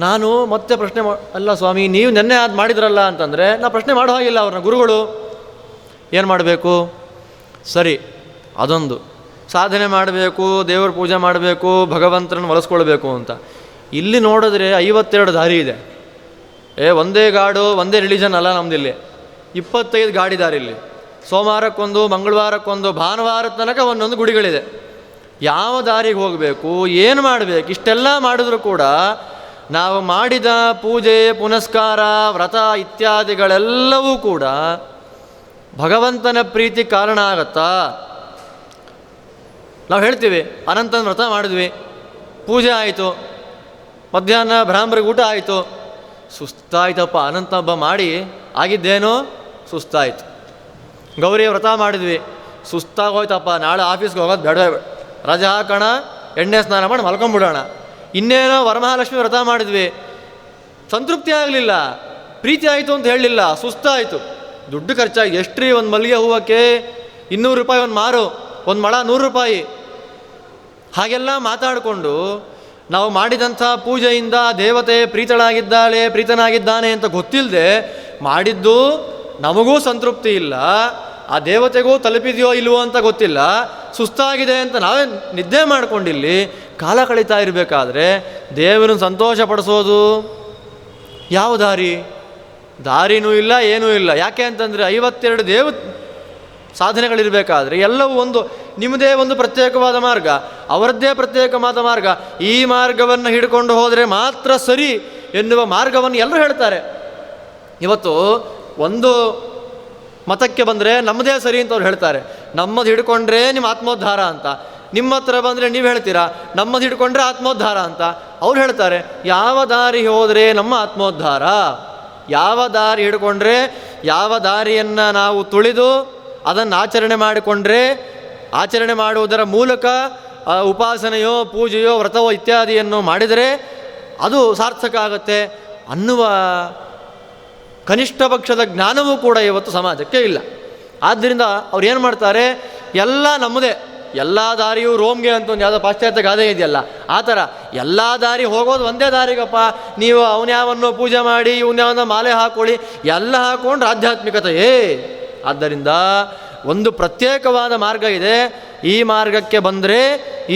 ನಾನು ಮತ್ತೆ ಪ್ರಶ್ನೆ ಅಲ್ಲ ಸ್ವಾಮಿ ನೀವು ನೆನ್ನೆ ಅದು ಮಾಡಿದ್ರಲ್ಲ ಅಂತಂದರೆ ನಾ ಪ್ರಶ್ನೆ ಮಾಡೋ ಹಾಗಿಲ್ಲ ಅವ್ರನ್ನ. ಗುರುಗಳು ಏನು ಮಾಡಬೇಕು? ಸರಿ, ಅದೊಂದು ಸಾಧನೆ ಮಾಡಬೇಕು, ದೇವ್ರ ಪೂಜೆ ಮಾಡಬೇಕು, ಭಗವಂತರನ್ನು ಒಲಿಸ್ಕೊಳ್ಬೇಕು ಅಂತ. ಇಲ್ಲಿ ನೋಡಿದ್ರೆ 52 ದಾರಿ ಇದೆ. ಒಂದೇ ಗಾಡು ಒಂದೇ ರಿಲಿಜನ್ ಅಲ್ಲ ನಮ್ಮದಿಲ್ಲಿ, 25 ಗಾಡಿ ದಾರಿ ಇಲ್ಲಿ. ಸೋಮವಾರಕ್ಕೊಂದು, ಮಂಗಳವಾರಕ್ಕೊಂದು, ಭಾನುವಾರದ ತನಕ ಒಂದೊಂದು ಗುಡಿಗಳಿದೆ. ಯಾವ ದಾರಿಗೆ ಹೋಗಬೇಕು, ಏನು ಮಾಡಬೇಕು, ಇಷ್ಟೆಲ್ಲ ಮಾಡಿದ್ರೂ ಕೂಡ ನಾವು ಮಾಡಿದ ಪೂಜೆ ಪುನಸ್ಕಾರ ವ್ರತ ಇತ್ಯಾದಿಗಳೆಲ್ಲವೂ ಕೂಡ ಭಗವಂತನ ಪ್ರೀತಿ ಕಾರಣ ಆಗತ್ತಾ? ನಾವು ಹೇಳ್ತೀವಿ ಅನಂತನ ವ್ರತ ಮಾಡಿದ್ವಿ, ಪೂಜೆ ಆಯಿತು, ಮಧ್ಯಾಹ್ನ ಬ್ರಾಹ್ಮರಿಗೆ ಊಟ ಆಯಿತು, ಸುಸ್ತಾಯ್ತಪ್ಪ. ಅನಂತ ಹಬ್ಬ ಮಾಡಿ ಆಗಿದ್ದೇನೋ ಸುಸ್ತಾಯಿತು. ಗೌರಿ ವ್ರತ ಮಾಡಿದ್ವಿ, ಸುಸ್ತಾಗೋಯ್ತಪ್ಪ, ನಾಳೆ ಆಫೀಸ್ಗೆ ಹೋಗೋದು ಬೇಡ, ರಜೆ ಹಾಕೋಣ, ಎಣ್ಣೆ ಸ್ನಾನ ಮಾಡಿ ಮಲ್ಕೊಂಡ್ಬಿಡೋಣ. ಇನ್ನೇನೋ ವರಮಹಾಲಕ್ಷ್ಮಿ ವ್ರತ ಮಾಡಿದ್ವಿ, ಸಂತೃಪ್ತಿ ಆಗಲಿಲ್ಲ, ಪ್ರೀತಿ ಆಯಿತು ಅಂತ ಹೇಳಲಿಲ್ಲ, ಸುಸ್ತಾಯಿತು, ದುಡ್ಡು ಖರ್ಚಾಗಿ. ಎಷ್ಟು ರೀ ಒಂದು ಮಲ್ಲಿಗೆ ಹೂವಕ್ಕೆ? 200 ರೂಪಾಯಿ ಒಂದು ಮಾರು, ಒಂದು ಮೊಳ 100 ರೂಪಾಯಿ. ಹಾಗೆಲ್ಲ ಮಾತಾಡಿಕೊಂಡು ನಾವು ಮಾಡಿದಂಥ ಪೂಜೆಯಿಂದ ದೇವತೆ ಪ್ರೀತಳಾಗಿದ್ದಾಳೆ, ಪ್ರೀತನಾಗಿದ್ದಾನೆ ಅಂತ ಗೊತ್ತಿಲ್ಲದೆ ಮಾಡಿದ್ದು, ನಮಗೂ ಸಂತೃಪ್ತಿ ಇಲ್ಲ, ಆ ದೇವತೆಗೂ ತಲುಪಿದೆಯೋ ಇಲ್ವೋ ಅಂತ ಗೊತ್ತಿಲ್ಲ, ಸುಸ್ತಾಗಿದೆ ಅಂತ ನಾವೇ ನಿದ್ದೆ ಮಾಡ್ಕೊಂಡಿಲ್ಲಿ ಕಾಲ ಕಳೀತಾ ಇರಬೇಕಾದ್ರೆ ದೇವರನ್ನು ಸಂತೋಷಪಡಿಸೋದು ಯಾವ ದಾರಿ? ದಾರಿನೂ ಇಲ್ಲ, ಏನೂ ಇಲ್ಲ. ಯಾಕೆ ಅಂತಂದರೆ 52 ಸಾಧನೆಗಳಿರಬೇಕಾದ್ರೆ ಎಲ್ಲವೂ ಒಂದು ನಿಮ್ಮದೇ ಒಂದು ಪ್ರತ್ಯೇಕವಾದ ಮಾರ್ಗ, ಅವರದ್ದೇ ಪ್ರತ್ಯೇಕವಾದ ಮಾರ್ಗ. ಈ ಮಾರ್ಗವನ್ನು ಹಿಡ್ಕೊಂಡು ಹೋದರೆ ಮಾತ್ರ ಸರಿ ಎನ್ನುವ ಮಾರ್ಗವನ್ನು ಎಲ್ಲರೂ ಹೇಳ್ತಾರೆ. ಇವತ್ತು ಒಂದು ಮತಕ್ಕೆ ಬಂದರೆ ನಮ್ಮದೇ ಸರಿ ಅಂತ ಅವ್ರು ಹೇಳ್ತಾರೆ. ನಮ್ಮದು ಹಿಡ್ಕೊಂಡ್ರೆ ನಿಮ್ಮ ಆತ್ಮೋದ್ಧಾರ ಅಂತ. ನಿಮ್ಮ ಹತ್ರ ಬಂದರೆ ನೀವು ಹೇಳ್ತೀರಾ ನಮ್ಮದು ಹಿಡ್ಕೊಂಡ್ರೆ ಆತ್ಮೋದ್ಧಾರ ಅಂತ. ಅವ್ರು ಹೇಳ್ತಾರೆ ಯಾವ ದಾರಿ ಹೋದರೆ ನಮ್ಮ ಆತ್ಮೋದ್ಧಾರ, ಯಾವ ದಾರಿ ಹಿಡ್ಕೊಂಡ್ರೆ, ಯಾವ ದಾರಿಯನ್ನು ನಾವು ತುಳಿದು ಅದನ್ನು ಆಚರಣೆ ಮಾಡಿಕೊಂಡ್ರೆ, ಆಚರಣೆ ಮಾಡುವುದರ ಮೂಲಕ ಉಪಾಸನೆಯೋ ಪೂಜೆಯೋ ವ್ರತವೋ ಇತ್ಯಾದಿಯನ್ನು ಮಾಡಿದರೆ ಅದು ಸಾರ್ಥಕ ಆಗುತ್ತೆ ಅನ್ನುವ ಕನಿಷ್ಠ ಪಕ್ಷದ ಜ್ಞಾನವೂ ಕೂಡ ಇವತ್ತು ಸಮಾಜಕ್ಕೆ ಇಲ್ಲ. ಆದ್ದರಿಂದ ಅವ್ರು ಏನು ಮಾಡ್ತಾರೆ, ಎಲ್ಲ ನಮ್ಮದೇ, ಎಲ್ಲ ದಾರಿಯೂ ರೋಮ್ಗೆ ಅಂತ ಒಂದು ಯಾವುದೋ ಪಾಶ್ಚಾತ್ಯ ಗಾದೆ ಇದೆಯಲ್ಲ, ಆ ಥರ ಎಲ್ಲ ದಾರಿ ಹೋಗೋದು ಒಂದೇ ದಾರಿಗಪ್ಪ, ನೀವು ಅವನ್ಯಾವನ್ನು ಪೂಜೆ ಮಾಡಿ ಇವನ್ಯಾವನ್ನ ಮಾಲೆ ಹಾಕೊಳ್ಳಿ, ಎಲ್ಲ ಹಾಕ್ಕೊಂಡ್ರೆ ಆಧ್ಯಾತ್ಮಿಕತೆಯೇ. ಆದ್ದರಿಂದ ಒಂದು ಪ್ರತ್ಯೇಕವಾದ ಮಾರ್ಗ ಇದೆ. ಈ ಮಾರ್ಗಕ್ಕೆ ಬಂದರೆ,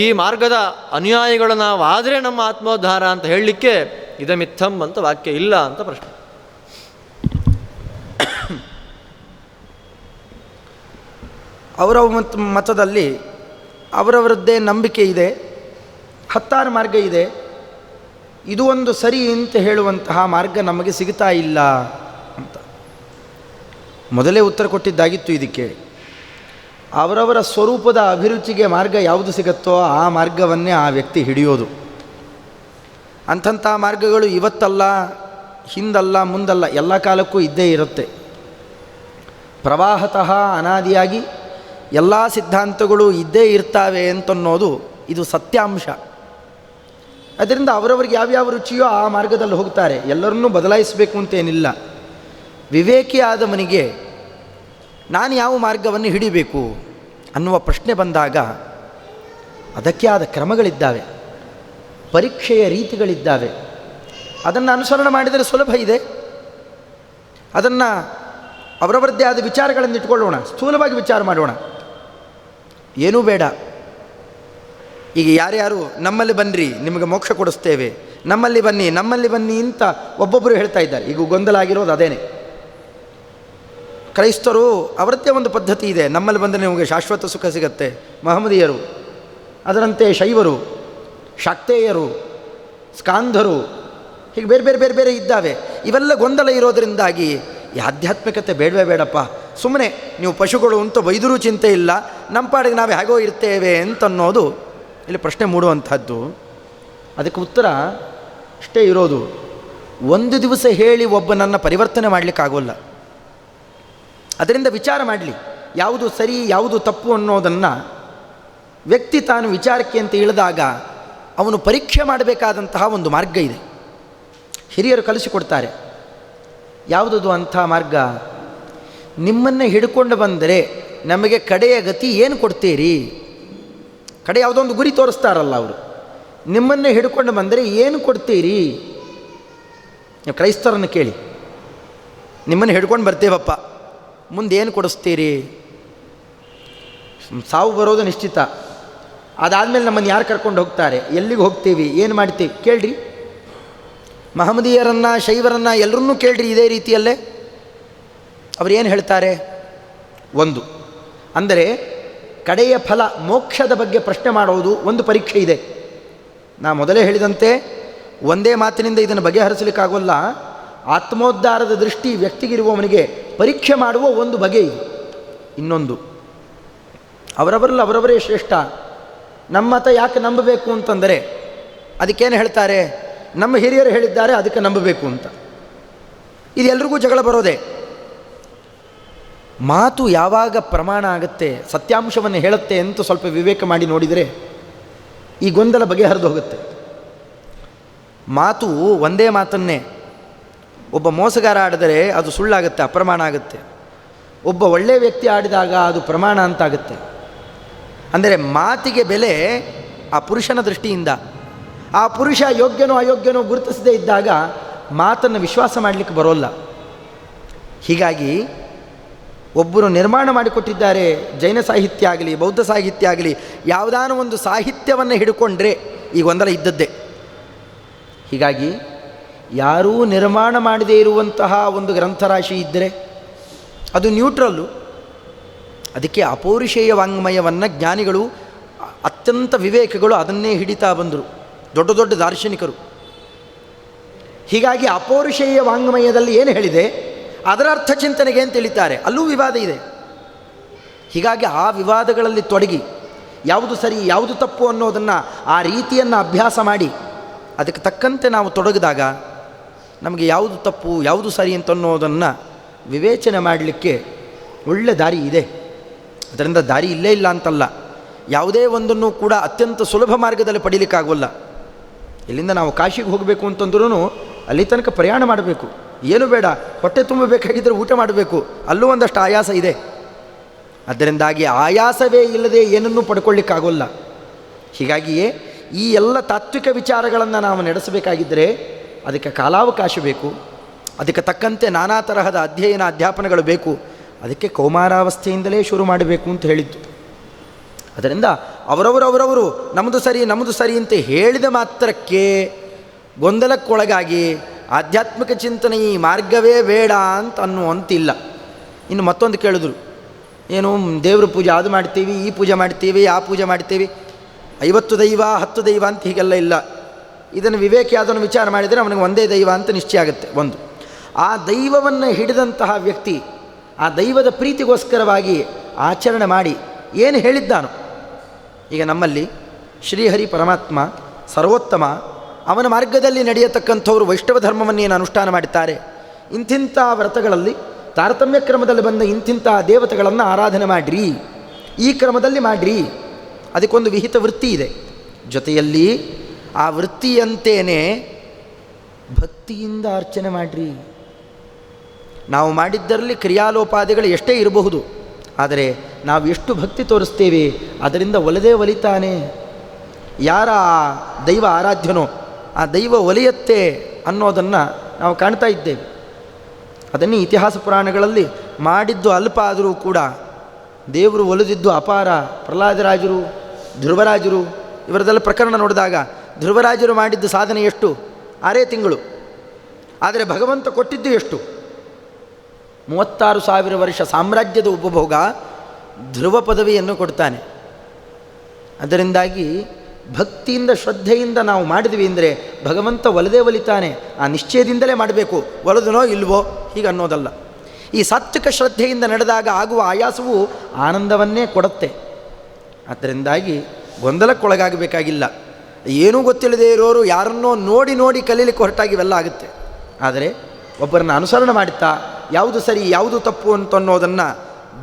ಈ ಮಾರ್ಗದ ಅನುಯಾಯಿಗಳು ನಾವು ಆದರೆ ನಮ್ಮ ಆತ್ಮೋದ್ಧಾರ ಅಂತ ಹೇಳಲಿಕ್ಕೆ ಇದಮಿತ್ತಂ ಅಂತ ವಾಕ್ಯ ಇಲ್ಲ ಅಂತ ಪ್ರಶ್ನೆ. ಅವರವ ಮತದಲ್ಲಿ ಅವರವರದ್ದೇ ನಂಬಿಕೆ ಇದೆ, 10 ಮಾರ್ಗ ಇದೆ. ಇದು ಒಂದು ಸರಿ ಅಂತ ಹೇಳುವಂತಹ ಮಾರ್ಗ ನಮಗೆ ಸಿಗ್ತಾ ಇಲ್ಲ ಅಂತ ಮೊದಲೇ ಉತ್ತರ ಕೊಟ್ಟಿದ್ದಾಗಿತ್ತು. ಇದಕ್ಕೆ ಅವರವರ ಸ್ವರೂಪದ ಅಭಿರುಚಿಗೆ ಮಾರ್ಗ ಯಾವುದು ಸಿಗುತ್ತೋ ಆ ಮಾರ್ಗವನ್ನೇ ಆ ವ್ಯಕ್ತಿ ಹಿಡಿಯೋದು. ಅಂಥ ಮಾರ್ಗಗಳು ಇವತ್ತಲ್ಲ, ಹಿಂದಲ್ಲ, ಮುಂದಲ್ಲ, ಎಲ್ಲ ಕಾಲಕ್ಕೂ ಇದ್ದೇ ಇರುತ್ತೆ. ಪ್ರವಾಹತಃ ಅನಾದಿಯಾಗಿ ಎಲ್ಲ ಸಿದ್ಧಾಂತಗಳು ಇದ್ದೇ ಇರ್ತಾವೆ ಅಂತನ್ನೋದು ಇದು ಸತ್ಯಾಂಶ. ಅದರಿಂದ ಅವರವರಿಗೆ ಯಾವ್ಯಾವ ರುಚಿಯೋ ಆ ಮಾರ್ಗದಲ್ಲಿ ಹೋಗ್ತಾರೆ. ಎಲ್ಲರನ್ನೂ ಬದಲಾಯಿಸಬೇಕು ಅಂತೇನಿಲ್ಲ. ವಿವೇಕಿ ಆದವನಿಗೆ ನಾನು ಯಾವ ಮಾರ್ಗವನ್ನು ಹಿಡಿಬೇಕು ಅನ್ನುವ ಪ್ರಶ್ನೆ ಬಂದಾಗ ಅದಕ್ಕೆ ಆದ ಕ್ರಮಗಳಿದ್ದಾವೆ, ಪರೀಕ್ಷೆಯ ರೀತಿಗಳಿದ್ದಾವೆ. ಅದನ್ನು ಅನುಸರಣೆ ಮಾಡಿದರೆ ಸುಲಭ ಇದೆ. ಅದನ್ನು ಅವರವರದ್ದೇ ಆದ ವಿಚಾರಗಳನ್ನು ಇಟ್ಕೊಳ್ಳೋಣ, ಸ್ಥೂಲವಾಗಿ ವಿಚಾರ ಮಾಡೋಣ, ಏನೂ ಬೇಡ. ಈಗ ಯಾರ್ಯಾರು ನಮ್ಮಲ್ಲಿ ಬನ್ನಿರಿ ನಿಮಗೆ ಮೋಕ್ಷ ಕೊಡಿಸ್ತೇವೆ, ನಮ್ಮಲ್ಲಿ ಬನ್ನಿ ಅಂತ ಒಬ್ಬೊಬ್ಬರು ಹೇಳ್ತಾ ಇದ್ದಾರೆ. ಈಗ ಗೊಂದಲ ಆಗಿರೋದು ಅದೇನೆ. ಕ್ರೈಸ್ತರು ಅವರದ್ದೇ ಒಂದು ಪದ್ಧತಿ ಇದೆ, ನಮ್ಮಲ್ಲಿ ಬಂದರೆ ನಿಮಗೆ ಶಾಶ್ವತ ಸುಖ ಸಿಗತ್ತೆ. ಮಹಮ್ಮದೀಯರು ಅದರಂತೆ ಶೈವರು, ಶಾಕ್ತೇಯರು, ಸ್ಕಾಂಧರು, ಹೀಗೆ ಬೇರೆ ಬೇರೆ ಇದ್ದಾವೆ. ಇವೆಲ್ಲ ಗೊಂದಲ ಇರೋದರಿಂದಾಗಿ ಈ ಆಧ್ಯಾತ್ಮಿಕತೆ ಬೇಡವೇ ಬೇಡಪ್ಪ, ಸುಮ್ಮನೆ ನೀವು ಪಶುಗಳು ಅಂತ ಬೈದರೂ ಚಿಂತೆ ಇಲ್ಲ, ನಮ್ಮ ಪಾಡಿಗೆ ನಾವು ಹೇಗೋ ಇರ್ತೇವೆ ಅಂತನ್ನೋದು ಇಲ್ಲಿ ಪ್ರಶ್ನೆ ಮೂಡುವಂಥದ್ದು. ಅದಕ್ಕೆ ಉತ್ತರ ಇಷ್ಟೇ ಇರೋದು. ಒಂದು ದಿವಸ ಹೇಳಿ ಒಬ್ಬನನ್ನು ಪರಿವರ್ತನೆ ಮಾಡಲಿಕ್ಕಾಗೋಲ್ಲ. ಅದರಿಂದ ವಿಚಾರ ಮಾಡಲಿ, ಯಾವುದು ಸರಿ ಯಾವುದು ತಪ್ಪು ಅನ್ನೋದನ್ನು ವ್ಯಕ್ತಿ ತಾನು ವಿಚಾರಕ್ಕೆ ಅಂತ ಇಳಿದಾಗ ಅವನು ಪರೀಕ್ಷೆ ಮಾಡಬೇಕಾದಂತಹ ಒಂದು ಮಾರ್ಗ ಇದೆ. ಹಿರಿಯರು ಕಲಿಸಿಕೊಡ್ತಾರೆ. ಯಾವುದದು ಅಂಥ ಮಾರ್ಗ? ನಿಮ್ಮನ್ನೇ ಹಿಡ್ಕೊಂಡು ಬಂದರೆ ನಮಗೆ ಕಡೆಯ ಗತಿ ಏನು ಕೊಡ್ತೀರಿ? ಕಡೆ ಯಾವುದೋ ಒಂದು ಗುರಿ ತೋರಿಸ್ತಾರಲ್ಲ ಅವರು. ನಿಮ್ಮನ್ನೇ ಹಿಡ್ಕೊಂಡು ಬಂದರೆ ಏನು ಕೊಡ್ತೀರಿ? ನೀವು ಕ್ರೈಸ್ತರನ್ನು ಕೇಳಿ, ನಿಮ್ಮನ್ನು ಹಿಡ್ಕೊಂಡು ಬರ್ತೇವಪ್ಪ, ಮುಂದೆ ಏನು ಕೊಡಿಸ್ತೀರಿ? ಸಾವು ಬರೋದು ನಿಶ್ಚಿತ. ಅದಾದಮೇಲೆ ನಮ್ಮನ್ನು ಯಾರು ಕರ್ಕೊಂಡು ಹೋಗ್ತಾರೆ? ಎಲ್ಲಿಗೆ ಹೋಗ್ತೀವಿ? ಏನು ಮಾಡ್ತೀವಿ? ಕೇಳ್ರಿ. ಮಹಮ್ಮದೀಯರನ್ನು, ಶೈವರನ್ನು ಎಲ್ಲರನ್ನೂ ಕೇಳ್ರಿ ಇದೇ ರೀತಿಯಲ್ಲೇ. ಅವರು ಏನು ಹೇಳ್ತಾರೆ? ಒಂದು ಅಂದರೆ ಕಡೆಯ ಫಲ ಮೋಕ್ಷದ ಬಗ್ಗೆ ಪ್ರಶ್ನೆ ಮಾಡೋದು ಒಂದು ಪರೀಕ್ಷೆ ಇದೆ. ನಾ ಮೊದಲೇ ಹೇಳಿದಂತೆ ಒಂದೇ ಮಾತಿನಿಂದ ಇದನ್ನು ಬಗೆಹರಿಸಲಿಕ್ಕಾಗೋಲ್ಲ. ಆತ್ಮೋದ್ಧಾರದ ದೃಷ್ಟಿ ವ್ಯಕ್ತಿಗಿರುವವನಿಗೆ ಪರೀಕ್ಷೆ ಮಾಡುವ ಒಂದು ಬಗೆ ಇದೆ. ಇನ್ನೊಂದು, ಅವರವರಲ್ಲಿ ಅವರವರೇ ಶ್ರೇಷ್ಠ. ನಮ್ಮ ಮತ ಯಾಕೆ ನಂಬಬೇಕು ಅಂತಂದರೆ ಅದಕ್ಕೇನು ಹೇಳ್ತಾರೆ? ನಮ್ಮ ಹಿರಿಯರು ಹೇಳಿದ್ದಾರೆ ಅದಕ್ಕೆ ನಂಬಬೇಕು ಅಂತ. ಇದು ಎಲ್ರಿಗೂ ಜಗಳ ಬರೋದೆ. ಮಾತು ಯಾವಾಗ ಪ್ರಮಾಣ ಆಗುತ್ತೆ, ಸತ್ಯಾಂಶವನ್ನು ಹೇಳುತ್ತೆ ಅಂತ ಸ್ವಲ್ಪ ವಿವೇಕ ಮಾಡಿ ನೋಡಿದರೆ ಈ ಗೊಂದಲ ಬಗೆಹರಿದು ಹೋಗುತ್ತೆ. ಮಾತು ಒಂದೇ ಮಾತನ್ನೇ ಒಬ್ಬ ಮೋಸಗಾರ ಆಡಿದರೆ ಅದು ಸುಳ್ಳಾಗುತ್ತೆ, ಅಪ್ರಮಾಣ ಆಗುತ್ತೆ. ಒಬ್ಬ ಒಳ್ಳೆಯ ವ್ಯಕ್ತಿ ಆಡಿದಾಗ ಅದು ಪ್ರಮಾಣ ಅಂತಾಗುತ್ತೆ. ಅಂದರೆ ಮಾತಿಗೆ ಬೆಲೆ ಆ ಪುರುಷನ ದೃಷ್ಟಿಯಿಂದ. ಆ ಪುರುಷ ಯೋಗ್ಯನೋ ಅಯೋಗ್ಯನೋ ಗುರುತಿಸದೇ ಇದ್ದಾಗ ಮಾತನ್ನು ವಿಶ್ವಾಸ ಮಾಡಲಿಕ್ಕೆ ಬರೋಲ್ಲ. ಹೀಗಾಗಿ ಒಬ್ಬರು ನಿರ್ಮಾಣ ಮಾಡಿಕೊಟ್ಟಿದ್ದಾರೆ, ಜೈನ ಸಾಹಿತ್ಯ ಆಗಲಿ ಬೌದ್ಧ ಸಾಹಿತ್ಯ ಆಗಲಿ, ಯಾವುದಾನ ಒಂದು ಸಾಹಿತ್ಯವನ್ನು ಹಿಡ್ಕೊಂಡ್ರೆ ಈ ಗೊಂದಲ ಇದ್ದದ್ದೇ. ಹೀಗಾಗಿ ಯಾರೂ ನಿರ್ಮಾಣ ಮಾಡದೇ ಇರುವಂತಹ ಒಂದು ಗ್ರಂಥರಾಶಿ ಇದ್ದರೆ ಅದು ನ್ಯೂಟ್ರಲ್ಲು. ಅದಕ್ಕೆ ಅಪೌರುಷೇಯ ವಾಂಗ್ಮಯವನ್ನು ಜ್ಞಾನಿಗಳು, ಅತ್ಯಂತ ವಿವೇಕಗಳು ಅದನ್ನೇ ಹಿಡಿತಾ ಬಂದರು, ದೊಡ್ಡ ದೊಡ್ಡ ದಾರ್ಶನಿಕರು. ಹೀಗಾಗಿ ಅಪೌರುಷೇಯ ವಾಂಗ್ಮಯದಲ್ಲಿ ಏನು ಹೇಳಿದೆ ಅದರ ಅರ್ಥ ಚಿಂತನೆಗೆ ಅಂತ ತಿಳಿತಾರೆ. ಅಲ್ಲೂ ವಿವಾದ ಇದೆ. ಹೀಗಾಗಿ ಆ ವಿವಾದಗಳಲ್ಲಿ ತೊಡಗಿ ಯಾವುದು ಸರಿ ಯಾವುದು ತಪ್ಪು ಅನ್ನೋದನ್ನು ಆ ರೀತಿಯನ್ನು ಅಭ್ಯಾಸ ಮಾಡಿ ಅದಕ್ಕೆ ತಕ್ಕಂತೆ ನಾವು ತೊಡಗಿದಾಗ ನಮಗೆ ಯಾವುದು ತಪ್ಪು ಯಾವುದು ಸರಿ ಅಂತ ಅನ್ನೋದನ್ನು ವಿವೇಚನೆ ಮಾಡಲಿಕ್ಕೆ ಒಳ್ಳೆ ದಾರಿ ಇದೆ. ಅದರಿಂದ ದಾರಿ ಇಲ್ಲೇ ಇಲ್ಲ ಅಂತಲ್ಲ, ಯಾವುದೇ ಒಂದನ್ನು ಕೂಡ ಅತ್ಯಂತ ಸುಲಭ ಮಾರ್ಗದಲ್ಲಿ ಪಡೀಲಿಕ್ಕಾಗೋಲ್ಲ. ಇಲ್ಲಿಂದ ನಾವು ಕಾಶಿಗೆ ಹೋಗಬೇಕು ಅಂತಂದ್ರೂ ಅಲ್ಲಿ ತನಕ ಪ್ರಯಾಣ ಮಾಡಬೇಕು. ಏನು ಬೇಡ, ಹೊಟ್ಟೆ ತುಂಬಬೇಕಾಗಿದ್ದರೆ ಊಟ ಮಾಡಬೇಕು, ಅಲ್ಲೂ ಒಂದಷ್ಟು ಆಯಾಸ ಇದೆ. ಅದರಿಂದಾಗಿ ಆಯಾಸವೇ ಇಲ್ಲದೆ ಏನನ್ನೂ ಪಡ್ಕೊಳ್ಳಿಕ್ಕಾಗೋಲ್ಲ. ಹೀಗಾಗಿಯೇ ಈ ಎಲ್ಲ ತಾತ್ವಿಕ ವಿಚಾರಗಳನ್ನು ನಾವು ನಡೆಸಬೇಕಾಗಿದ್ದರೆ ಅದಕ್ಕೆ ಕಾಲಾವಕಾಶ ಬೇಕು, ಅದಕ್ಕೆ ತಕ್ಕಂತೆ ನಾನಾ ತರಹದ ಅಧ್ಯಯನ ಅಧ್ಯಾಪನಗಳು ಬೇಕು. ಅದಕ್ಕೆ ಕೌಮಾರಾವಸ್ಥೆಯಿಂದಲೇ ಶುರು ಮಾಡಬೇಕು ಅಂತ ಹೇಳಿದ್ದು. ಅದರಿಂದ ಅವರವರು ನಮ್ಮದು ಸರಿ ಅಂತ ಹೇಳಿದ ಮಾತ್ರಕ್ಕೆ ಗೊಂದಲಕ್ಕೊಳಗಾಗಿ ಆಧ್ಯಾತ್ಮಿಕ ಚಿಂತನೆ ಈ ಮಾರ್ಗವೇ ಬೇಡ ಅಂತ ಅನ್ನುವಂತಿಲ್ಲ. ಇನ್ನು ಮತ್ತೊಂದು ಕೇಳಿದ್ರು, ಏನು ದೇವ್ರ ಪೂಜೆ ಅದು ಮಾಡ್ತೀವಿ, ಈ ಪೂಜೆ ಮಾಡ್ತೀವಿ, ಆ ಪೂಜೆ ಮಾಡ್ತೀವಿ, 50 ದೈವ 10 ದೈವ ಅಂತ ಹೀಗೆಲ್ಲ ಇಲ್ಲ. ಇದನ್ನು ವಿವೇಕಿ ಅದನ್ನು ವಿಚಾರ ಮಾಡಿದರೆ ಅವನಿಗೆ ಒಂದೇ ದೈವ ಅಂತ ನಿಶ್ಚಯ ಆಗುತ್ತೆ. ಒಂದು, ಆ ದೈವವನ್ನು ಹಿಡಿದಂತಹ ವ್ಯಕ್ತಿ ಆ ದೈವದ ಪ್ರೀತಿಗೋಸ್ಕರವಾಗಿ ಆಚರಣೆ ಮಾಡಿ ಏನು ಹೇಳಿದ್ದಾನೋ. ಈಗ ನಮ್ಮಲ್ಲಿ ಶ್ರೀಹರಿ ಪರಮಾತ್ಮ ಸರ್ವೋತ್ತಮ, ಅವನ ಮಾರ್ಗದಲ್ಲಿ ನಡೆಯತಕ್ಕಂಥವ್ರು ವೈಷ್ಣವ ಧರ್ಮವನ್ನೇನು ಅನುಷ್ಠಾನ ಮಾಡುತ್ತಾರೆ. ಇಂತಿಂಥ ವ್ರತಗಳಲ್ಲಿ ತಾರತಮ್ಯ ಕ್ರಮದಲ್ಲಿ ಬಂದ ಇಂತಿಂಥ ದೇವತೆಗಳನ್ನು ಆರಾಧನೆ ಮಾಡಿರಿ, ಈ ಕ್ರಮದಲ್ಲಿ ಮಾಡಿರಿ, ಅದಕ್ಕೊಂದು ವಿಹಿತ ವೃತ್ತಿ ಇದೆ. ಜೊತೆಯಲ್ಲಿ ಆ ವೃತ್ತಿಯಂತೇನೆ ಭಕ್ತಿಯಿಂದ ಅರ್ಚನೆ ಮಾಡಿರಿ. ನಾವು ಮಾಡಿದ್ದರಲ್ಲಿ ಕ್ರಿಯಾಲೋಪಾದಿಗಳು ಎಷ್ಟೇ ಇರಬಹುದು, ಆದರೆ ನಾವು ಎಷ್ಟು ಭಕ್ತಿ ತೋರಿಸ್ತೇವೆ ಅದರಿಂದ ಒಲಿದೇ ಒಲಿತಾನೆ. ಯಾರ ದೈವ ಆರಾಧ್ಯನೋ ಆ ದೈವ ಒಲಿಯತ್ತೆ ಅನ್ನೋದನ್ನು ನಾವು ಕಾಣ್ತಾ ಇದ್ದೇವೆ. ಅದನ್ನೇ ಇತಿಹಾಸ ಪುರಾಣಗಳಲ್ಲಿ ಮಾಡಿದ್ದು ಅಲ್ಪ ಆದರೂ ಕೂಡ ದೇವರು ಒಲಿದಿದ್ದು ಅಪಾರ. ಪ್ರಹ್ಲಾದರಾಜರು, ಧ್ರುವರಾಜರು ಇವರದೆಲ್ಲ ಪ್ರಕರಣ ನೋಡಿದಾಗ ಧ್ರುವರಾಜರು ಮಾಡಿದ್ದು ಸಾಧನೆ ಎಷ್ಟು? 6 ತಿಂಗಳು. ಆದರೆ ಭಗವಂತ ಕೊಟ್ಟಿದ್ದು ಎಷ್ಟು? 36,000 ವರ್ಷ ಸಾಮ್ರಾಜ್ಯದ ಉಪಭೋಗ, ಧ್ರುವ ಪದವಿಯನ್ನು ಕೊಡ್ತಾನೆ. ಅದರಿಂದಾಗಿ ಭಕ್ತಿಯಿಂದ ಶ್ರದ್ಧೆಯಿಂದ ನಾವು ಮಾಡಿದ್ವಿ ಅಂದರೆ ಭಗವಂತ ಒಲಿದೇ ಒಲಿತಾನೆ. ಆ ನಿಶ್ಚಯದಿಂದಲೇ ಮಾಡಬೇಕು, ಒಲಿದನೋ ಇಲ್ವೋ ಹೀಗೆ ಅನ್ನೋದಲ್ಲ. ಈ ಸಾತ್ವಿಕ ಶ್ರದ್ಧೆಯಿಂದ ನಡೆದಾಗ ಆಗುವ ಆಯಾಸವು ಆನಂದವನ್ನೇ ಕೊಡುತ್ತೆ. ಅದರಿಂದಾಗಿ ಗೊಂದಲಕ್ಕೊಳಗಾಗಬೇಕಾಗಿಲ್ಲ. ಏನೂ ಗೊತ್ತಿಲ್ಲದೆ ಇರೋರು ಯಾರನ್ನೋ ನೋಡಿ ಕಲೀಲಿಕ್ಕೆ ಹೊರಟಾಗಿ ಇವೆಲ್ಲ ಆಗುತ್ತೆ. ಆದರೆ ಒಬ್ಬರನ್ನು ಅನುಸರಣೆ ಮಾಡುತ್ತಾ ಯಾವುದು ಸರಿ ಯಾವುದು ತಪ್ಪು ಅಂತನ್ನೋದನ್ನು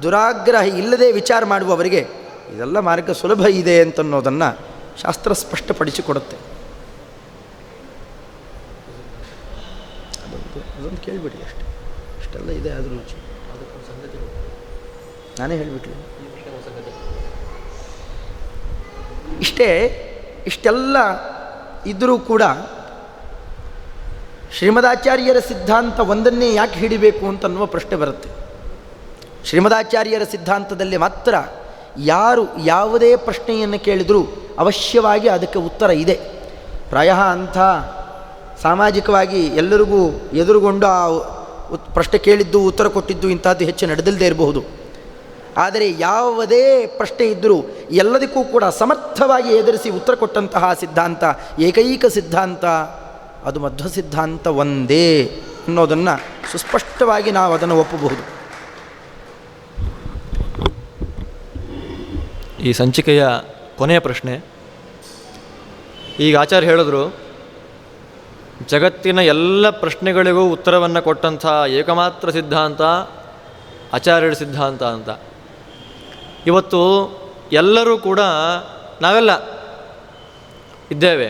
ದುರಾಗ್ರಹ ಇಲ್ಲದೆ ವಿಚಾರ ಮಾಡುವವರಿಗೆ ಇದೆಲ್ಲ ಮಾರ್ಗ ಸುಲಭ ಇದೆ ಅಂತನ್ನೋದನ್ನು ಶಾಸ್ತ್ರ ಸ್ಪಷ್ಟಪಡಿಸಿಕೊಡುತ್ತೆ. ಅದೊಂದು ಕೇಳಿಬಿಡಿ ಅಷ್ಟೇ, ಇಷ್ಟೆಲ್ಲ ಇದೆ ಆದರೂ ರುಚಿ ನಾನೇ ಹೇಳಿಬಿಟ್ಲಿ. ಇಷ್ಟೆಲ್ಲ ಇದ್ದರೂ ಕೂಡ ಶ್ರೀಮದಾಚಾರ್ಯರ ಸಿದ್ಧಾಂತ ಒಂದನ್ನೇ ಯಾಕೆ ಹಿಡಿಬೇಕು ಅಂತನ್ನುವ ಪ್ರಶ್ನೆ ಬರುತ್ತೆ. ಶ್ರೀಮದಾಚಾರ್ಯರ ಸಿದ್ಧಾಂತದಲ್ಲಿ ಮಾತ್ರ ಯಾರು ಯಾವುದೇ ಪ್ರಶ್ನೆಯನ್ನು ಕೇಳಿದರೂ ಅವಶ್ಯವಾಗಿ ಅದಕ್ಕೆ ಉತ್ತರ ಇದೆ. ಪ್ರಾಯ ಅಂಥ ಸಾಮಾಜಿಕವಾಗಿ ಎಲ್ಲರಿಗೂ ಎದುರುಗೊಂಡು ಆ ಪ್ರಶ್ನೆ ಕೇಳಿದ್ದು ಉತ್ತರ ಕೊಟ್ಟಿದ್ದು ಇಂಥದ್ದು ಹೆಚ್ಚು ನಡೆದಿಲ್ಲದೆ ಇರಬಹುದು. ಆದರೆ ಯಾವುದೇ ಪ್ರಶ್ನೆ ಇದ್ದರೂ ಎಲ್ಲದಕ್ಕೂ ಕೂಡ ಸಮರ್ಥವಾಗಿ ಎದುರಿಸಿ ಉತ್ತರ ಕೊಟ್ಟಂತಹ ಸಿದ್ಧಾಂತ ಏಕೈಕ ಸಿದ್ಧಾಂತ ಅದು ಮಧ್ವ ಸಿದ್ಧಾಂತ ಒಂದೇ ಅನ್ನೋದನ್ನು ಸುಸ್ಪಷ್ಟವಾಗಿ ನಾವು ಅದನ್ನು ಒಪ್ಪಬಹುದು. ಈ ಸಂಚಿಕೆಯ ಕೊನೆಯ ಪ್ರಶ್ನೆ. ಈಗ ಆಚಾರ್ಯ ಹೇಳಿದ್ರು, ಜಗತ್ತಿನ ಎಲ್ಲ ಪ್ರಶ್ನೆಗಳಿಗೂ ಉತ್ತರವನ್ನು ಕೊಟ್ಟಂಥ ಏಕಮಾತ್ರ ಸಿದ್ಧಾಂತ ಆಚಾರ್ಯರ ಸಿದ್ಧಾಂತ ಅಂತ. ಇವತ್ತು ಎಲ್ಲರೂ ಕೂಡ ನಾವೆಲ್ಲ ಇದ್ದೇವೆ.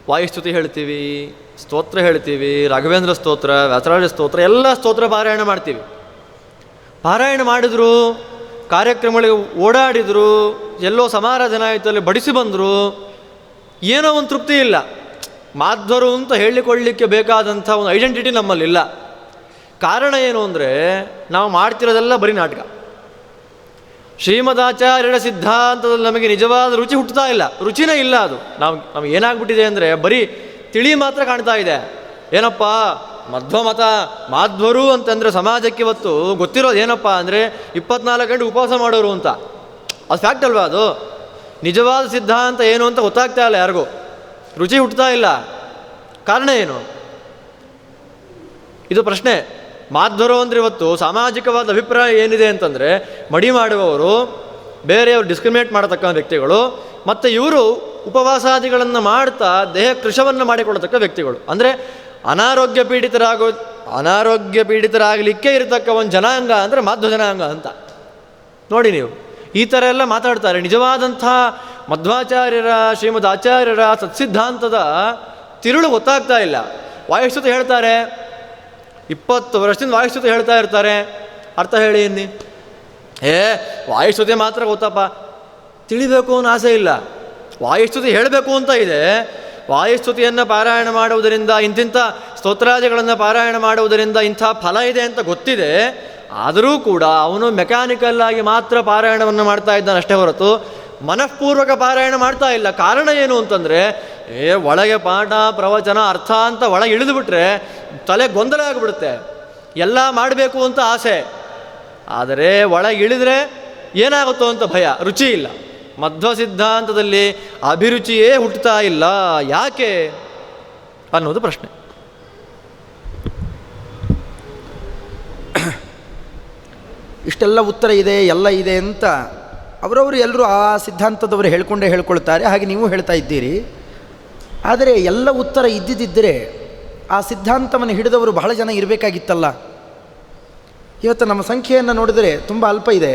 ವಾಯುಸ್ತುತಿ ಹೇಳ್ತೀವಿ, ಸ್ತೋತ್ರ ಹೇಳ್ತೀವಿ, ರಾಘವೇಂದ್ರ ಸ್ತೋತ್ರ, ವ್ಯಾಸರಾಜ ಸ್ತೋತ್ರ, ಎಲ್ಲ ಸ್ತೋತ್ರ ಪಾರಾಯಣ ಮಾಡ್ತೀವಿ. ಪಾರಾಯಣ ಮಾಡಿದ್ರು, ಕಾರ್ಯಕ್ರಮಗಳಿಗೆ ಓಡಾಡಿದರು, ಎಲ್ಲೋ ಸಮಾರಾಧನೆ ಆಯಿತು, ಅಲ್ಲಿ ಬಡಿಸಿ ಬಂದರು, ಏನೋ ಒಂದು ತೃಪ್ತಿ ಇಲ್ಲ. ಮಾಧ್ವರು ಅಂತ ಹೇಳಿಕೊಳ್ಳಲಿಕ್ಕೆ ಬೇಕಾದಂಥ ಒಂದು ಐಡೆಂಟಿಟಿ ನಮ್ಮಲ್ಲಿಲ್ಲ. ಕಾರಣ ಏನು ಅಂದರೆ ನಾವು ಮಾಡ್ತಿರೋದೆಲ್ಲ ಬರೀ ನಾಟಕ. ಶ್ರೀಮದಾಚಾರ್ಯರ ಸಿದ್ಧಾಂತದಲ್ಲಿ ನಮಗೆ ನಿಜವಾದ ರುಚಿ ಹುಟ್ಟುತ್ತಾ ಇಲ್ಲ, ರುಚಿನೇ ಇಲ್ಲ. ಅದು ನಮ್ಗೆ ಏನಾಗ್ಬಿಟ್ಟಿದೆ ಅಂದರೆ ಬರೀ ತಿಳಿ ಮಾತ್ರ ಕಾಣ್ತಾ ಇದೆ. ಏನಪ್ಪ ಮಧ್ವಮತ, ಮಾಧ್ವರು ಅಂತಂದರೆ ಸಮಾಜಕ್ಕೆ ಇವತ್ತು ಗೊತ್ತಿರೋದು ಏನಪ್ಪ ಅಂದರೆ 24 ಗಂಟೆ ಉಪವಾಸ ಮಾಡೋರು ಅಂತ. ಅದು ಫ್ಯಾಕ್ಟ್ ಅಲ್ವಾ? ಅದು ನಿಜವಾದ ಸಿದ್ಧಾಂತ ಏನು ಅಂತ ಗೊತ್ತಾಗ್ತಾ ಇಲ್ಲ ಯಾರಿಗೂ, ರುಚಿ ಹುಟ್ಟುತ್ತಾ ಇಲ್ಲ. ಕಾರಣ ಏನು? ಇದು ಪ್ರಶ್ನೆ. ಮಾಧ್ವರು ಅಂದರೆ ಇವತ್ತು ಸಾಮಾಜಿಕವಾದ ಅಭಿಪ್ರಾಯ ಏನಿದೆ ಅಂತಂದರೆ ಮಡಿ ಮಾಡುವವರು, ಬೇರೆಯವರು ಡಿಸ್ಕ್ರಿಮಿನೇಟ್ ಮಾಡತಕ್ಕ ವ್ಯಕ್ತಿಗಳು, ಮತ್ತು ಇವರು ಉಪವಾಸಾದಿಗಳನ್ನು ಮಾಡ್ತಾ ದೇಹ ಕೃಶವನ್ನು ಮಾಡಿಕೊಳ್ಳತಕ್ಕ ವ್ಯಕ್ತಿಗಳು. ಅಂದರೆ ಅನಾರೋಗ್ಯ ಪೀಡಿತರಾಗಲಿಕ್ಕೆ ಇರತಕ್ಕ ಒಂದು ಜನಾಂಗ ಅಂದರೆ ಮಾಧ್ವ ಜನಾಂಗ ಅಂತ. ನೋಡಿ ನೀವು ಈ ಥರ ಎಲ್ಲ ಮಾತಾಡ್ತಾರೆ. ನಿಜವಾದಂಥ ಮಧ್ವಾಚಾರ್ಯರ ಶ್ರೀಮದ್ ಆಚಾರ್ಯರ ಸತ್ಸಿದ್ಧಾಂತದ ತಿರುಳು ಗೊತ್ತಾಗ್ತಾ ಇಲ್ಲ. ವಾಯುಸ್ತುತಿ ಹೇಳ್ತಾರೆ, 20 ವರ್ಷದಿಂದ ವಾಯುಸ್ತುತಿ ಹೇಳ್ತಾ ಇರ್ತಾರೆ. ಅರ್ಥ ಹೇಳಿ ಅನ್ನಿ. ವಾಯುಸ್ತುತಿ ಮಾತ್ರ ಗೊತ್ತಪ್ಪ, ತಿಳಿಬೇಕು ಅನ್ನೋ ಆಸೆ ಇಲ್ಲ. ವಾಯುಸ್ತುತಿ ಹೇಳಬೇಕು ಅಂತ ಇದೆ. ವಾಯುಸ್ತುತಿಯನ್ನು ಪಾರಾಯಣ ಮಾಡುವುದರಿಂದ, ಇಂತಿಂಥ ಸ್ತೋತ್ರಾದಿಗಳನ್ನು ಪಾರಾಯಣ ಮಾಡುವುದರಿಂದ ಇಂಥ ಫಲ ಇದೆ ಅಂತ ಗೊತ್ತಿದೆ. ಆದರೂ ಕೂಡ ಅವನು ಮೆಕ್ಯಾನಿಕಲ್ ಆಗಿ ಮಾತ್ರ ಪಾರಾಯಣವನ್ನು ಮಾಡ್ತಾ ಇದ್ದಾನೆ ಅಷ್ಟೇ ಹೊರತು ಮನಃಪೂರ್ವಕ ಪಾರಾಯಣ ಮಾಡ್ತಾ ಇಲ್ಲ. ಕಾರಣ ಏನು ಅಂತಂದರೆ ಒಳಗೆ ಪಾಠ ಪ್ರವಚನ ಅರ್ಥ ಅಂತ ಒಳಗೆ ಇಳಿದುಬಿಟ್ರೆ ತಲೆ ಗೊಂದಲ ಆಗಿಬಿಡುತ್ತೆ. ಎಲ್ಲ ಮಾಡಬೇಕು ಅಂತ ಆಸೆ, ಆದರೆ ಒಳಗೆ ಇಳಿದ್ರೆ ಏನಾಗುತ್ತೋ ಅಂತ ಭಯ, ರುಚಿ ಇಲ್ಲ. ಮಧ್ವ ಸಿದ್ಧಾಂತದಲ್ಲಿ ಅಭಿರುಚಿಯೇ ಹುಟ್ಟುತ್ತಾ ಇಲ್ಲ. ಯಾಕೆ ಅನ್ನೋದು ಪ್ರಶ್ನೆ. ಇಷ್ಟೆಲ್ಲ ಉತ್ತರ ಇದೆ, ಎಲ್ಲ ಇದೆ ಅಂತ ಅವರವರು ಎಲ್ಲರೂ ಆ ಸಿದ್ಧಾಂತದವರು ಹೇಳ್ಕೊಳ್ತಾರೆ. ಹಾಗೆ ನೀವು ಹೇಳ್ತಾ ಇದ್ದೀರಿ. ಆದರೆ ಎಲ್ಲ ಉತ್ತರ ಇದ್ದಿದ್ದರೆ ಆ ಸಿದ್ಧಾಂತವನ್ನು ಹಿಡಿದವರು ಬಹಳ ಜನ ಇರಬೇಕಾಗಿತ್ತಲ್ಲ. ಇವತ್ತು ನಮ್ಮ ಸಂಖ್ಯೆಯನ್ನು ನೋಡಿದರೆ ತುಂಬ ಅಲ್ಪ ಇದೆ.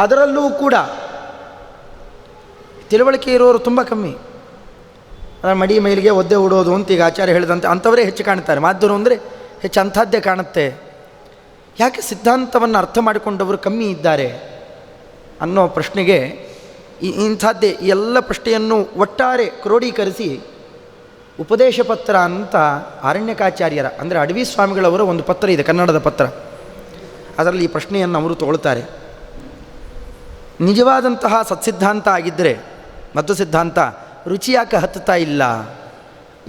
ಅದರಲ್ಲೂ ಕೂಡ ತಿಳುವಳಿಕೆ ಇರೋರು ತುಂಬ ಕಮ್ಮಿ. ಮಡಿ ಮೈಲಿಗೆ ಒದ್ದೆ ಉಡೋದು ಅಂತ ಈಗ ಆಚಾರ್ಯ ಹೇಳಿದಂತೆ ಅಂಥವರೇ ಹೆಚ್ಚು ಕಾಣ್ತಾರೆ. ಮಾಧ್ಯವರು ಅಂದರೆ ಹೆಚ್ಚು ಅಂಥದ್ದೇ ಕಾಣುತ್ತೆ. ಯಾಕೆ ಸಿದ್ಧಾಂತವನ್ನು ಅರ್ಥ ಮಾಡಿಕೊಂಡವರು ಕಮ್ಮಿ ಇದ್ದಾರೆ ಅನ್ನೋ ಪ್ರಶ್ನೆಗೆ ಇಂಥದ್ದೇ ಈ ಎಲ್ಲ ಪ್ರಶ್ನೆಯನ್ನು ಒಟ್ಟಾರೆ ಕ್ರೋಢೀಕರಿಸಿ ಉಪದೇಶ ಪತ್ರ ಅಂತ ಆರಣ್ಯಕಾಚಾರ್ಯರ ಅಂದರೆ ಅಡವಿ ಸ್ವಾಮಿಗಳವರ ಒಂದು ಪತ್ರ ಇದೆ, ಕನ್ನಡದ ಪತ್ರ. ಅದರಲ್ಲಿ ಈ ಪ್ರಶ್ನೆಯನ್ನು ಅವರು ತಗೊಳ್ತಾರೆ. ನಿಜವಾದಂತಹ ಸತ್ಸಿದ್ಧಾಂತ ಆಗಿದ್ದರೆ ಮಧ್ವ ಸಿದ್ಧಾಂತ ರುಚಿ ಯಾಕೆ ಹತ್ತುತ್ತಾ ಇಲ್ಲ?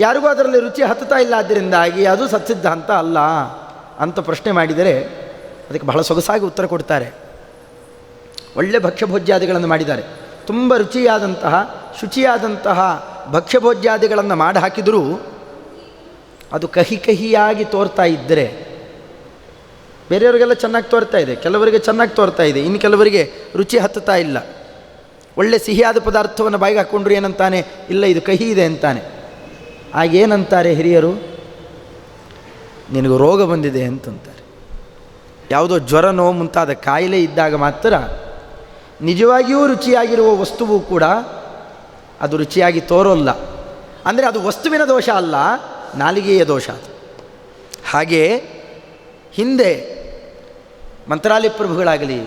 ಯಾರಿಗೂ ಅದರಲ್ಲಿ ರುಚಿ ಹತ್ತುತ್ತಾ ಇಲ್ಲ, ಆದ್ದರಿಂದಾಗಿ ಅದು ಸತ್ಸಿದ್ಧಾಂತ ಅಲ್ಲ ಅಂತ ಪ್ರಶ್ನೆ ಮಾಡಿದರೆ ಅದಕ್ಕೆ ಬಹಳ ಸೊಗಸಾಗಿ ಉತ್ತರ ಕೊಡ್ತಾರೆ. ಒಳ್ಳೆ ಭಕ್ಷ್ಯಭೋಜ್ಯಾದಿಗಳನ್ನು ಮಾಡಿದ್ದಾರೆ. ತುಂಬ ರುಚಿಯಾದಂತಹ ಶುಚಿಯಾದಂತಹ ಭಕ್ಷ್ಯಭೋಜ್ಯಾದಿಗಳನ್ನು ಮಾಡಿ ಹಾಕಿದರೂ ಅದು ಕಹಿ ಕಹಿಯಾಗಿ ತೋರ್ತಾ ಇದ್ದರೆ, ಬೇರೆಯವರಿಗೆಲ್ಲ ಚೆನ್ನಾಗಿ ತೋರ್ತಾ ಇದೆ, ಕೆಲವರಿಗೆ ಚೆನ್ನಾಗಿ ತೋರ್ತಾ ಇದೆ, ಇನ್ನು ಕೆಲವರಿಗೆ ರುಚಿ ಹತ್ತುತ್ತಾ ಇಲ್ಲ. ಒಳ್ಳೆ ಸಿಹಿಯಾದ ಪದಾರ್ಥವನ್ನು ಬಾಯಿಗೆ ಹಾಕ್ಕೊಂಡ್ರು ಏನಂತಾನೆ, ಇಲ್ಲ ಇದು ಕಹಿ ಇದೆ ಅಂತಾನೆ. ಆಗೇನಂತಾರೆ ಹಿರಿಯರು? ನಿನಗೆ ರೋಗ ಬಂದಿದೆ ಅಂತಂತಾರೆ. ಯಾವುದೋ ಜ್ವರನೋ ಮುಂತಾದ ಕಾಯಿಲೆ ಇದ್ದಾಗ ಮಾತ್ರ ನಿಜವಾಗಿಯೂ ರುಚಿಯಾಗಿರುವ ವಸ್ತುವು ಕೂಡ ಅದು ರುಚಿಯಾಗಿ ತೋರೋಲ್ಲ. ಅಂದರೆ ಅದು ವಸ್ತುವಿನ ದೋಷ ಅಲ್ಲ, ನಾಲಿಗೆಯ ದೋಷ ಅದು. ಹಾಗೆಯೇ ಹಿಂದೆ ಮಂತ್ರಾಲಯ ಪ್ರಭುಗಳಾಗಲಿ,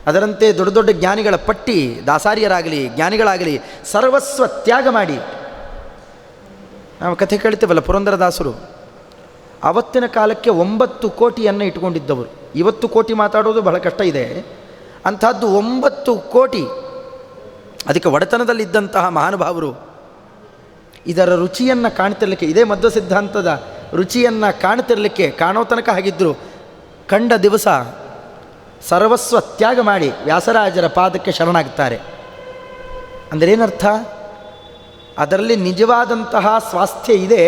ಅದರಂತೆ ದೊಡ್ಡ ದೊಡ್ಡ ಜ್ಞಾನಿಗಳ ಪಟ್ಟಿ, ದಾಸಾರ್ಯರಾಗಲಿ ಜ್ಞಾನಿಗಳಾಗಲಿ ಸರ್ವಸ್ವ ತ್ಯಾಗ ಮಾಡಿ, ನಾವು ಕಥೆ ಕೇಳ್ತೇವಲ್ಲ, ಪುರಂದರದಾಸರು ಆವತ್ತಿನ ಕಾಲಕ್ಕೆ 9 ಕೋಟಿಯನ್ನು ಇಟ್ಕೊಂಡಿದ್ದವರು. ಇವತ್ತು ಕೋಟಿ ಮಾತಾಡೋದು ಬಹಳ ಕಷ್ಟ ಇದೆ. ಅಂಥದ್ದು 9 ಕೋಟಿ ಅದಕ್ಕೆ ಒಡೆತನದಲ್ಲಿದ್ದಂತಹ ಮಹಾನುಭಾವರು ಇದರ ರುಚಿಯನ್ನು ಕಾಣ್ತಿರ್ಲಿಕ್ಕೆ, ಇದೇ ಮಧ್ವ ಸಿದ್ಧಾಂತದ ರುಚಿಯನ್ನು ಕಾಣ್ತಿರ್ಲಿಕ್ಕೆ, ಕಾಣೋ ತನಕ ಹಾಗಿದ್ದರು. ಕಂಡ ದಿವಸ ಸರ್ವಸ್ವ ತ್ಯಾಗ ಮಾಡಿ ವ್ಯಾಸರಾಜರ ಪಾದಕ್ಕೆ ಶರಣಾಗ್ತಾರೆ. ಅಂದರೆ ಏನರ್ಥ? ಅದರಲ್ಲಿ ನಿಜವಾದಂತಹ ಸ್ವಾಸ್ಥ್ಯ ಇದೆ,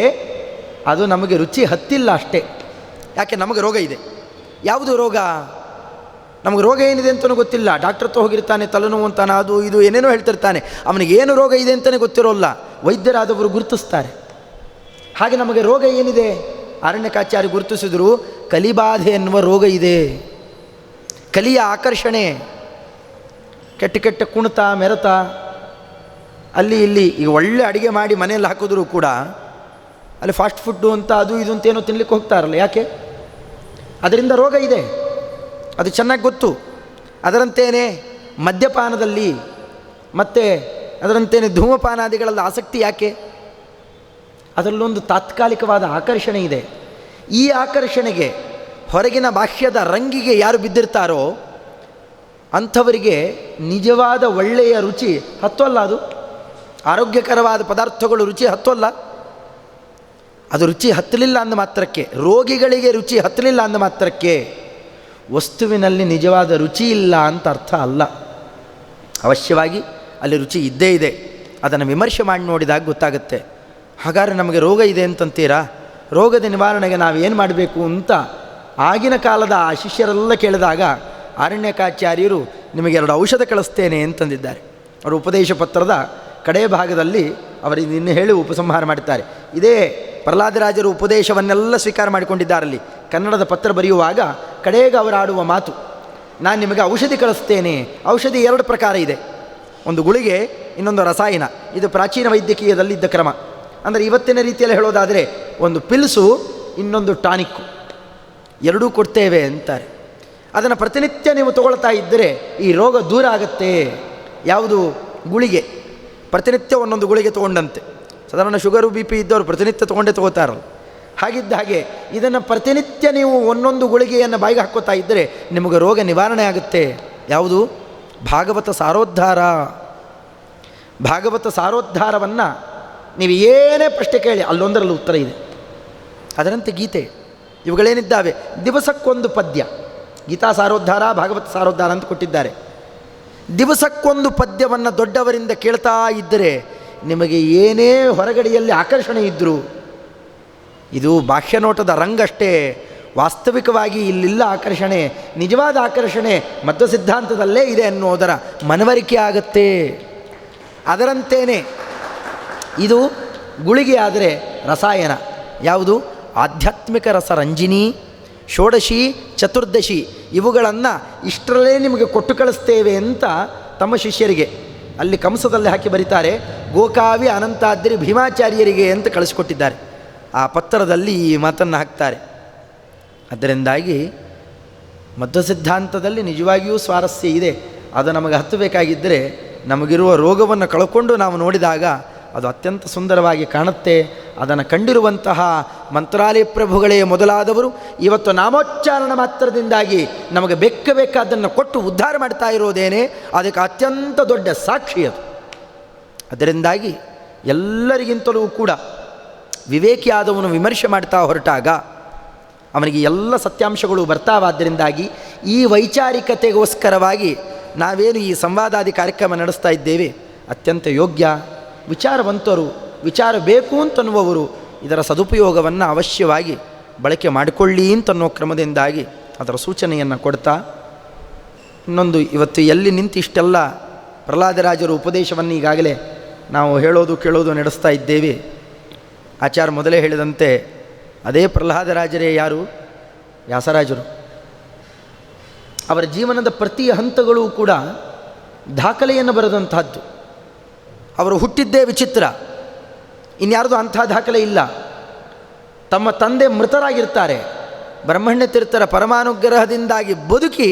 ಅದು ನಮಗೆ ರುಚಿ ಹತ್ತಿಲ್ಲ ಅಷ್ಟೇ. ಯಾಕೆ? ನಮಗೆ ರೋಗ ಇದೆ. ಯಾವುದು ರೋಗ? ನಮಗೆ ರೋಗ ಏನಿದೆ ಅಂತಲೂ ಗೊತ್ತಿಲ್ಲ. ಡಾಕ್ಟರ್ ಹತ್ರ ಹೋಗಿರ್ತಾನೆ, ತಲೆನೋವು ಅಂತಾನೆ, ಅದು ಇದು ಏನೇನೋ ಹೇಳ್ತಿರ್ತಾನೆ. ಅವನಿಗೆ ಏನು ರೋಗ ಇದೆ ಅಂತಲೇ ಗೊತ್ತಿರೋಲ್ಲ. ವೈದ್ಯರಾದವರು ಗುರುತಿಸ್ತಾರೆ. ಹಾಗೆ ನಮಗೆ ರೋಗ ಏನಿದೆ? ಅರಣ್ಯಕಾಚಾರ್ಯ ಗುರುತಿಸಿದ್ರು, ಕಲಿಬಾಧೆ ಎನ್ನುವ ರೋಗ ಇದೆ. ಕಲಿಯ ಆಕರ್ಷಣೆ, ಕೆಟ್ಟ ಕೆಟ್ಟ ಕುಣಿತ ಮೆರೆತ, ಅಲ್ಲಿ ಇಲ್ಲಿ. ಈಗ ಒಳ್ಳೆ ಅಡುಗೆ ಮಾಡಿ ಮನೆಯಲ್ಲಿ ಹಾಕಿದ್ರು ಕೂಡ ಅಲ್ಲಿ ಫಾಸ್ಟ್ ಫುಡ್ಡು ಅಂತ ಅದು ಇದು ಅಂತೇನೋ ತಿನ್ಲಿಕ್ಕೆ ಹೋಗ್ತಾರಲ್ಲ. ಯಾಕೆ? ಅದರಿಂದ ರೋಗ ಇದೆ, ಅದು ಚೆನ್ನಾಗಿ ಗೊತ್ತು. ಅದರಂತೇನೆ ಮದ್ಯಪಾನದಲ್ಲಿ ಮತ್ತು ಅದರಂತೇನೆ ಧೂಮಪಾನಾದಿಗಳಲ್ಲಿ ಆಸಕ್ತಿ ಯಾಕೆ? ಅದರಲ್ಲೊಂದು ತಾತ್ಕಾಲಿಕವಾದ ಆಕರ್ಷಣೆ ಇದೆ. ಈ ಆಕರ್ಷಣೆಗೆ, ಹೊರಗಿನ ಬಾಹ್ಯದ ರಂಗಿಗೆ ಯಾರು ಬಿದ್ದಿರ್ತಾರೋ ಅಂಥವರಿಗೆ ನಿಜವಾದ ಒಳ್ಳೆಯ ರುಚಿ ಹತ್ತೋಲ್ಲ. ಅದು ಆರೋಗ್ಯಕರವಾದ ಪದಾರ್ಥಗಳು ರುಚಿ ಹತ್ತೋಲ್ಲ. ಅದು ರುಚಿ ಹತ್ತಲಿಲ್ಲ ಅಂದ ಮಾತ್ರಕ್ಕೆ, ರೋಗಿಗಳಿಗೆ ರುಚಿ ಹತ್ತಲಿಲ್ಲ ಅಂದ ಮಾತ್ರಕ್ಕೆ ವಸ್ತುವಿನಲ್ಲಿ ನಿಜವಾದ ರುಚಿ ಇಲ್ಲ ಅಂತ ಅರ್ಥ ಅಲ್ಲ. ಅವಶ್ಯವಾಗಿ ಅಲ್ಲಿ ರುಚಿ ಇದ್ದೇ ಇದೆ. ಅದನ್ನು ವಿಮರ್ಶೆ ಮಾಡಿ ನೋಡಿದಾಗ ಗೊತ್ತಾಗುತ್ತೆ. ಹಾಗಾದರೆ ನಮಗೆ ರೋಗ ಇದೆ ಅಂತಂತೀರಾ? ರೋಗದ ನಿವಾರಣೆಗೆ ನಾವೇನು ಮಾಡಬೇಕು ಅಂತ ಆಗಿನ ಕಾಲದ ಆ ಶಿಷ್ಯರೆಲ್ಲ ಕೇಳಿದಾಗ ಅರಣ್ಯಕಾಚಾರ್ಯರು ನಿಮಗೆ 2 ಔಷಧ ಕಳಿಸ್ತೇನೆ ಅಂತಂದಿದ್ದಾರೆ. ಅವರು ಉಪದೇಶ ಪತ್ರದ ಕಡೆಯ ಭಾಗದಲ್ಲಿ ಅವರಿಗೆ ಇನ್ನು ಹೇಳಿ ಉಪಸಂಹಾರ ಮಾಡುತ್ತಾರೆ. ಇದೇ ಪ್ರಹ್ಲಾದರಾಜರು ಉಪದೇಶವನ್ನೆಲ್ಲ ಸ್ವೀಕಾರ ಮಾಡಿಕೊಂಡಿದ್ದಾರಲ್ಲಿ. ಕನ್ನಡದ ಪತ್ರ ಬರೆಯುವಾಗ ಕಡೆಗೆ ಅವರಾಡುವ ಮಾತು, ನಾನು ನಿಮಗೆ ಔಷಧಿ ಕಳಿಸ್ತೇನೆ. ಔಷಧಿ 2 ಪ್ರಕಾರ ಇದೆ, ಒಂದು ಗುಳಿಗೆ, ಇನ್ನೊಂದು ರಸಾಯನ. ಇದು ಪ್ರಾಚೀನ ವೈದ್ಯಕೀಯದಲ್ಲಿದ್ದ ಕ್ರಮ. ಅಂದರೆ ಇವತ್ತಿನ ರೀತಿಯಲ್ಲಿ ಹೇಳೋದಾದರೆ ಒಂದು ಪಿಲ್ಸು, ಇನ್ನೊಂದು ಟಾನಿಕ್ಕು, ಎರಡೂ ಕೊಡ್ತೇವೆ ಅಂತಾರೆ. ಅದನ್ನು ಪ್ರತಿನಿತ್ಯ ನೀವು ತಗೊಳ್ತಾ ಇದ್ದರೆ ಈ ರೋಗ ದೂರ ಆಗುತ್ತೆ. ಯಾವುದು? ಗುಳಿಗೆ. ಪ್ರತಿನಿತ್ಯ ಒಂದೊಂದು ಗುಳಿಗೆ ತೊಗೊಂಡಂತೆ. ಸಾಧಾರಣ ಶುಗರು ಬಿ ಪಿ ಇದ್ದವರು ಪ್ರತಿನಿತ್ಯ ತೊಗೊಂಡಾರಲ್ಲ. ಹಾಗಿದ್ದ ಹಾಗೆ ಇದನ್ನು ಪ್ರತಿನಿತ್ಯ ನೀವು ಒಂದೊಂದು ಗುಳಿಗೆಯನ್ನು ಬಾಯಿಗೆ ಹಾಕ್ಕೋತಾ ಇದ್ದರೆ ನಿಮಗೆ ರೋಗ ನಿವಾರಣೆ ಆಗುತ್ತೆ. ಯಾವುದು? ಭಾಗವತ ಸಾರೋದ್ಧಾರ. ಭಾಗವತ ಸಾರೋದ್ಧಾರವನ್ನು ನೀವು ಏನೇ ಪ್ರಶ್ನೆ ಕೇಳಿ ಅಲ್ಲೊಂದರಲ್ಲಿ ಉತ್ತರ ಇದೆ. ಅದರಂತೆ ಗೀತೆ ಇವುಗಳೇನಿದ್ದಾವೆ, ದಿವಸಕ್ಕೊಂದು ಪದ್ಯ. ಗೀತಾ ಸಾರೋದ್ಧಾರ, ಭಾಗವತ ಸಾರೋದ್ಧಾರ ಅಂತ ಕೊಟ್ಟಿದ್ದಾರೆ. ದಿವಸಕ್ಕೊಂದು ಪದ್ಯವನ್ನು ದೊಡ್ಡವರಿಂದ ಕೇಳ್ತಾ ಇದ್ದರೆ ನಿಮಗೆ ಏನೇ ಹೊರಗಡೆಯಲ್ಲಿ ಆಕರ್ಷಣೆ ಇದ್ದರೂ ಇದು ಬಾಹ್ಯನೋಟದ ರಂಗಷ್ಟೇ. ವಾಸ್ತವಿಕವಾಗಿ ಇಲ್ಲಿಲ್ಲ ಆಕರ್ಷಣೆ. ನಿಜವಾದ ಆಕರ್ಷಣೆ ಮಧ್ವ ಸಿದ್ಧಾಂತದಲ್ಲೇ ಇದೆ ಅನ್ನೋದರ ಮನವರಿಕೆ ಆಗುತ್ತೆ. ಅದರಂತೇನೆ ಇದು ಗುಳಿಗೆ ಆದರೆ ರಸಾಯನ. ಯಾವುದು? ಆಧ್ಯಾತ್ಮಿಕ ರಸರಂಜಿನಿ, ಷೋಡಶಿ, ಚತುರ್ದಶಿ ಇವುಗಳನ್ನು ಇಷ್ಟರಲ್ಲೇ ನಿಮಗೆ ಕೊಟ್ಟು ಕಳಿಸ್ತೇವೆ ಅಂತ ತಮ್ಮ ಶಿಷ್ಯರಿಗೆ ಅಲ್ಲಿ ಕಂಸದಲ್ಲಿ ಹಾಕಿ ಬರೀತಾರೆ. ಗೋಕಾವಿ ಅನಂತಾದ್ರಿ ಭೀಮಾಚಾರ್ಯರಿಗೆ ಅಂತ ಕಳಿಸಿಕೊಟ್ಟಿದ್ದಾರೆ. ಆ ಪತ್ರದಲ್ಲಿ ಈ ಮಾತನ್ನು ಹಾಕ್ತಾರೆ. ಅದರಿಂದಾಗಿ ಮಧ್ವ ಸಿದ್ಧಾಂತದಲ್ಲಿ ನಿಜವಾಗಿಯೂ ಸ್ವಾರಸ್ಯ ಇದೆ. ಅದು ನಮಗೆ ಹತ್ತಬೇಕಾಗಿದ್ದರೆ ನಮಗಿರುವ ರೋಗವನ್ನು ಕಳ್ಕೊಂಡು ನಾವು ನೋಡಿದಾಗ ಅದು ಅತ್ಯಂತ ಸುಂದರವಾಗಿ ಕಾಣುತ್ತೆ. ಅದನ್ನು ಕಂಡಿರುವಂತಹ ಮಂತ್ರಾಲಯ ಪ್ರಭುಗಳೇ ಮೊದಲಾದವರು ಇವತ್ತು ನಾಮೋಚ್ಚಾರಣ ಮಾತ್ರದಿಂದಾಗಿ ನಮಗೆ ಬೇಕಾದನ್ನು ಕೊಟ್ಟು ಉದ್ಧಾರ ಮಾಡ್ತಾ ಇರೋದೇನೆ ಅದಕ್ಕೆ ಅತ್ಯಂತ ದೊಡ್ಡ ಸಾಕ್ಷಿ ಅದು. ಅದರಿಂದಾಗಿ ಎಲ್ಲರಿಗಿಂತಲೂ ಕೂಡ ವಿವೇಕಿಯಾದವನು ವಿಮರ್ಶೆ ಮಾಡ್ತಾ ಹೊರಟಾಗ ಅವನಿಗೆ ಎಲ್ಲ ಸತ್ಯಾಂಶಗಳು ಬರ್ತಾವಾದ್ದರಿಂದಾಗಿ ಈ ವೈಚಾರಿಕತೆಗೋಸ್ಕರವಾಗಿ ನಾವೇನು ಈ ಸಂವಾದಾದಿ ಕಾರ್ಯಕ್ರಮ ನಡೆಸ್ತಾ ಇದ್ದೇವೆ ಅತ್ಯಂತ ಯೋಗ್ಯ. ವಿಚಾರವಂತರು, ವಿಚಾರ ಬೇಕು ಅಂತನ್ನುವವರು ಇದರ ಸದುಪಯೋಗವನ್ನು ಅವಶ್ಯವಾಗಿ ಬಳಕೆ ಮಾಡಿಕೊಳ್ಳಿ ಅಂತನ್ನೋ ಕ್ರಮದಿಂದಾಗಿ ಅದರ ಸೂಚನೆಯನ್ನು ಕೊಡ್ತಾ, ಇನ್ನೊಂದು ಇವತ್ತು ಎಲ್ಲಿ ನಿಂತು ಇಷ್ಟೆಲ್ಲ ಪ್ರಹ್ಲಾದರಾಜರ ಉಪದೇಶವನ್ನು ಈಗಾಗಲೇ ನಾವು ಹೇಳೋದು ಕೇಳೋದು ನಡೆಸ್ತಾ ಇದ್ದೇವೆ. ಆಚಾರ್ಯ ಮೊದಲೇ ಹೇಳಿದಂತೆ ಅದೇ ಪ್ರಹ್ಲಾದರಾಜರೇ ಯಾರು? ವ್ಯಾಸರಾಜರು. ಅವರ ಜೀವನದ ಪ್ರತಿ ಹಂತಗಳೂ ಕೂಡ ದಾಖಲೆಯನ್ನು ಬರೆದಂತಹದ್ದು. ಅವರು ಹುಟ್ಟಿದ್ದೇ ವಿಚಿತ್ರ, ಇನ್ಯಾರ್ದು ಅಂಥ ದಾಖಲೆ ಇಲ್ಲ. ತಮ್ಮ ತಂದೆ ಮೃತರಾಗಿರ್ತಾರೆ, ಬ್ರಹ್ಮಣ್ಯ ತೀರ್ಥರ ಪರಮಾನುಗ್ರಹದಿಂದಾಗಿ ಬದುಕಿ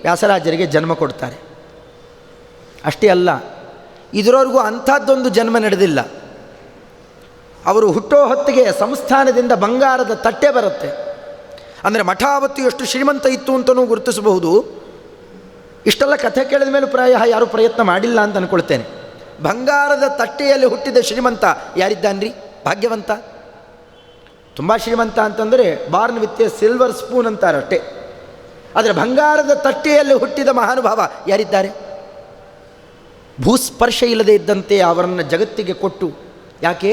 ವ್ಯಾಸರಾಜರಿಗೆ ಜನ್ಮ ಕೊಡ್ತಾರೆ. ಅಷ್ಟೇ ಅಲ್ಲ, ಇದರವರೆಗೂ ಅಂಥದ್ದೊಂದು ಜನ್ಮ ನಡೆದಿಲ್ಲ. ಅವರು ಹುಟ್ಟೋ ಹೊತ್ತಿಗೆ ಸಂಸ್ಥಾನದಿಂದ ಬಂಗಾರದ ತಟ್ಟೆ ಬರುತ್ತೆ. ಅಂದರೆ ಮಠ ಆವತ್ತು ಎಷ್ಟು ಶ್ರೀಮಂತ ಇತ್ತು ಅಂತಲೂ ಗುರುತಿಸಬಹುದು. ಇಷ್ಟೆಲ್ಲ ಕಥೆ ಕೇಳಿದ ಮೇಲೂ ಪ್ರಾಯ ಯಾರೂ ಪ್ರಯತ್ನ ಮಾಡಿಲ್ಲ ಅಂತ ಅಂದ್ಕೊಳ್ತೇನೆ. ಬಂಗಾರದ ತಟ್ಟೆಯಲ್ಲಿ ಹುಟ್ಟಿದ ಶ್ರೀಮಂತ ಯಾರಿದ್ದಾನ್ರಿ? ಭಾಗ್ಯವಂತ. ತುಂಬ ಶ್ರೀಮಂತ ಅಂತಂದರೆ Born with A silver spoon ಅಂತಾರೆ ಅಷ್ಟೇ. ಆದರೆ ಬಂಗಾರದ ತಟ್ಟೆಯಲ್ಲಿ ಹುಟ್ಟಿದ ಮಹಾನುಭಾವ ಯಾರಿದ್ದಾರೆ? ಭೂಸ್ಪರ್ಶ ಇಲ್ಲದೆ ಇದ್ದಂತೆ ಅವರನ್ನು ಜಗತ್ತಿಗೆ ಕೊಟ್ಟು, ಯಾಕೆ?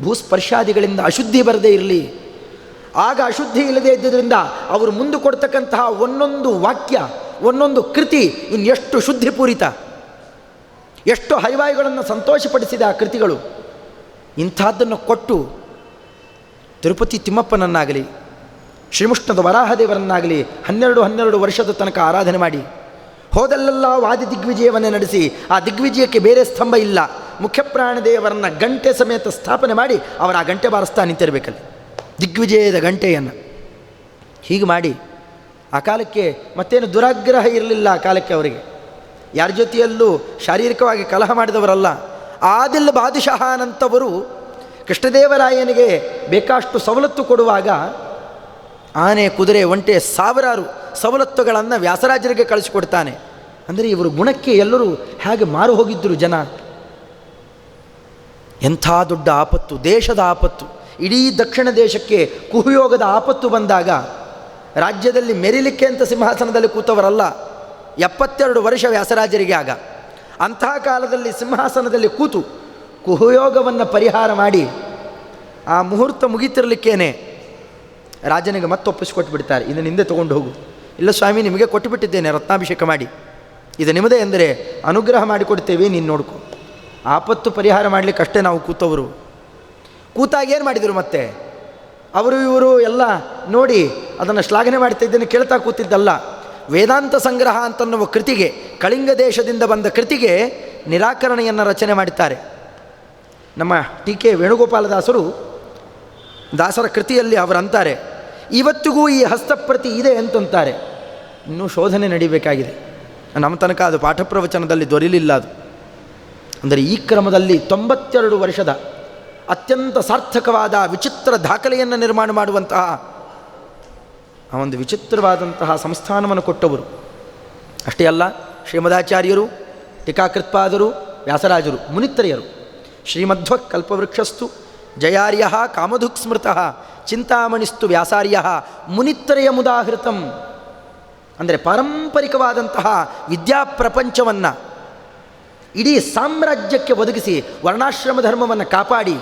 ಭೂಸ್ಪರ್ಶಾದಿಗಳಿಂದ ಅಶುದ್ಧಿ ಬರದೇ ಇರಲಿ. ಆಗ ಅಶುದ್ಧಿ ಇಲ್ಲದೆ ಇದ್ದುದರಿಂದ ಅವರು ಮುಂದೆ ಕೊಡ್ತಕ್ಕಂತಹ ಒಂದೊಂದು ವಾಕ್ಯ, ಒಂದೊಂದು ಕೃತಿ ಇನ್ನೆಷ್ಟು ಶುದ್ಧಿಪೂರಿತ, ಎಷ್ಟು ಹರಿವಾಯುಗಳನ್ನು ಸಂತೋಷಪಡಿಸಿದ ಆ ಕೃತಿಗಳು. ಇಂಥದ್ದನ್ನು ಕೊಟ್ಟು ತಿರುಪತಿ ತಿಮ್ಮಪ್ಪನನ್ನಾಗಲಿ, ಶ್ರೀಮುಷ್ಣದ ವರಾಹದೇವರನ್ನಾಗಲಿ 12 ವರ್ಷದ ತನಕ ಆರಾಧನೆ ಮಾಡಿ, ಹೋದಲ್ಲೆಲ್ಲ ವಾದಿ ದಿಗ್ವಿಜಯವನ್ನೇ ನಡೆಸಿ, ಆ ದಿಗ್ವಿಜಯಕ್ಕೆ ಬೇರೆ ಸ್ತಂಭ ಇಲ್ಲ, ಮುಖ್ಯಪ್ರಾಣದೇವರನ್ನು ಗಂಟೆ ಸಮೇತ ಸ್ಥಾಪನೆ ಮಾಡಿ ಅವರ ಆ ಗಂಟೆ ಬಾರಿಸ್ತಾ ನಿಂತಿರಬೇಕಲ್ಲಿ, ದಿಗ್ವಿಜಯದ ಗಂಟೆಯನ್ನು. ಹೀಗೆ ಮಾಡಿ ಆ ಕಾಲಕ್ಕೆ ಮತ್ತೇನು ದುರಾಗ್ರಹ ಇರಲಿಲ್ಲ. ಆ ಕಾಲಕ್ಕೆ ಅವರಿಗೆ ಯಾರ ಜೊತೆಯಲ್ಲೂ ಶಾರೀರಿಕವಾಗಿ ಕಲಹ ಮಾಡಿದವರಲ್ಲ. ಆದಿಲ್ ಬಾದಿಶಹಾನಂತವರು ಕೃಷ್ಣದೇವರಾಯನಿಗೆ ಬೇಕಾಷ್ಟು ಸವಲತ್ತು ಕೊಡುವಾಗ ಆನೆ, ಕುದುರೆ, ಒಂಟೆ ಸಾವಿರಾರು ಸವಲತ್ತುಗಳನ್ನು ವ್ಯಾಸರಾಜರಿಗೆ ಕಳಿಸಿಕೊಡ್ತಾನೆ. ಅಂದರೆ ಇವರು ಗುಣಕ್ಕೆ ಎಲ್ಲರೂ ಹೇಗೆ ಮಾರು ಹೋಗಿದ್ದರು ಜನ. ಎಂಥ ದೊಡ್ಡ ಆಪತ್ತು, ದೇಶದ ಆಪತ್ತು, ಇಡೀ ದಕ್ಷಿಣ ದೇಶಕ್ಕೆ ಕುಹಯೋಗದ ಆಪತ್ತು ಬಂದಾಗ ರಾಜ್ಯದಲ್ಲಿ ಮೆರಿಲಿಕ್ಕೆ ಅಂತ ಸಿಂಹಾಸನದಲ್ಲಿ ಕೂತವರಲ್ಲ. 72 ವರ್ಷ ವ್ಯಾಸರಾಜರಿಗೆ ಆಗ. ಅಂತಹ ಕಾಲದಲ್ಲಿ ಸಿಂಹಾಸನದಲ್ಲಿ ಕೂತು ಕುಹಯೋಗವನ್ನು ಪರಿಹಾರ ಮಾಡಿ ಆ ಮುಹೂರ್ತ ಮುಗೀತಿರಲಿಕ್ಕೇನೆ ರಾಜನಿಗೆ ಮತ್ತೊಪ್ಪಿಸಿಕೊಟ್ಟು ಬಿಡ್ತಾರೆ. ಇದನ್ನು ಹಿಂದೆ ತೊಗೊಂಡು ಹೋಗು. ಇಲ್ಲ ಸ್ವಾಮಿ, ನಿಮಗೆ ಕೊಟ್ಟುಬಿಟ್ಟಿದ್ದೇನೆ ರತ್ನಾಭಿಷೇಕ ಮಾಡಿ, ಇದು ನಿಮ್ಮದೇ ಎಂದರೆ ಅನುಗ್ರಹ ಮಾಡಿಕೊಡ್ತೇವೆ, ನೀನು ನೋಡ್ಕೊ. ಆಪತ್ತು ಪರಿಹಾರ ಮಾಡಲಿಕ್ಕೆ ಅಷ್ಟೇ ನಾವು ಕೂತವರು. ಕೂತಾಗ ಏನು ಮಾಡಿದರು ಮತ್ತೆ? ಅವರು ಇವರು ಎಲ್ಲ ನೋಡಿ ಅದನ್ನು ಶ್ಲಾಘನೆ ಮಾಡ್ತಾ ಇದ್ದೇನೆ ಕೇಳ್ತಾ ಕೂತಿದ್ದಲ್ಲ. ವೇದಾಂತ ಸಂಗ್ರಹ ಅಂತನ್ನುವ ಕೃತಿಗೆ, ಕಳಿಂಗ ದೇಶದಿಂದ ಬಂದ ಕೃತಿಗೆ ನಿರಾಕರಣೆಯನ್ನು ರಚನೆ ಮಾಡುತ್ತಾರೆ. ನಮ್ಮ ಟಿ.ಕೆ. ವೇಣುಗೋಪಾಲದಾಸರು ದಾಸರ ಕೃತಿಯಲ್ಲಿ ಅವರಂತಾರೆ, ಇವತ್ತಿಗೂ ಈ ಹಸ್ತಪ್ರತಿ ಇದೆ ಅಂತಂತಾರೆ. ಇನ್ನೂ ಶೋಧನೆ ನಡೀಬೇಕಾಗಿದೆ. ನಮ್ಮ ತನಕ ಅದು ಪಾಠ ಪ್ರವಚನದಲ್ಲಿ ದೊರೆಯಲಿಲ್ಲ. ಅದು ಅಂದರೆ ಈ ಕ್ರಮದಲ್ಲಿ 92 ವರ್ಷದ ಅತ್ಯಂತ ಸಾರ್ಥಕವಾದ ವಿಚಿತ್ರ ದಾಖಲೆಯನ್ನು ನಿರ್ಮಾಣ ಮಾಡುವಂತಹ ಆ ಒಂದು ವಿಚಿತ್ರವಾದಂತಹ ಸಂಸ್ಥಾನವನ್ನು ಕೊಟ್ಟವರು. ಅಷ್ಟೇ ಅಲ್ಲ, ಶ್ರೀಮದಾಚಾರ್ಯರು, ಟೀಕಾಕೃತ್ಪಾದರು, ವ್ಯಾಸರಾಜರು, ಮುನಿತ್ರಯರು. ಶ್ರೀಮಧ್ವ ಕಲ್ಪವೃಕ್ಷಸ್ತು ಜಯಾರ್ಯ ಕಾಮಧುಕ್ ಸ್ಮೃತಃ ಚಿಂತಾಮಣಿಸ್ತು ವ್ಯಾಸಾರ್ಯ ಮುನಿತ್ರಯ ಮುದಾಹೃತಂ. ಅಂದರೆ ಪಾರಂಪರಿಕವಾದಂತಹ ವಿದ್ಯಾಪ್ರಪಂಚವನ್ನು ಇಡೀ ಸಾಮ್ರಾಜ್ಯಕ್ಕೆ ಒದಗಿಸಿ ವರ್ಣಾಶ್ರಮ ಧರ್ಮವನ್ನು ಕಾಪಾಡಿ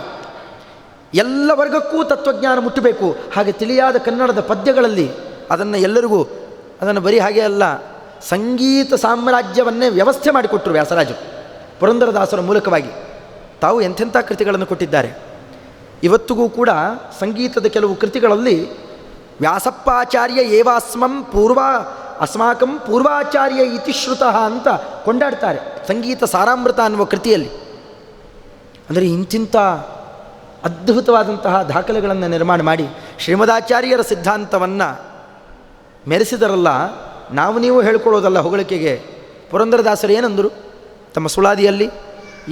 ಎಲ್ಲ ವರ್ಗಕ್ಕೂ ತತ್ವಜ್ಞಾನ ಮುಟ್ಟಬೇಕು ಹಾಗೆ ತಿಳಿಯಾದ ಕನ್ನಡದ ಪದ್ಯಗಳಲ್ಲಿ ಅದನ್ನು ಎಲ್ಲರಿಗೂ, ಅದನ್ನು ಬರೀ ಹಾಗೆ ಅಲ್ಲ, ಸಂಗೀತ ಸಾಮ್ರಾಜ್ಯವನ್ನೇ ವ್ಯವಸ್ಥೆ ಮಾಡಿಕೊಟ್ಟರು ವ್ಯಾಸರಾಜರು ಪುರಂದರದಾಸರ ಮೂಲಕವಾಗಿ. ತಾವು ಎಂಥೆಂಥ ಕೃತಿಗಳನ್ನು ಕೊಟ್ಟಿದ್ದಾರೆ. ಇವತ್ತಿಗೂ ಕೂಡ ಸಂಗೀತದ ಕೆಲವು ಕೃತಿಗಳಲ್ಲಿ ವ್ಯಾಸಪ್ಪಾಚಾರ್ಯ ಅಸ್ಮಾಕಂ ಪೂರ್ವಾಚಾರ್ಯ ಇತಿಶ್ರುತಃ ಅಂತ ಕೊಂಡಾಡ್ತಾರೆ ಸಂಗೀತ ಸಾರಾಮೃತ ಅನ್ನುವ ಕೃತಿಯಲ್ಲಿ. ಅಂದರೆ ಇಂತಿಂಥ ಅದ್ಭುತವಾದಂತಹ ದಾಖಲೆಗಳನ್ನು ನಿರ್ಮಾಣ ಮಾಡಿ ಶ್ರೀಮದಾಚಾರ್ಯರ ಸಿದ್ಧಾಂತವನ್ನು ಮೆರೆಸಿದರಲ್ಲ. ನಾವು ನೀವು ಹೇಳ್ಕೊಳ್ಳೋದಲ್ಲ ಹೊಗಳಿಕೆಗೆ. ಪುರಂದರದಾಸರು ಏನಂದರು ತಮ್ಮ ಸುಳಾದಿಯಲ್ಲಿ?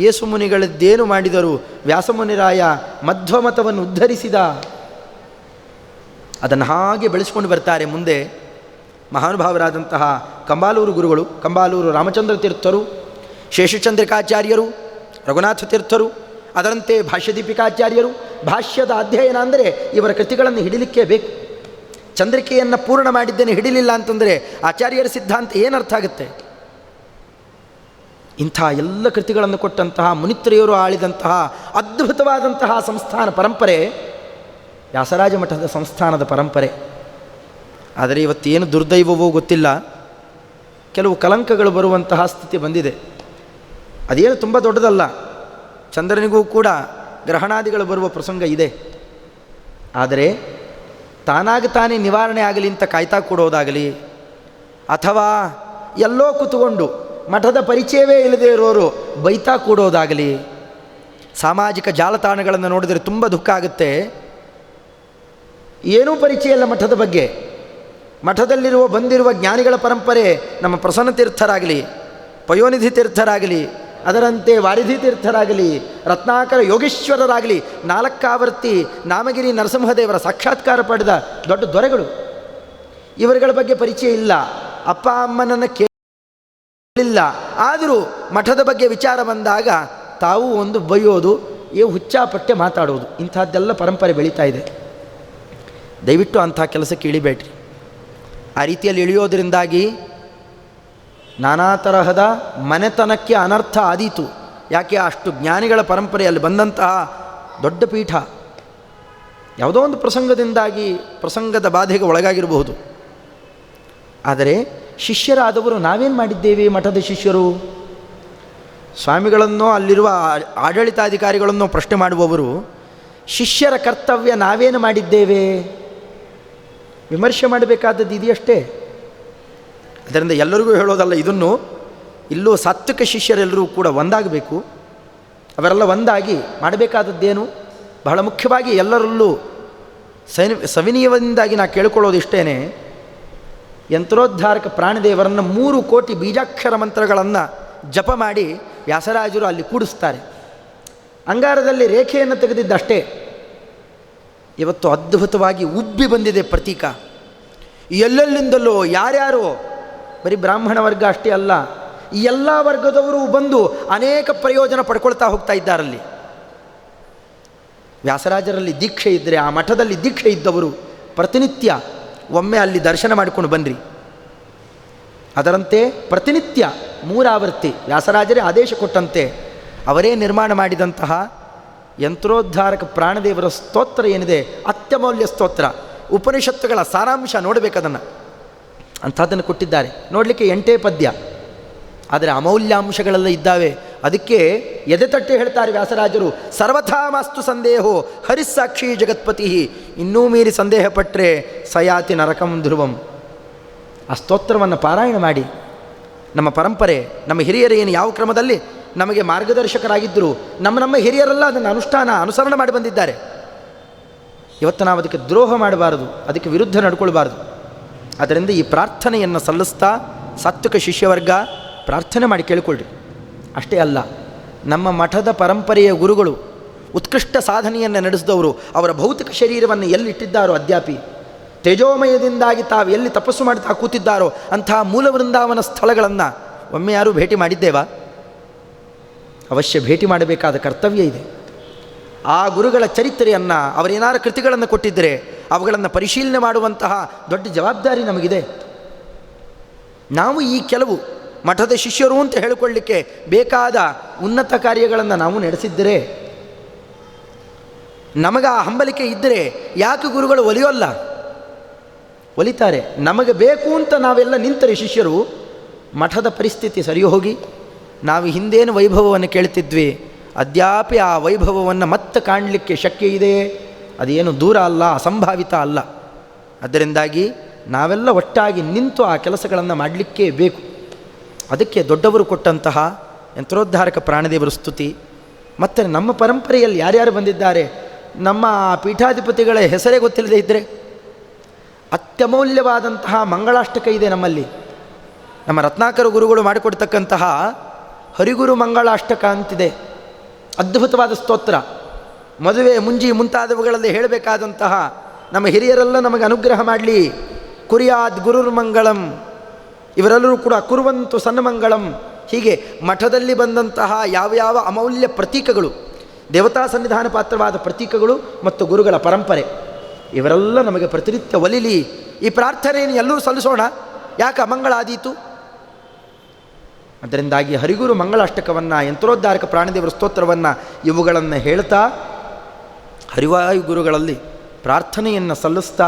ಯೇಸು ಮುನಿಗಳದ್ದೇನು ಮಾಡಿದರು, ವ್ಯಾಸಮುನಿರಾಯ ಮಧ್ವಮತವನ್ನು ಉದ್ಧರಿಸಿದ. ಅದನ್ನು ಹಾಗೆ ಬೆಳೆಸ್ಕೊಂಡು ಬರ್ತಾರೆ. ಮುಂದೆ ಮಹಾನುಭಾವರಾದಂತಹ ಕಂಬಾಲೂರು ಗುರುಗಳು, ಕಂಬಾಲೂರು ರಾಮಚಂದ್ರ ತೀರ್ಥರು, ಶೇಷಚಂದ್ರಿಕಾಚಾರ್ಯರು, ರಘುನಾಥ ತೀರ್ಥರು, ಅದರಂತೆ ಭಾಷ್ಯದೀಪಿಕಾಚಾರ್ಯರು. ಭಾಷ್ಯದ ಅಧ್ಯಯನ ಅಂದರೆ ಇವರ ಕೃತಿಗಳನ್ನು ಹಿಡಿಲಿಕ್ಕೆ ಬೇಕು. ಚಂದ್ರಿಕೆಯನ್ನು ಪೂರ್ಣ ಮಾಡಿದ್ದೇನೆ ಹಿಡಿಲಿಲ್ಲ ಅಂತಂದರೆ ಆಚಾರ್ಯರ ಸಿದ್ಧಾಂತ ಏನರ್ಥ ಆಗುತ್ತೆ? ಇಂಥ ಎಲ್ಲ ಕೃತಿಗಳನ್ನು ಕೊಟ್ಟಂತಹ ಮುನಿತ್ರಯರು ಆಳಿದಂತಹ ಅದ್ಭುತವಾದಂತಹ ಸಂಸ್ಥಾನ ಪರಂಪರೆ ವ್ಯಾಸರಾಜ ಮಠದ ಸಂಸ್ಥಾನದ ಪರಂಪರೆ. ಆದರೆ ಇವತ್ತೇನು ದುರ್ದೈವವೋ ಗೊತ್ತಿಲ್ಲ, ಕೆಲವು ಕಲಂಕಗಳು ಬರುವಂತಹ ಸ್ಥಿತಿ ಬಂದಿದೆ. ಅದೇನು ತುಂಬ ದೊಡ್ಡದಲ್ಲ, ಚಂದ್ರನಿಗೂ ಕೂಡ ಗ್ರಹಣಾದಿಗಳು ಬರುವ ಪ್ರಸಂಗ ಇದೆ. ಆದರೆ ತಾನಾಗ ತಾನೇ ನಿವಾರಣೆ ಆಗಲಿ ಅಂತ ಕಾಯ್ತಾ ಕೊಡೋದಾಗಲಿ, ಅಥವಾ ಎಲ್ಲೋ ಕೂತ್ಕೊಂಡು ಮಠದ ಪರಿಚಯವೇ ಇಲ್ಲದೆ ಇರೋರು ಬೈತಾ ಕೂಡೋದಾಗಲಿ, ಸಾಮಾಜಿಕ ಜಾಲತಾಣಗಳನ್ನು ನೋಡಿದರೆ ತುಂಬ ದುಃಖ ಆಗುತ್ತೆ. ಏನೂ ಪರಿಚಯ ಇಲ್ಲ ಮಠದ ಬಗ್ಗೆ. ಮಠದಲ್ಲಿರುವ ಬಂದಿರುವ ಜ್ಞಾನಿಗಳ ಪರಂಪರೆ ನಮ್ಮ ಪ್ರಸನ್ನ ತೀರ್ಥರಾಗಲಿ, ಪಯೋನಿಧಿ ತೀರ್ಥರಾಗಲಿ, ಅದರಂತೆ ವಾರಿಧಿ ತೀರ್ಥರಾಗಲಿ, ರತ್ನಾಕರ ಯೋಗೀಶ್ವರರಾಗಲಿ, 4 ಆವರ್ತಿ ನಾಮಗಿರಿ ನರಸಿಂಹದೇವರ ಸಾಕ್ಷಾತ್ಕಾರ ಪಡೆದ ದೊಡ್ಡ ದೊರೆಗಳು, ಇವರುಗಳ ಬಗ್ಗೆ ಪರಿಚಯ ಇಲ್ಲ. ಅಪ್ಪ ಅಮ್ಮನನ್ನು ಕೇಳಿಲ್ಲ. ಆದರೂ ಮಠದ ಬಗ್ಗೆ ವಿಚಾರ ಬಂದಾಗ ತಾವು ಒಂದು ಬೈಯೋದು, ಹುಚ್ಚಾಪಟ್ಟೆ ಮಾತಾಡೋದು, ಇಂಥದ್ದೆಲ್ಲ ಪರಂಪರೆ ಬೆಳೀತಾ ಇದೆ. ದಯವಿಟ್ಟು ಅಂಥ ಕೆಲಸಕ್ಕೆ ಇಳಿಬೇಡ್ರಿ. ಆ ರೀತಿಯಲ್ಲಿ ಇಳಿಯೋದರಿಂದಾಗಿ ನಾನಾ ತರಹದ ಮನೆತನಕ್ಕೆ ಅನರ್ಥ ಆದೀತು. ಯಾಕೆ? ಅಷ್ಟು ಜ್ಞಾನಿಗಳ ಪರಂಪರೆಯಲ್ಲಿ ಬಂದಂತಹ ದೊಡ್ಡ ಪೀಠ ಯಾವುದೋ ಒಂದು ಪ್ರಸಂಗದಿಂದಾಗಿ ಪ್ರಸಂಗದ ಬಾಧೆಗೆ ಒಳಗಾಗಿರಬಹುದು. ಆದರೆ ಶಿಷ್ಯರಾದವರು ನಾವೇನು ಮಾಡಿದ್ದೇವೆ? ಮಠದ ಶಿಷ್ಯರು ಸ್ವಾಮಿಗಳನ್ನೋ ಅಲ್ಲಿರುವ ಆಡಳಿತಾಧಿಕಾರಿಗಳನ್ನೋ ಪ್ರಶ್ನೆ ಮಾಡುವವರು ಶಿಷ್ಯರ ಕರ್ತವ್ಯ ನಾವೇನು ಮಾಡಿದ್ದೇವೆ ವಿಮರ್ಶೆ ಮಾಡಬೇಕಾದದ್ದು ಇದೆಯಷ್ಟೇ. ಅದರಿಂದ ಎಲ್ಲರಿಗೂ ಹೇಳೋದಲ್ಲ ಇದನ್ನು. ಇಲ್ಲೂ ಸಾತ್ವಿಕ ಶಿಷ್ಯರೆಲ್ಲರೂ ಕೂಡ ಒಂದಾಗಬೇಕು. ಅವರೆಲ್ಲ ಒಂದಾಗಿ ಮಾಡಬೇಕಾದದ್ದೇನು? ಬಹಳ ಮುಖ್ಯವಾಗಿ ಎಲ್ಲರಲ್ಲೂ ಸವಿನೀಯದಿಂದಾಗಿ ನಾ ಕೇಳಿಕೊಳ್ಳೋದು ಇಷ್ಟೇ, ಯಂತ್ರೋದ್ಧಾರಕ ಪ್ರಾಣದೇವರನ್ನು 3 ಕೋಟಿ ಬೀಜಾಕ್ಷರ ಮಂತ್ರಗಳನ್ನು ಜಪ ಮಾಡಿ ವ್ಯಾಸರಾಜರು ಅಲ್ಲಿ ಕೂಡಿಸ್ತಾರೆ. ಅಂಗಾರದಲ್ಲಿ ರೇಖೆಯನ್ನು ತೆಗೆದಿದ್ದಷ್ಟೇ. ಇವತ್ತು ಅದ್ಭುತವಾಗಿ ಉಬ್ಬಿ ಬಂದಿದೆ ಪ್ರತೀಕ. ಎಲ್ಲೆಲ್ಲಿಂದಲೋ ಯಾರ್ಯಾರೋ, ಬರೀ ಬ್ರಾಹ್ಮಣ ವರ್ಗ ಅಷ್ಟೇ ಅಲ್ಲ, ಈ ಎಲ್ಲ ವರ್ಗದವರು ಬಂದು ಅನೇಕ ಪ್ರಯೋಜನ ಪಡ್ಕೊಳ್ತಾ ಹೋಗ್ತಾ ಇದ್ದಾರಲ್ಲಿ. ವ್ಯಾಸರಾಜರಲ್ಲಿ ದೀಕ್ಷೆ ಇದ್ದರೆ, ಆ ಮಠದಲ್ಲಿ ದೀಕ್ಷೆ ಇದ್ದವರು ಪ್ರತಿನಿತ್ಯ ಒಮ್ಮೆ ಅಲ್ಲಿ ದರ್ಶನ ಮಾಡಿಕೊಂಡು ಬನ್ನಿರಿ. ಅದರಂತೆ ಪ್ರತಿನಿತ್ಯ 3 ಆವರ್ತಿ ವ್ಯಾಸರಾಜರೇ ಆದೇಶ ಕೊಟ್ಟಂತೆ ಅವರೇ ನಿರ್ಮಾಣ ಮಾಡಿದಂತಹ ಯಂತ್ರೋದ್ಧಾರಕ ಪ್ರಾಣದೇವರ ಸ್ತೋತ್ರ ಏನಿದೆ, ಅತ್ಯಮೌಲ್ಯ ಸ್ತೋತ್ರ, ಉಪನಿಷತ್ತುಗಳ ಸಾರಾಂಶ ನೋಡಬೇಕದನ್ನು. ಅಂಥದ್ದನ್ನು ಕೊಟ್ಟಿದ್ದಾರೆ. ನೋಡಲಿಕ್ಕೆ 8 ಪದ್ಯ, ಆದರೆ ಅಮೌಲ್ಯಾಂಶಗಳೆಲ್ಲ ಇದ್ದಾವೆ. ಅದಕ್ಕೆ ಎದೆತಟ್ಟೆ ಹೇಳ್ತಾರೆ ವ್ಯಾಸರಾಜರು, ಸರ್ವಥಾ ಮಾಸ್ತು ಸಂದೇಹೋ ಹರಿಸ್ಸಾಕ್ಷಿ ಜಗತ್ಪತಿ, ಇನ್ನೂ ಮೀರಿ ಸಂದೇಹ ಪಟ್ಟರೆ ಸಯಾತಿ ನರಕಂ ಧ್ರುವಂ. ಆ ಸ್ತೋತ್ರವನ್ನು ಪಾರಾಯಣ ಮಾಡಿ. ನಮ್ಮ ಪರಂಪರೆ, ನಮ್ಮ ಹಿರಿಯರು ಏನು ಯಾವ ಕ್ರಮದಲ್ಲಿ ನಮಗೆ ಮಾರ್ಗದರ್ಶಕರಾಗಿದ್ದರು, ನಮ್ಮ ಹಿರಿಯರೆಲ್ಲ ಅದನ್ನು ಅನುಸರಣೆ ಮಾಡಿ ಬಂದಿದ್ದಾರೆ. ಇವತ್ತು ನಾವು ಅದಕ್ಕೆ ದ್ರೋಹ ಮಾಡಬಾರದು, ಅದಕ್ಕೆ ವಿರುದ್ಧ ನಡ್ಕೊಳ್ಬಾರ್ದು. ಅದರಿಂದ ಈ ಪ್ರಾರ್ಥನೆಯನ್ನು ಸಲ್ಲಿಸ್ತಾ ಸಾತ್ವಿಕ ಶಿಷ್ಯವರ್ಗ ಪ್ರಾರ್ಥನೆ ಮಾಡಿ ಕೇಳಿಕೊಳ್ಳ್ರಿ. ಅಷ್ಟೇ ಅಲ್ಲ, ನಮ್ಮ ಮಠದ ಪರಂಪರೆಯ ಗುರುಗಳು ಉತ್ಕೃಷ್ಟ ಸಾಧನೆಯನ್ನು ನಡೆಸಿದವರು ಅವರ ಭೌತಿಕ ಶರೀರವನ್ನು ಎಲ್ಲಿಟ್ಟಿದ್ದಾರೋ ಅದ್ಯಾಪಿ ತೇಜೋಮಯದಿಂದಾಗಿ ತಾವು ಎಲ್ಲಿ ತಪಸ್ಸು ಮಾಡ್ತಾ ಕೂತಿದ್ದಾರೋ ಅಂತಹ ಮೂಲ ವೃಂದಾವನ ಸ್ಥಳಗಳನ್ನು ಒಮ್ಮೆ ಯಾರೂ ಭೇಟಿ ಮಾಡಿದ್ದೇವಾ? ಅವಶ್ಯ ಭೇಟಿ ಮಾಡಬೇಕಾದ ಕರ್ತವ್ಯ ಇದೆ. ಆ ಗುರುಗಳ ಚರಿತ್ರೆಯನ್ನು, ಅವರೇನಾರು ಕೃತಿಗಳನ್ನು ಕೊಟ್ಟಿದ್ದರೆ ಅವುಗಳನ್ನು ಪರಿಶೀಲನೆ ಮಾಡುವಂತಹ ದೊಡ್ಡ ಜವಾಬ್ದಾರಿ ನಮಗಿದೆ. ನಾವು ಈ ಕೆಲವು ಮಠದ ಶಿಷ್ಯರು ಅಂತ ಹೇಳಿಕೊಳ್ಳಲಿಕ್ಕೆ ಬೇಕಾದ ಉನ್ನತ ಕಾರ್ಯಗಳನ್ನು ನಾವು ನಡೆಸಿದ್ದರೆ, ನಮಗೆ ಆ ಹಂಬಲಿಕೆ ಇದ್ದರೆ ಯಾಕೆ ಗುರುಗಳು ಒಲಿಯೋಲ್ಲ? ಒಲಿತಾರೆ. ನಮಗೆ ಬೇಕು ಅಂತ ನಾವೆಲ್ಲ ನಿಂತರೆ ಶಿಷ್ಯರು, ಮಠದ ಪರಿಸ್ಥಿತಿ ಸರಿ ಹೋಗಿ ನಾವು ಹಿಂದೇನು ವೈಭವವನ್ನು ಕೇಳ್ತಿದ್ವಿ, ಅದ್ಯಾಪಿ ಆ ವೈಭವವನ್ನು ಮತ್ತೆ ಕಾಣಲಿಕ್ಕೆ ಶಕ್ಯ ಇದೆಯೇ? ಅದೇನು ದೂರ ಅಲ್ಲ, ಅಸಂಭಾವಿತ ಅಲ್ಲ. ಅದರಿಂದಾಗಿ ನಾವೆಲ್ಲ ಒಟ್ಟಾಗಿ ನಿಂತು ಆ ಕೆಲಸಗಳನ್ನು ಮಾಡಲಿಕ್ಕೇ ಬೇಕು. ಅದಕ್ಕೆ ದೊಡ್ಡವರು ಕೊಟ್ಟಂತಹ ಯಂತ್ರೋದ್ಧಾರಕ ಪ್ರಾಣದೇವರ ಸ್ತುತಿ. ಮತ್ತು ನಮ್ಮ ಪರಂಪರೆಯಲ್ಲಿ ಯಾರ್ಯಾರು ಬಂದಿದ್ದಾರೆ, ನಮ್ಮ ಪೀಠಾಧಿಪತಿಗಳ ಹೆಸರೇ ಗೊತ್ತಿಲ್ಲದೆ ಇದ್ದರೆ, ಅತ್ಯಮೂಲ್ಯವಾದಂತಹ ಮಂಗಳಾಷ್ಟಕ ಇದೆ ನಮ್ಮಲ್ಲಿ. ನಮ್ಮ ರತ್ನಾಕರ ಗುರುಗಳು ಮಾಡಿಕೊಡ್ತಕ್ಕಂತಹ ಹರಿಗುರು ಮಂಗಳಾಷ್ಟಕ ಅಂತಿದೆ. ಅದ್ಭುತವಾದ ಸ್ತೋತ್ರ. ಮದುವೆ ಮುಂಜಿ ಮುಂತಾದವುಗಳಲ್ಲಿ ಹೇಳಬೇಕಾದಂತಹ ನಮ್ಮ ಹಿರಿಯರೆಲ್ಲ ನಮಗೆ ಅನುಗ್ರಹ ಮಾಡಲಿ. ಕುರಿಯಾದ್ ಗುರುರ್ ಮಂಗಳಂ, ಇವರೆಲ್ಲರೂ ಕೂಡ ಕುರುವಂತು ಸನ್ಮಂಗಳಂ. ಹೀಗೆ ಮಠದಲ್ಲಿ ಬಂದಂತಹ ಯಾವ ಅಮೌಲ್ಯ ಪ್ರತೀಕಗಳು, ದೇವತಾ ಸನ್ನಿಧಾನ ಪಾತ್ರವಾದ ಪ್ರತೀಕಗಳು ಮತ್ತು ಗುರುಗಳ ಪರಂಪರೆ, ಇವರೆಲ್ಲ ನಮಗೆ ಪ್ರತಿನಿತ್ಯ ಒಲಿಲಿ. ಈ ಪ್ರಾರ್ಥನೆಯನ್ನು ಎಲ್ಲರೂ ಸಲ್ಲಿಸೋಣ. ಯಾಕೆ ಅಮಂಗಳ ಆದೀತು? ಅದರಿಂದಾಗಿ ಹರಿಗುರು ಮಂಗಳಾಷ್ಟಕವನ್ನು, ಯಂತ್ರೋದ್ಧಾರಕ ಪ್ರಾಣದೇವರ ಸ್ತೋತ್ರವನ್ನು, ಇವುಗಳನ್ನು ಹೇಳ್ತಾ ಹರಿವಾಯು ಗುರುಗಳಲ್ಲಿ ಪ್ರಾರ್ಥನೆಯನ್ನು ಸಲ್ಲಿಸ್ತಾ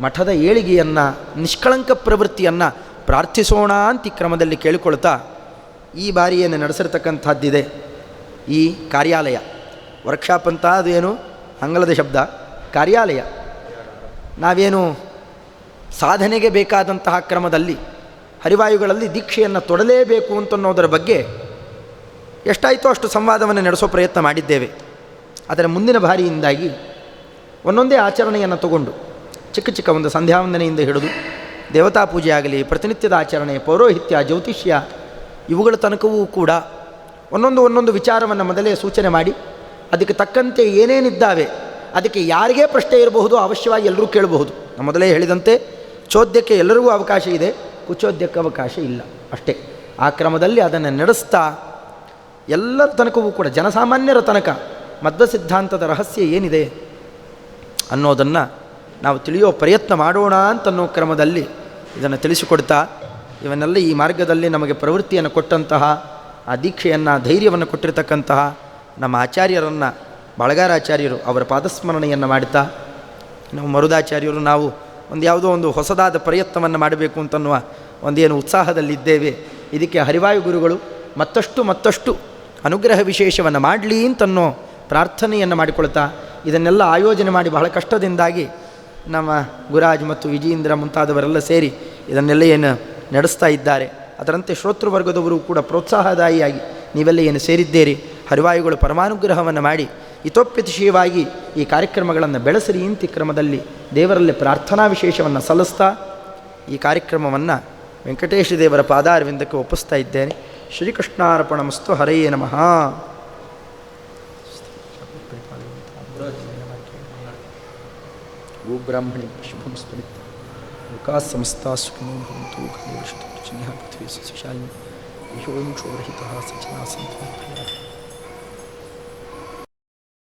ಮಠದ ಏಳಿಗೆಯನ್ನು, ನಿಷ್ಕಳಂಕ ಪ್ರವೃತ್ತಿಯನ್ನು ಪ್ರಾರ್ಥಿಸೋಣ ಅಂತ ಈ ಕ್ರಮದಲ್ಲಿ ಕೇಳಿಕೊಳ್ತಾ, ಈ ಬಾರಿಯನ್ನು ನಡೆಸಿರ್ತಕ್ಕಂಥದ್ದಿದೆ ಈ ಕಾರ್ಯಾಲಯ. ವರ್ಕ್ಶಾಪ್ ಅಂತ ಅದೇನು ಆಂಗ್ಲದ ಶಬ್ದ, ಕಾರ್ಯಾಲಯ. ನಾವೇನು ಸಾಧನೆಗೆ ಬೇಕಾದಂತಹ ಕ್ರಮದಲ್ಲಿ ಹರಿವಾಯುಗಳಲ್ಲಿ ದೀಕ್ಷೆಯನ್ನು ತೊಡಲೇಬೇಕು ಅಂತನ್ನೋದರ ಬಗ್ಗೆ ಎಷ್ಟಾಯಿತೋ ಅಷ್ಟು ಸಂವಾದವನ್ನು ನಡೆಸೋ ಪ್ರಯತ್ನ ಮಾಡಿದ್ದೇವೆ. ಅದರ ಮುಂದಿನ ಬಾರಿಯಿಂದಾಗಿ ಒಂದೊಂದೇ ಆಚರಣೆಯನ್ನು ತಗೊಂಡು ಚಿಕ್ಕ ಚಿಕ್ಕ ಒಂದು ಸಂಧ್ಯಾವಂದನೆಯಿಂದ ಹಿಡಿದು ದೇವತಾ ಪೂಜೆ ಆಗಲಿ, ಪ್ರತಿನಿತ್ಯದ ಆಚರಣೆ, ಪೌರೋಹಿತ್ಯ, ಜ್ಯೋತಿಷ್ಯ ಇವುಗಳ ತನಕವೂ ಕೂಡ ಒಂದೊಂದು ವಿಚಾರವನ್ನು ಮೊದಲೇ ಸೂಚನೆ ಮಾಡಿ ಅದಕ್ಕೆ ತಕ್ಕಂತೆ ಏನೇನಿದ್ದಾವೆ, ಅದಕ್ಕೆ ಯಾರಿಗೇ ಪ್ರಶ್ನೆ ಇರಬಹುದು, ಅವಶ್ಯವಾಗಿ ಎಲ್ಲರೂ ಕೇಳಬಹುದು. ನಾನು ಮೊದಲೇ ಹೇಳಿದಂತೆ ಚೋದ್ಯಕ್ಕೆ ಎಲ್ಲರಿಗೂ ಅವಕಾಶ ಇದೆ, ಕುಚೋದ್ಯಕ್ಕೆ ಅವಕಾಶ ಇಲ್ಲ, ಅಷ್ಟೇ. ಆ ಕ್ರಮದಲ್ಲಿ ಅದನ್ನು ನಡೆಸ್ತಾ ಎಲ್ಲರ ತನಕವೂ ಕೂಡ ಜನಸಾಮಾನ್ಯರ ತನಕ ಮಧ್ವ ಸಿದ್ಧಾಂತದ ರಹಸ್ಯ ಏನಿದೆ ಅನ್ನೋದನ್ನು ನಾವು ತಿಳಿಯೋ ಪ್ರಯತ್ನ ಮಾಡೋಣ ಅಂತನ್ನೋ ಕ್ರಮದಲ್ಲಿ ಇದನ್ನು ತಿಳಿಸಿಕೊಡ್ತಾ, ಇವನ್ನೆಲ್ಲ ಈ ಮಾರ್ಗದಲ್ಲಿ ನಮಗೆ ಪ್ರವೃತ್ತಿಯನ್ನು ಕೊಟ್ಟಂತಹ, ಆ ದೀಕ್ಷೆಯನ್ನು ಧೈರ್ಯವನ್ನು ಕೊಟ್ಟಿರತಕ್ಕಂತಹ ನಮ್ಮ ಆಚಾರ್ಯರನ್ನು, ಬಳಗಾರಾಚಾರ್ಯರು ಅವರ ಪಾದಸ್ಮರಣೆಯನ್ನು ಮಾಡ್ತಾ, ನಾವು ಮರುದಾಚಾರ್ಯರು ನಾವು ಯಾವುದೋ ಒಂದು ಹೊಸದಾದ ಪ್ರಯತ್ನವನ್ನು ಮಾಡಬೇಕು ಅಂತನ್ನುವ ಒಂದೇನು ಉತ್ಸಾಹದಲ್ಲಿದ್ದೇವೆ. ಇದಕ್ಕೆ ಹರಿವಾಯು ಗುರುಗಳು ಮತ್ತಷ್ಟು ಅನುಗ್ರಹ ವಿಶೇಷವನ್ನು ಮಾಡಲಿ ಅಂತನ್ನೋ ಪ್ರಾರ್ಥನೆಯನ್ನು ಮಾಡಿಕೊಳ್ತಾ, ಇದನ್ನೆಲ್ಲ ಆಯೋಜನೆ ಮಾಡಿ ಬಹಳ ಕಷ್ಟದಿಂದಾಗಿ ನಮ್ಮ ಗುರಾಜ್ ಮತ್ತು ವಿಜಯೇಂದ್ರ ಮುಂತಾದವರೆಲ್ಲ ಸೇರಿ ಇದನ್ನೆಲ್ಲ ಏನು ನಡೆಸ್ತಾ ಇದ್ದಾರೆ. ಅದರಂತೆ ಶ್ರೋತೃವರ್ಗದವರು ಕೂಡ ಪ್ರೋತ್ಸಾಹದಾಯಿಯಾಗಿ ನೀವೆಲ್ಲ ಏನು ಸೇರಿದ್ದೀರಿ, ಹರಿವಾಯುಗಳು ಪರಮಾನುಗ್ರಹವನ್ನು ಮಾಡಿ ಇತೋಪ್ಯತಿಶಯವಾಗಿ ಈ ಕಾರ್ಯಕ್ರಮಗಳನ್ನು ಬೆಳೆಸಿರಿ ಇಂತಿ ಕ್ರಮದಲ್ಲಿ ದೇವರಲ್ಲಿ ಪ್ರಾರ್ಥನಾ ವಿಶೇಷವನ್ನು ಸಲ್ಲಿಸ್ತಾ ಈ ಕಾರ್ಯಕ್ರಮವನ್ನು ವೆಂಕಟೇಶ ದೇವರ ಪಾದಾರವಿಂದಕ್ಕೆ ಒಪ್ಪಿಸ್ತಾ ಇದ್ದೇನೆ. ಶ್ರೀಕೃಷ್ಣಾರ್ಪಣಮಸ್ತು. ಹರಯೇ ನಮಃ. ಗೋಬ್ರಾಹ್ಮಣಿ ಶುಭಂ ಸ್ಮರಿತ ಲೋಕಾ ಸಮಸ್ತಾ ಸುಖಿನೋ ಭವಂತು. ಖಂಡೇ ಪೃಥ್ವೀ ಸಸ್ಯಶಾಲಿನಿ ಯಶೋಂಕ್ಷೋರಹಿತಃ ಸಜ್ಜನಾ ಸಂತು.